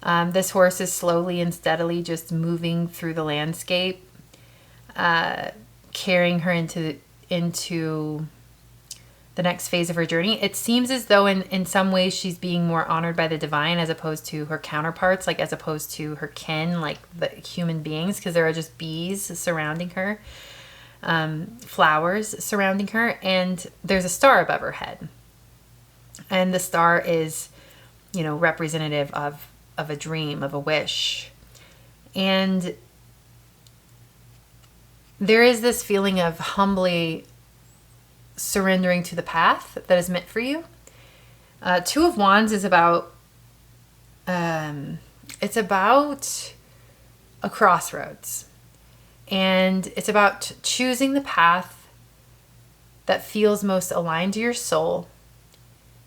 This horse is slowly and steadily just moving through the landscape, carrying her into the next phase of her journey. It seems as though in some ways she's being more honored by the divine, as opposed to her counterparts, like as opposed to her kin, like the human beings, because there are just bees surrounding her, flowers surrounding her, and there's a star above her head. And the star is, representative of a dream, of a wish. And there is this feeling of humbly surrendering to the path that is meant for you. Two of Wands is about, it's about a crossroads. And it's about choosing the path that feels most aligned to your soul.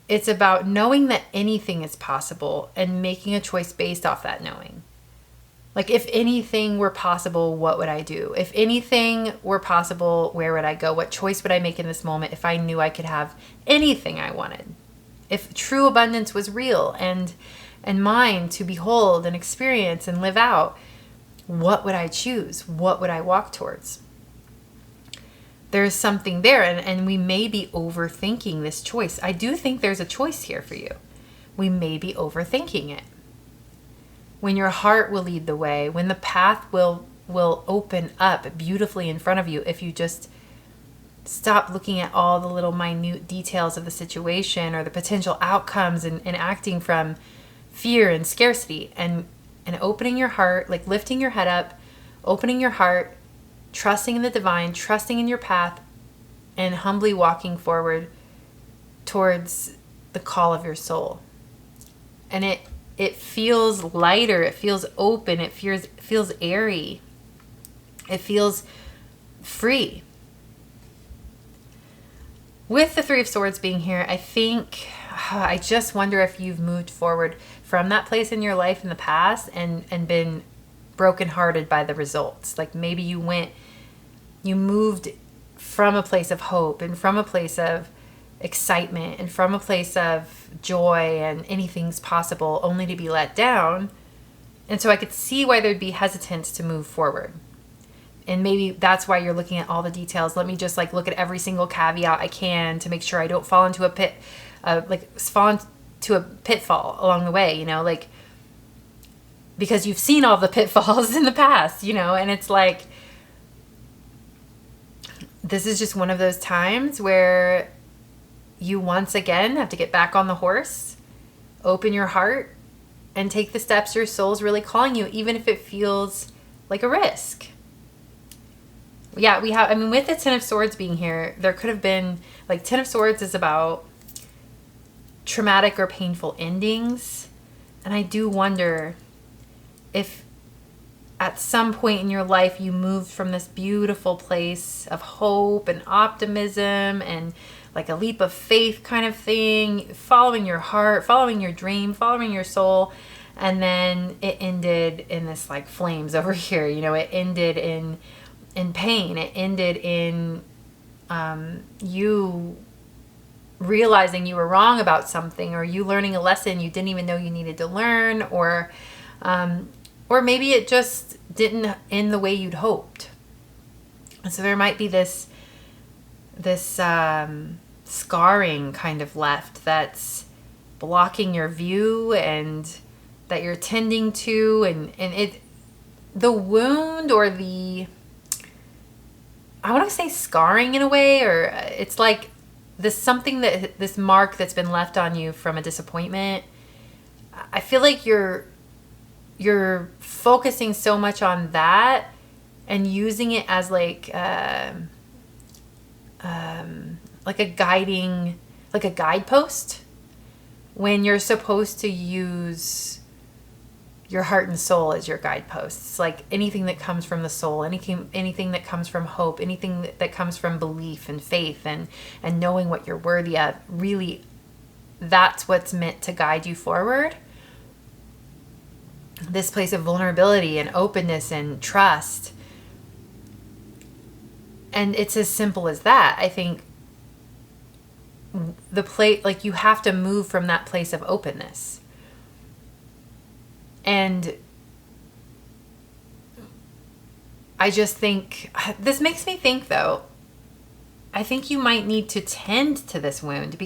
It's about knowing that anything is possible and making a choice based off that knowing. Like, if anything were possible, what would I do? If anything were possible, where would I go? What choice would I make in this moment if I knew I could have anything I wanted? If true abundance was real and mine to behold and experience and live out, what would I choose? What would I walk towards? There's something there, and we may be overthinking this choice. I do think there's a choice here for you. We may be overthinking it. When your heart will lead the way, when the path will open up beautifully in front of you, if you just stop looking at all the little minute details of the situation or the potential outcomes and acting from fear and scarcity, and opening your heart, like lifting your head up, opening your heart, trusting in the divine, trusting in your path, and humbly walking forward towards the call of your soul. And it feels lighter, it feels open, it feels airy, it feels free. With the Three of Swords being here, I just wonder if you've moved forward from that place in your life in the past and been brokenhearted by the results. Like, maybe you moved from a place of hope and from a place of excitement and from a place of joy and anything's possible, only to be let down. And so I could see why there'd be hesitance to move forward. And maybe that's why you're looking at all the details. Let me just look at every single caveat I can to make sure I don't fall into a pitfall along the way, because you've seen all the pitfalls in the past, and it's like, this is just one of those times where you once again have to get back on the horse, open your heart, and take the steps your soul's really calling you, even if it feels like a risk. Yeah, with the Ten of Swords being here, there could have been, Ten of Swords is about traumatic or painful endings. And I do wonder if at some point in your life you moved from this beautiful place of hope and optimism and a leap of faith kind of thing, following your heart, following your dream, following your soul, and then it ended in this flames over here. It ended in pain. It ended in you realizing you were wrong about something, or you learning a lesson you didn't even know you needed to learn, or maybe it just didn't end the way you'd hoped. And so there might be this scarring kind of left that's blocking your view and that you're tending to, and the wound or I want to say scarring in a way, or it's this mark that's been left on you from a disappointment. I feel like you're focusing so much on that and using it as a guidepost, when you're supposed to use your heart and soul as your guideposts. Anything that comes from the soul, anything that comes from hope, anything that comes from belief and faith and knowing what you're worthy of, really, that's what's meant to guide you forward. This place of vulnerability and openness and trust. And it's as simple as that. I think you have to move from that place of openness. And I just think, this makes me think though, I think you might need to tend to this wound,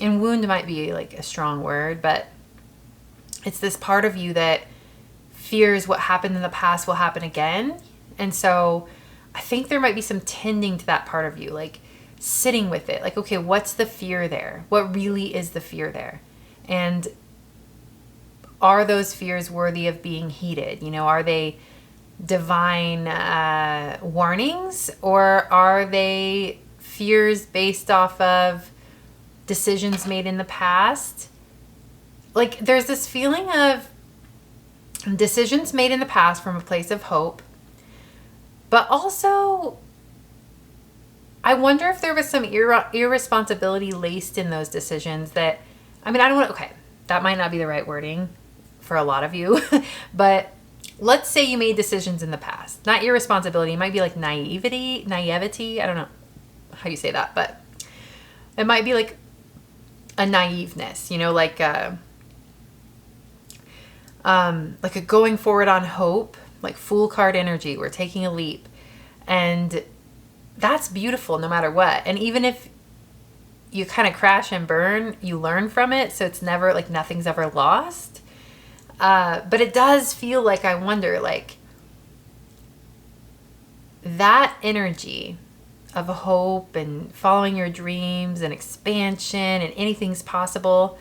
and wound might be a strong word, but it's this part of you that fears what happened in the past will happen again. And so I think there might be some tending to that part of you, sitting with it. Okay, what's the fear there? What really is the fear there? And are those fears worthy of being heeded? Are they divine warnings, or are they fears based off of decisions made in the past. Like, there's this feeling of decisions made in the past from a place of hope, but also I wonder if there was some irresponsibility laced in those decisions that, I mean, I don't want to, okay, that might not be the right wording for a lot of you, but let's say you made decisions in the past. Not irresponsibility, it might be like naivety. I don't know how you say that, but it might be like a naiveness, like a going forward on hope, like Fool card energy. We're taking a leap, and that's beautiful no matter what. And even if you kind of crash and burn, you learn from it. So it's never like nothing's ever lost. But it does feel like, I wonder, like that energy of hope and following your dreams and expansion and anything's possible,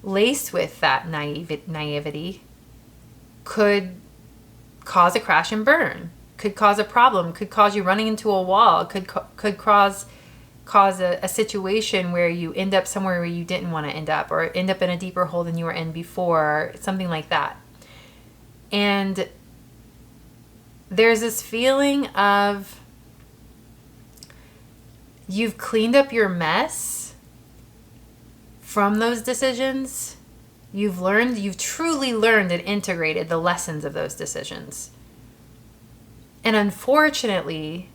laced with that naivety, could cause a crash and burn, could cause a problem, could cause you running into a wall, could cause a situation where you end up somewhere where you didn't want to end up, or end up in a deeper hole than you were in before, something like that. And there's this feeling of you've cleaned up your mess from those decisions. You've truly learned and integrated the lessons of those decisions. And unfortunately,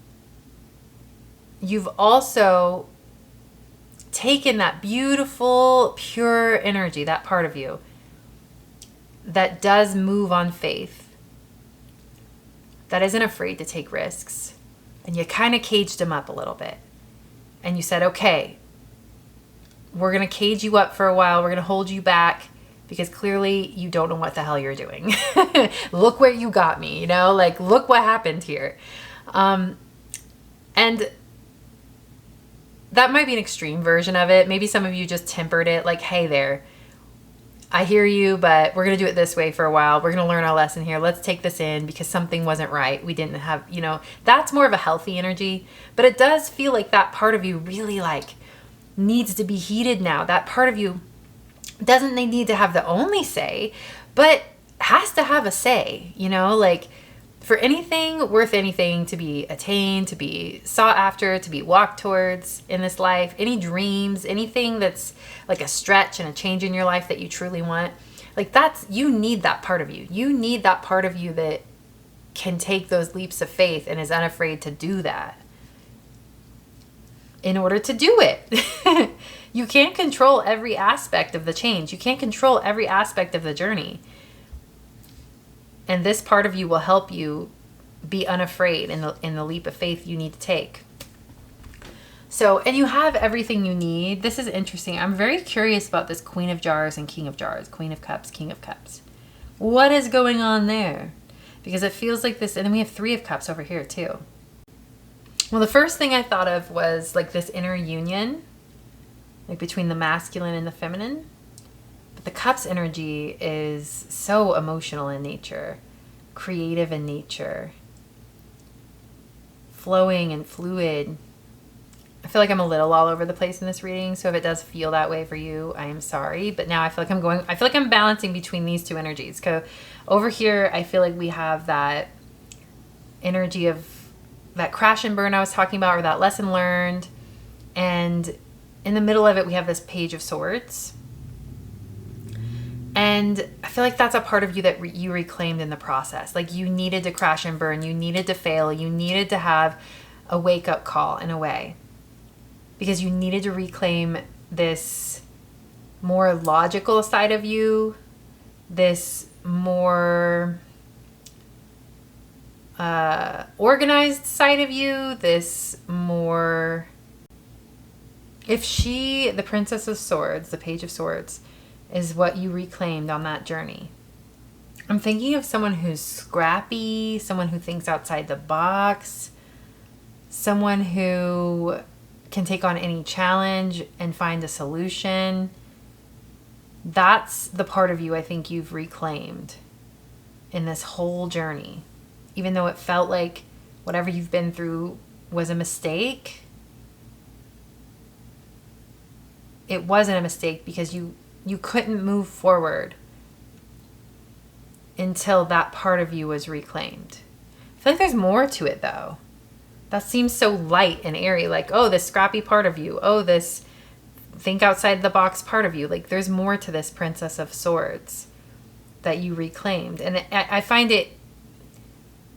you've also taken that beautiful, pure energy, that part of you that does move on faith, that isn't afraid to take risks, and you kind of caged him up a little bit. And you said, okay, we're going to cage you up for a while. We're going to hold you back because clearly you don't know what the hell you're doing. Look where you got me, like, look what happened here. And that might be an extreme version of it. Maybe some of you just tempered it, like, hey there, I hear you, but we're going to do it this way for a while. We're going to learn our lesson here. Let's take this in because something wasn't right. We didn't have, that's more of a healthy energy. But it does feel like that part of you really like needs to be heated now. That part of you doesn't need to have the only say, but has to have a say, like for anything worth anything to be attained, to be sought after, to be walked towards in this life, any dreams, anything that's like a stretch and a change in your life that you truly want, like you need that part of you. You need that part of you that can take those leaps of faith and is unafraid to do that in order to do it. You can't control every aspect of the change. You can't control every aspect of the journey. And this part of you will help you be unafraid in the leap of faith you need to take. So, and you have everything you need. This is interesting. I'm very curious about this Queen of Jars and King of Jars, Queen of Cups, King of Cups. What is going on there? Because it feels like this, and then we have Three of Cups over here too. Well, the first thing I thought of was like this inner union, like between the masculine and the feminine. But the Cups energy is so emotional in nature, creative in nature, flowing and fluid. I feel like I'm a little all over the place in this reading, so if it does feel that way for you, I am sorry. But now I feel like I'm balancing between these two energies. So over here, I feel like we have that energy of that crash and burn I was talking about, or that lesson learned. And in the middle of it, we have this Page of Swords. And I feel like that's a part of you that you reclaimed in the process. Like you needed to crash and burn. You needed to fail. You needed to have a wake-up call in a way. Because you needed to reclaim this more logical side of you. This more organized side of you. This more... If the Princess of Swords, the Page of Swords, is what you reclaimed on that journey. I'm thinking of someone who's scrappy, someone who thinks outside the box, someone who can take on any challenge and find a solution. That's the part of you I think you've reclaimed in this whole journey. Even though it felt like whatever you've been through was a mistake, it wasn't a mistake because you couldn't move forward until that part of you was reclaimed. I feel like there's more to it though. That seems so light and airy, like, oh, this scrappy part of you, oh, this think outside the box part of you. Like, there's more to this Princess of Swords that you reclaimed. And I find it,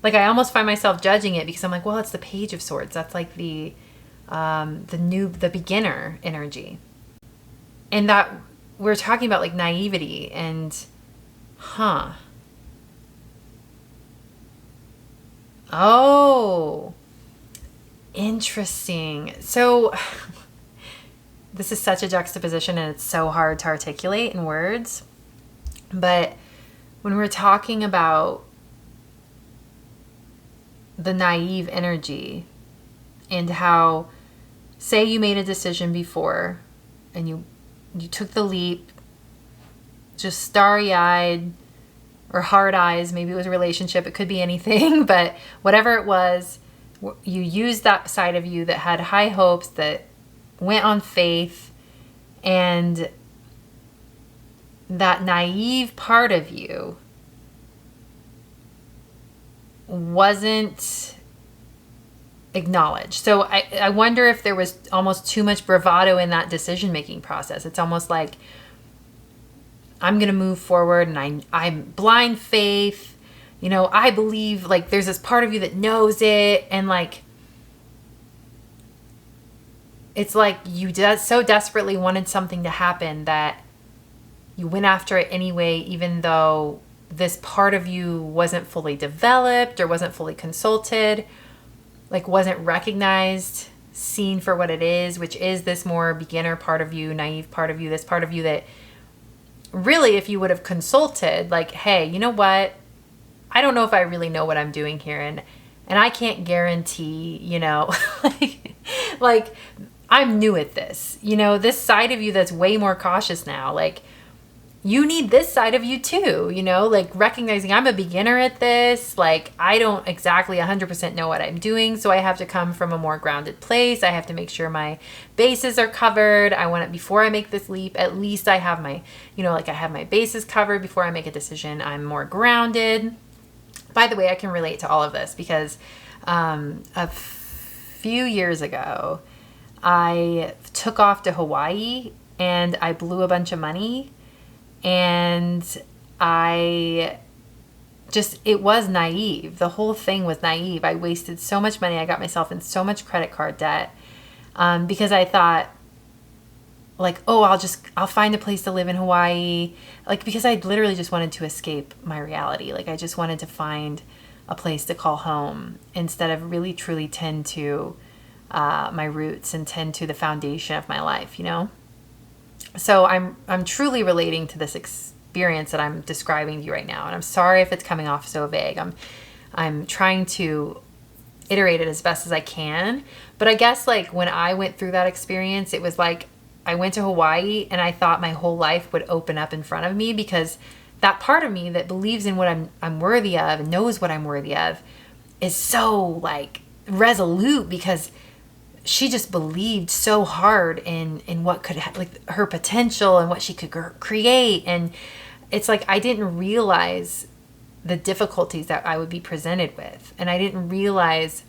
like, I almost find myself judging it because I'm like, well, it's the Page of Swords. That's like the beginner energy. And that we're talking about like naivety and, oh, interesting. So this is such a juxtaposition and it's so hard to articulate in words. But when we're talking about the naive energy and how, say you made a decision before and you took the leap, just starry-eyed or hard eyes, maybe it was a relationship, it could be anything, but whatever it was, you used that side of you that had high hopes, that went on faith, and that naive part of you wasn't acknowledged. So I wonder if there was almost too much bravado in that decision-making process. It's almost like, I'm going to move forward and I'm blind faith. You know, I believe, like, there's this part of you that knows it. And like, it's like you so desperately wanted something to happen that you went after it anyway, even though this part of you wasn't fully developed or wasn't fully consulted, like wasn't recognized, seen for what it is, which is this more beginner part of you, naive part of you, this part of you that really, if you would have consulted, like, hey, you know what? I don't know if I really know what I'm doing here. And I can't guarantee, you know, like I'm new at this, you know, this side of you that's way more cautious now. Like, you need this side of you too, you know, like recognizing I'm a beginner at this. Like, I don't exactly 100% know what I'm doing. So I have to come from a more grounded place. I have to make sure my bases are covered. I want it before I make this leap. At least I have my, you know, like I have my bases covered before I make a decision. I'm more grounded. By the way, I can relate to all of this because a few years ago, I took off to Hawaii and I blew a bunch of money. And it was naive. The whole thing was naive. I wasted so much money. I got myself in so much credit card debt because I thought, like, oh, I'll find a place to live in Hawaii. Like, because I literally just wanted to escape my reality. Like, I just wanted to find a place to call home instead of really truly tend to my roots and tend to the foundation of my life, you know? So I'm truly relating to this experience that I'm describing to you right now. And I'm sorry if it's coming off so vague. I'm trying to iterate it as best as I can. But I guess like when I went through that experience, it was like I went to Hawaii and I thought my whole life would open up in front of me because that part of me that believes in what I'm worthy of and knows what I'm worthy of is so like resolute because she just believed so hard in what could like her potential and what she could create. And it's like I didn't realize the difficulties that I would be presented with, and I didn't realize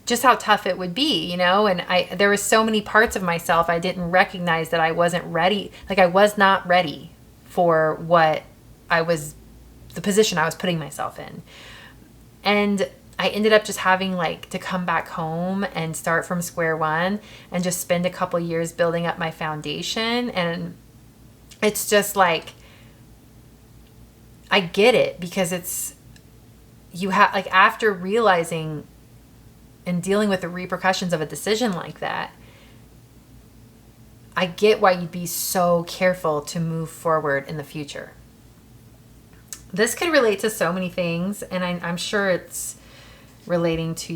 just how tough it would be, you know. And there was so many parts of myself I didn't recognize that I wasn't ready. Like I was not ready for what the position I was putting myself in. And I ended up just having like to come back home and start from square one and just spend a couple years building up my foundation. And it's just like, I get it because you have like after realizing and dealing with the repercussions of a decision like that, I get why you'd be so careful to move forward in the future. This could relate to so many things, and I'm sure it's relating to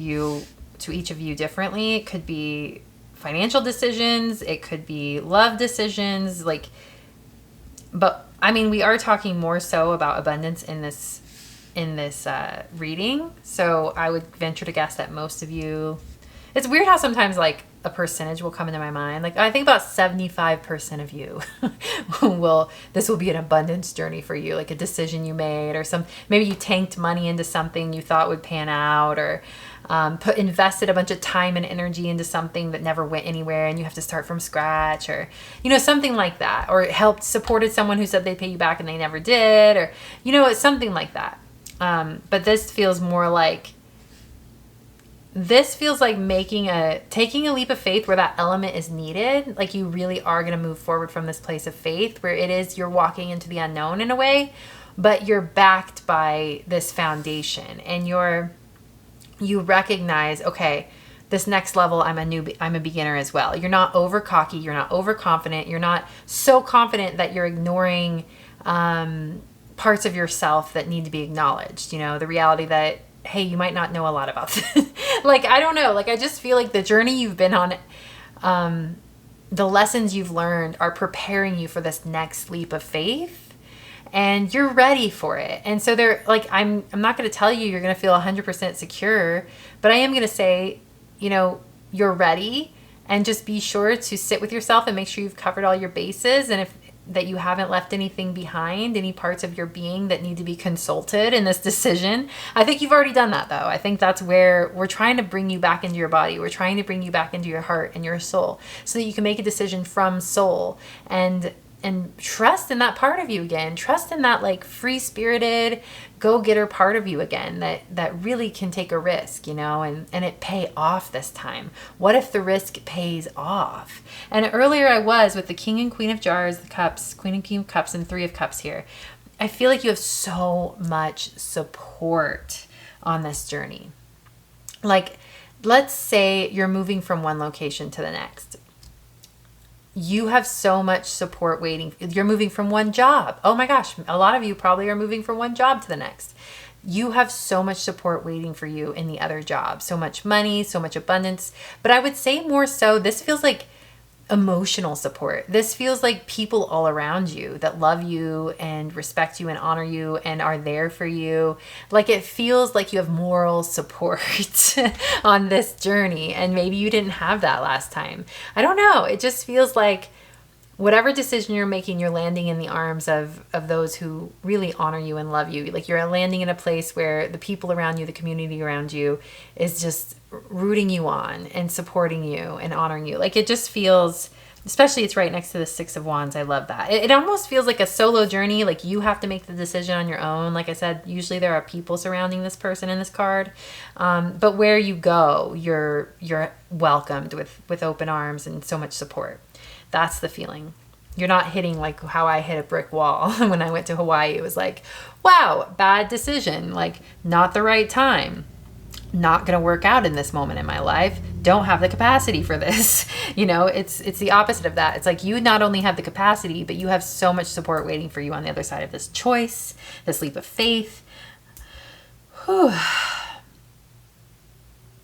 each of you differently. It could be financial decisions, it could be love decisions, but I mean, we are talking more so about abundance in this reading. So I would venture to guess that most of you, It's weird how sometimes like a percentage will come into my mind. Like I think about 75% of you this will be an abundance journey for you, like a decision you made, or maybe you tanked money into something you thought would pan out, or invested a bunch of time and energy into something that never went anywhere and you have to start from scratch, or, something like that, or supported someone who said they'd pay you back and they never did, or, it's something like that. But this feels more like, taking a leap of faith where that element is needed. Like you really are going to move forward from this place of faith where you're walking into the unknown in a way, but you're backed by this foundation, and you recognize, okay, this next level, I'm a beginner as well. You're not over cocky. You're not overconfident. You're not so confident that you're ignoring parts of yourself that need to be acknowledged. The reality that, hey, you might not know a lot about this. Like, I don't know. Like, I just feel like the journey you've been on, the lessons you've learned are preparing you for this next leap of faith. And you're ready for it. And so I'm not going to tell you you're going to feel 100% secure, but I am going to say, you're ready, and just be sure to sit with yourself and make sure you've covered all your bases. And that you haven't left anything behind, any parts of your being that need to be consulted in this decision. I think you've already done that though. I think that's where we're trying to bring you back into your body. We're trying to bring you back into your heart and your soul so that you can make a decision from soul and trust in that part of you again. Trust in that like free-spirited, go-getter part of you again that really can take a risk, and it pay off this time. What if the risk pays off? And earlier I was with the King and Queen of Jars, the Cups, Queen and King of Cups, and Three of Cups here. I feel like you have so much support on this journey. Like, let's say you're moving from one location to the next. You have so much support waiting. You're moving from one job. Oh my gosh, a lot of you probably are moving from one job to the next. You have so much support waiting for you in the other job. So much money, so much abundance. But I would say more so, this feels like emotional support. This feels like people all around you that love you and respect you and honor you and are there for you. Like it feels like you have moral support on this journey, and maybe you didn't have that last time. I don't know. It just feels like whatever decision you're making, you're landing in the arms of those who really honor you and love you. Like you're landing in a place where the people around you, the community around you is just rooting you on and supporting you and honoring you. Like it just feels, especially it's right next to the Six of Wands. I love that. It almost feels like a solo journey. Like you have to make the decision on your own. Like I said, usually there are people surrounding this person in this card. But where you go, you're welcomed with open arms and so much support. That's the feeling. You're not hitting like how I hit a brick wall when I went to Hawaii. It was like, wow, bad decision. Like not the right time. Not going to work out in this moment in my life. Don't have the capacity for this. It's the opposite of that. It's like you not only have the capacity, but you have so much support waiting for you on the other side of this choice, this leap of faith. Whew.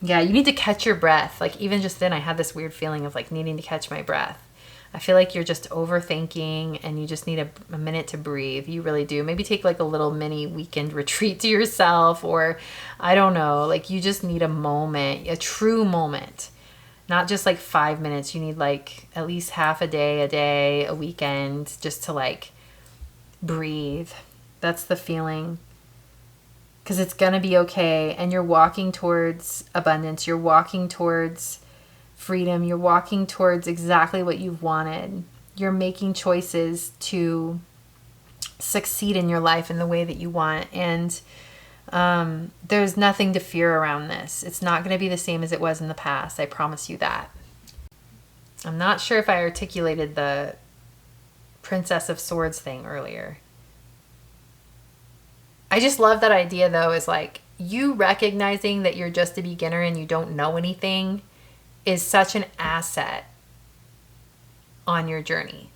Yeah, you need to catch your breath. Like even just then I had this weird feeling of like needing to catch my breath. I feel like you're just overthinking and you just need a minute to breathe. You really do. Maybe take like a little mini weekend retreat to yourself, or I don't know, like you just need a moment, a true moment. Not just like 5 minutes. You need like at least half a day, a weekend, just to like breathe. That's the feeling. Because it's going to be okay. And you're walking towards abundance. You're walking towards freedom. You're walking towards exactly what you've wanted. You're making choices to succeed in your life in the way that you want. And there's nothing to fear around this. It's not going to be the same as it was in the past. I promise you that. I'm not sure if I articulated the Princess of Swords thing earlier. I just love that idea though, is like you recognizing that you're just a beginner and you don't know anything is such an asset on your journey.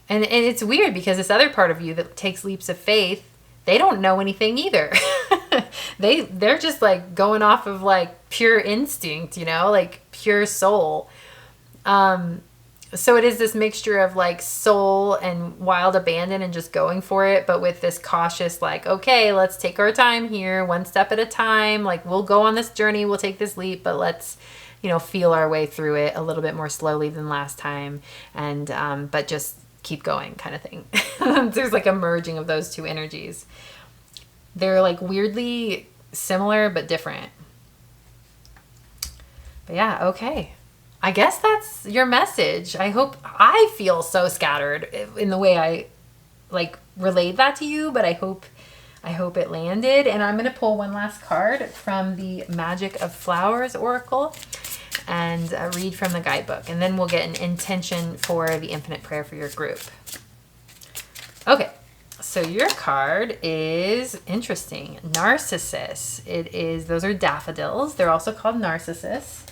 And it's weird because this other part of you that takes leaps of faith, they don't know anything either. They're just like going off of like pure instinct, like pure soul. So it is this mixture of like soul and wild abandon and just going for it, but with this cautious like, okay, let's take our time here, one step at a time. Like we'll go on this journey, we'll take this leap, but let's feel our way through it a little bit more slowly than last time, and but just keep going kind of thing. There's like a merging of those two energies. They're like weirdly similar but different. But yeah, okay. I guess that's your message. I feel so scattered in the way I like relayed that to you, but I hope it landed. And I'm going to pull one last card from the Magic of Flowers Oracle and read from the guidebook. And then we'll get an intention for the infinite prayer for your group. Okay. So your card is interesting. Narcissus. Those are daffodils. They're also called narcissus.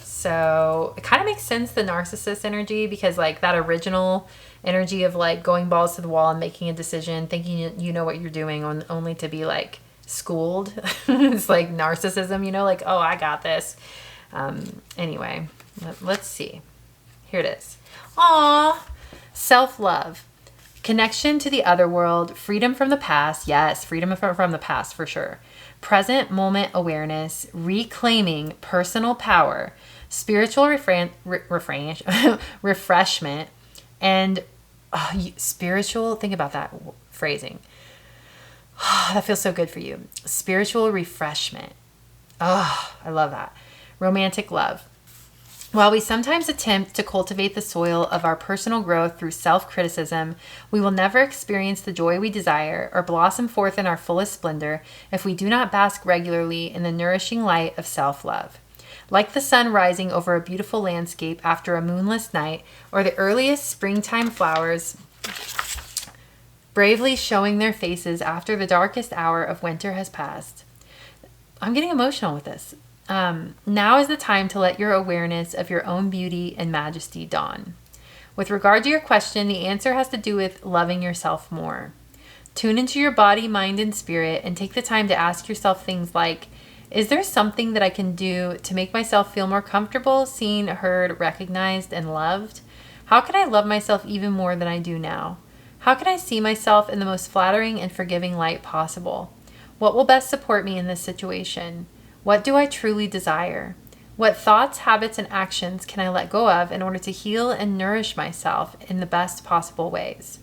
So it kind of makes sense, the narcissist energy, because like that original energy of like going balls to the wall and making a decision, thinking you know what you're doing, only to be like schooled. It's like narcissism, like, oh, I got this. Anyway, let's see. Here it is. Aw, self-love. Connection to the other world, freedom from the past. Yes, freedom from the past for sure. Present moment awareness, reclaiming personal power, spiritual refreshment, and spiritual, think about that phrasing. That feels so good for you. Spiritual refreshment. Oh, I love that. Romantic love. While we sometimes attempt to cultivate the soil of our personal growth through self-criticism, we will never experience the joy we desire or blossom forth in our fullest splendor if we do not bask regularly in the nourishing light of self-love. Like the sun rising over a beautiful landscape after a moonless night, or the earliest springtime flowers bravely showing their faces after the darkest hour of winter has passed. I'm getting emotional with this. Now is the time to let your awareness of your own beauty and majesty dawn. With regard to your question, the answer has to do with loving yourself more. Tune into your body, mind, and spirit, and take the time to ask yourself things like, is there something that I can do to make myself feel more comfortable, seen, heard, recognized, and loved? How can I love myself even more than I do now? How can I see myself in the most flattering and forgiving light possible? What will best support me in this situation? What do I truly desire? What thoughts, habits, and actions can I let go of in order to heal and nourish myself in the best possible ways?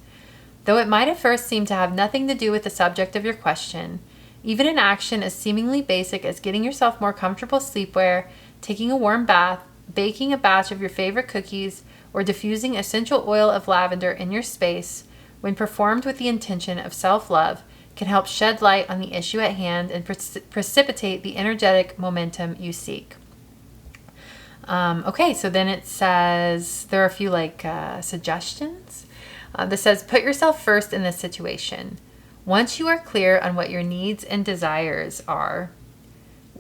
Though it might at first seem to have nothing to do with the subject of your question, even an action as seemingly basic as getting yourself more comfortable sleepwear, taking a warm bath, baking a batch of your favorite cookies, or diffusing essential oil of lavender in your space, when performed with the intention of self-love, can help shed light on the issue at hand and precipitate the energetic momentum you seek. Okay, so then it says, there are a few suggestions. This says, put yourself first in this situation. Once you are clear on what your needs and desires are,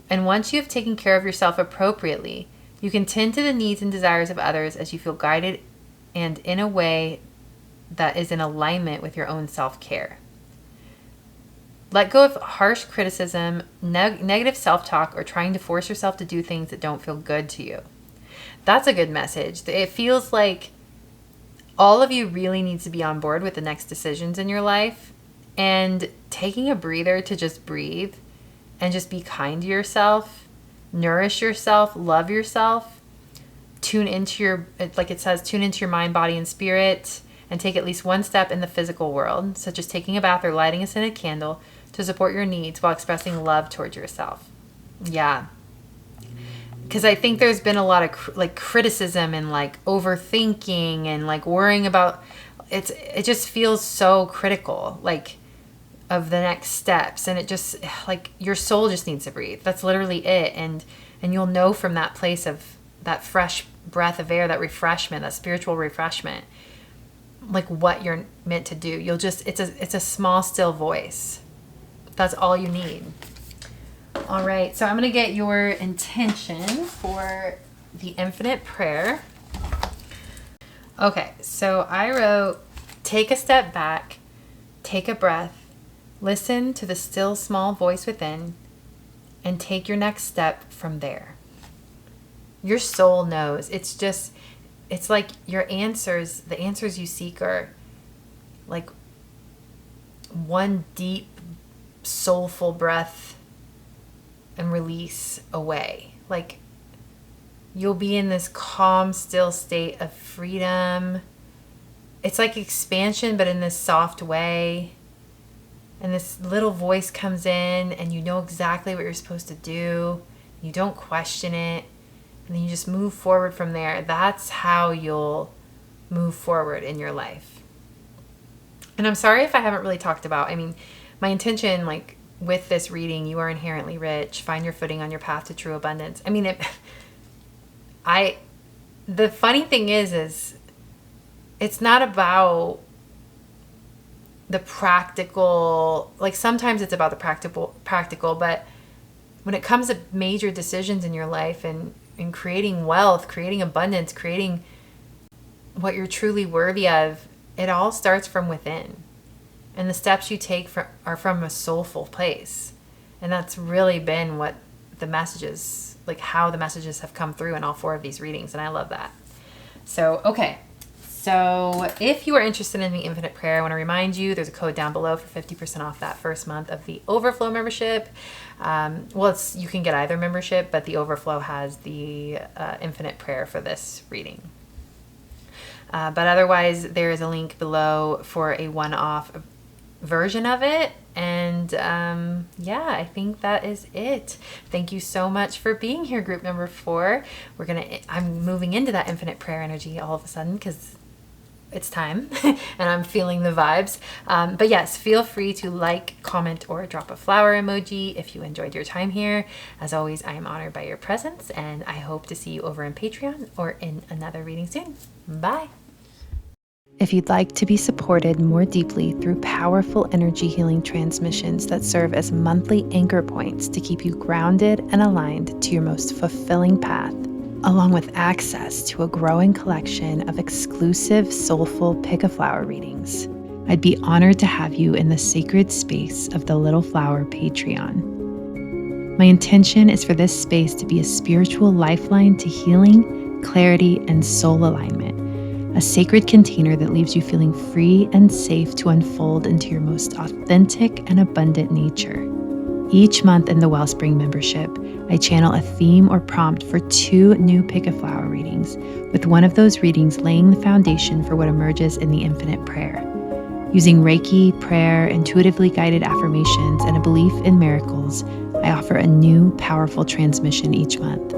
and once you have taken care of yourself appropriately, you can tend to the needs and desires of others as you feel guided and in a way that is in alignment with your own self-care. Let go of harsh criticism, negative self-talk, or trying to force yourself to do things that don't feel good to you. That's a good message. It feels like all of you really needs to be on board with the next decisions in your life, and taking a breather to just breathe and just be kind to yourself, nourish yourself, love yourself, tune into your, like it says, tune into your mind, body, and spirit, and take at least one step in the physical world, such as taking a bath or lighting a scented candle, to support your needs while expressing love towards yourself. Yeah. Because I think there's been a lot of criticism and overthinking and worrying about it just feels so critical of the next steps, and it just your soul just needs to breathe. That's literally it. And you'll know from that place of that fresh breath of air, that refreshment, that spiritual refreshment, what you're meant to do. You'll just, it's a small, still voice. That's all you need. All right, so I'm going to get your intention for the infinite prayer. Okay, so I wrote, take a step back, take a breath, listen to the still small voice within, and take your next step from there. Your soul knows. It's like your answers, the answers you seek are one deep, soulful breath and release away. You'll be in this calm, still state of freedom. It's like expansion, but in this soft way. And this little voice comes in and you know exactly what you're supposed to do. You don't question it. And then you just move forward from there. That's how you'll move forward in your life. And I'm sorry if I haven't really talked about, my intention, like with this reading, you are inherently rich, find your footing on your path to true abundance. The funny thing is it's not about the practical, like sometimes it's about the practical, but when it comes to major decisions in your life and in creating wealth, creating abundance, creating what you're truly worthy of, it all starts from within. And the steps you take are from a soulful place. And that's really been what the messages, like how the messages have come through in all 4 of these readings. And I love that. So, okay. So if you are interested in the Infinite Prayer, I want to remind you, there's a code down below for 50% off that first month of the Overflow membership. You can get either membership, but the Overflow has the Infinite Prayer for this reading. But otherwise, there is a link below for a one-off version of it. And I think that is it. Thank you so much for being here, group number 4. I'm moving into that Infinite Prayer energy all of a sudden because it's time and I'm feeling the vibes. But yes, feel free to like, comment, or drop a flower emoji if you enjoyed your time here. As always, I am honored by your presence, and I hope to see you over in Patreon or in another reading soon. Bye. If you'd like to be supported more deeply through powerful energy healing transmissions that serve as monthly anchor points to keep you grounded and aligned to your most fulfilling path, along with access to a growing collection of exclusive soulful pick a flower readings, I'd be honored to have you in the sacred space of the Little Flower Patreon. My intention is for this space to be a spiritual lifeline to healing, clarity, and soul alignment. A sacred container that leaves you feeling free and safe to unfold into your most authentic and abundant nature. Each month in the Wellspring membership, I channel a theme or prompt for 2 new Pick a Flower readings, with one of those readings laying the foundation for what emerges in the Infinite Prayer. Using Reiki, prayer, intuitively guided affirmations, and a belief in miracles, I offer a new, powerful transmission each month.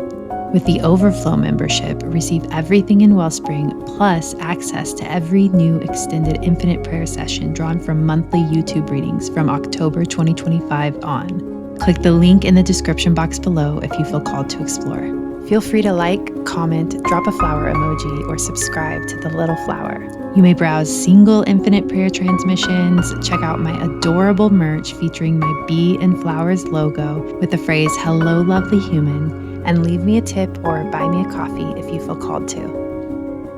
With the Overflow membership, receive everything in Wellspring, plus access to every new extended Infinite Prayer session drawn from monthly YouTube readings from October 2025 on. Click the link in the description box below if you feel called to explore. Feel free to like, comment, drop a flower emoji, or subscribe to The Little Flower. You may browse single Infinite Prayer transmissions, check out my adorable merch featuring my bee and flowers logo with the phrase, "Hello, lovely human," and leave me a tip or buy me a coffee if you feel called to.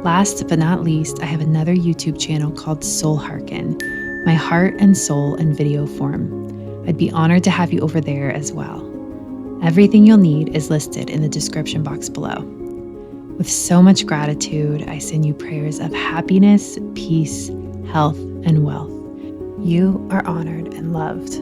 Last but not least, I have another YouTube channel called Soul Hearken, my heart and soul in video form. I'd be honored to have you over there as well. Everything you'll need is listed in the description box below. With so much gratitude, I send you prayers of happiness, peace, health, and wealth. You are honored and loved.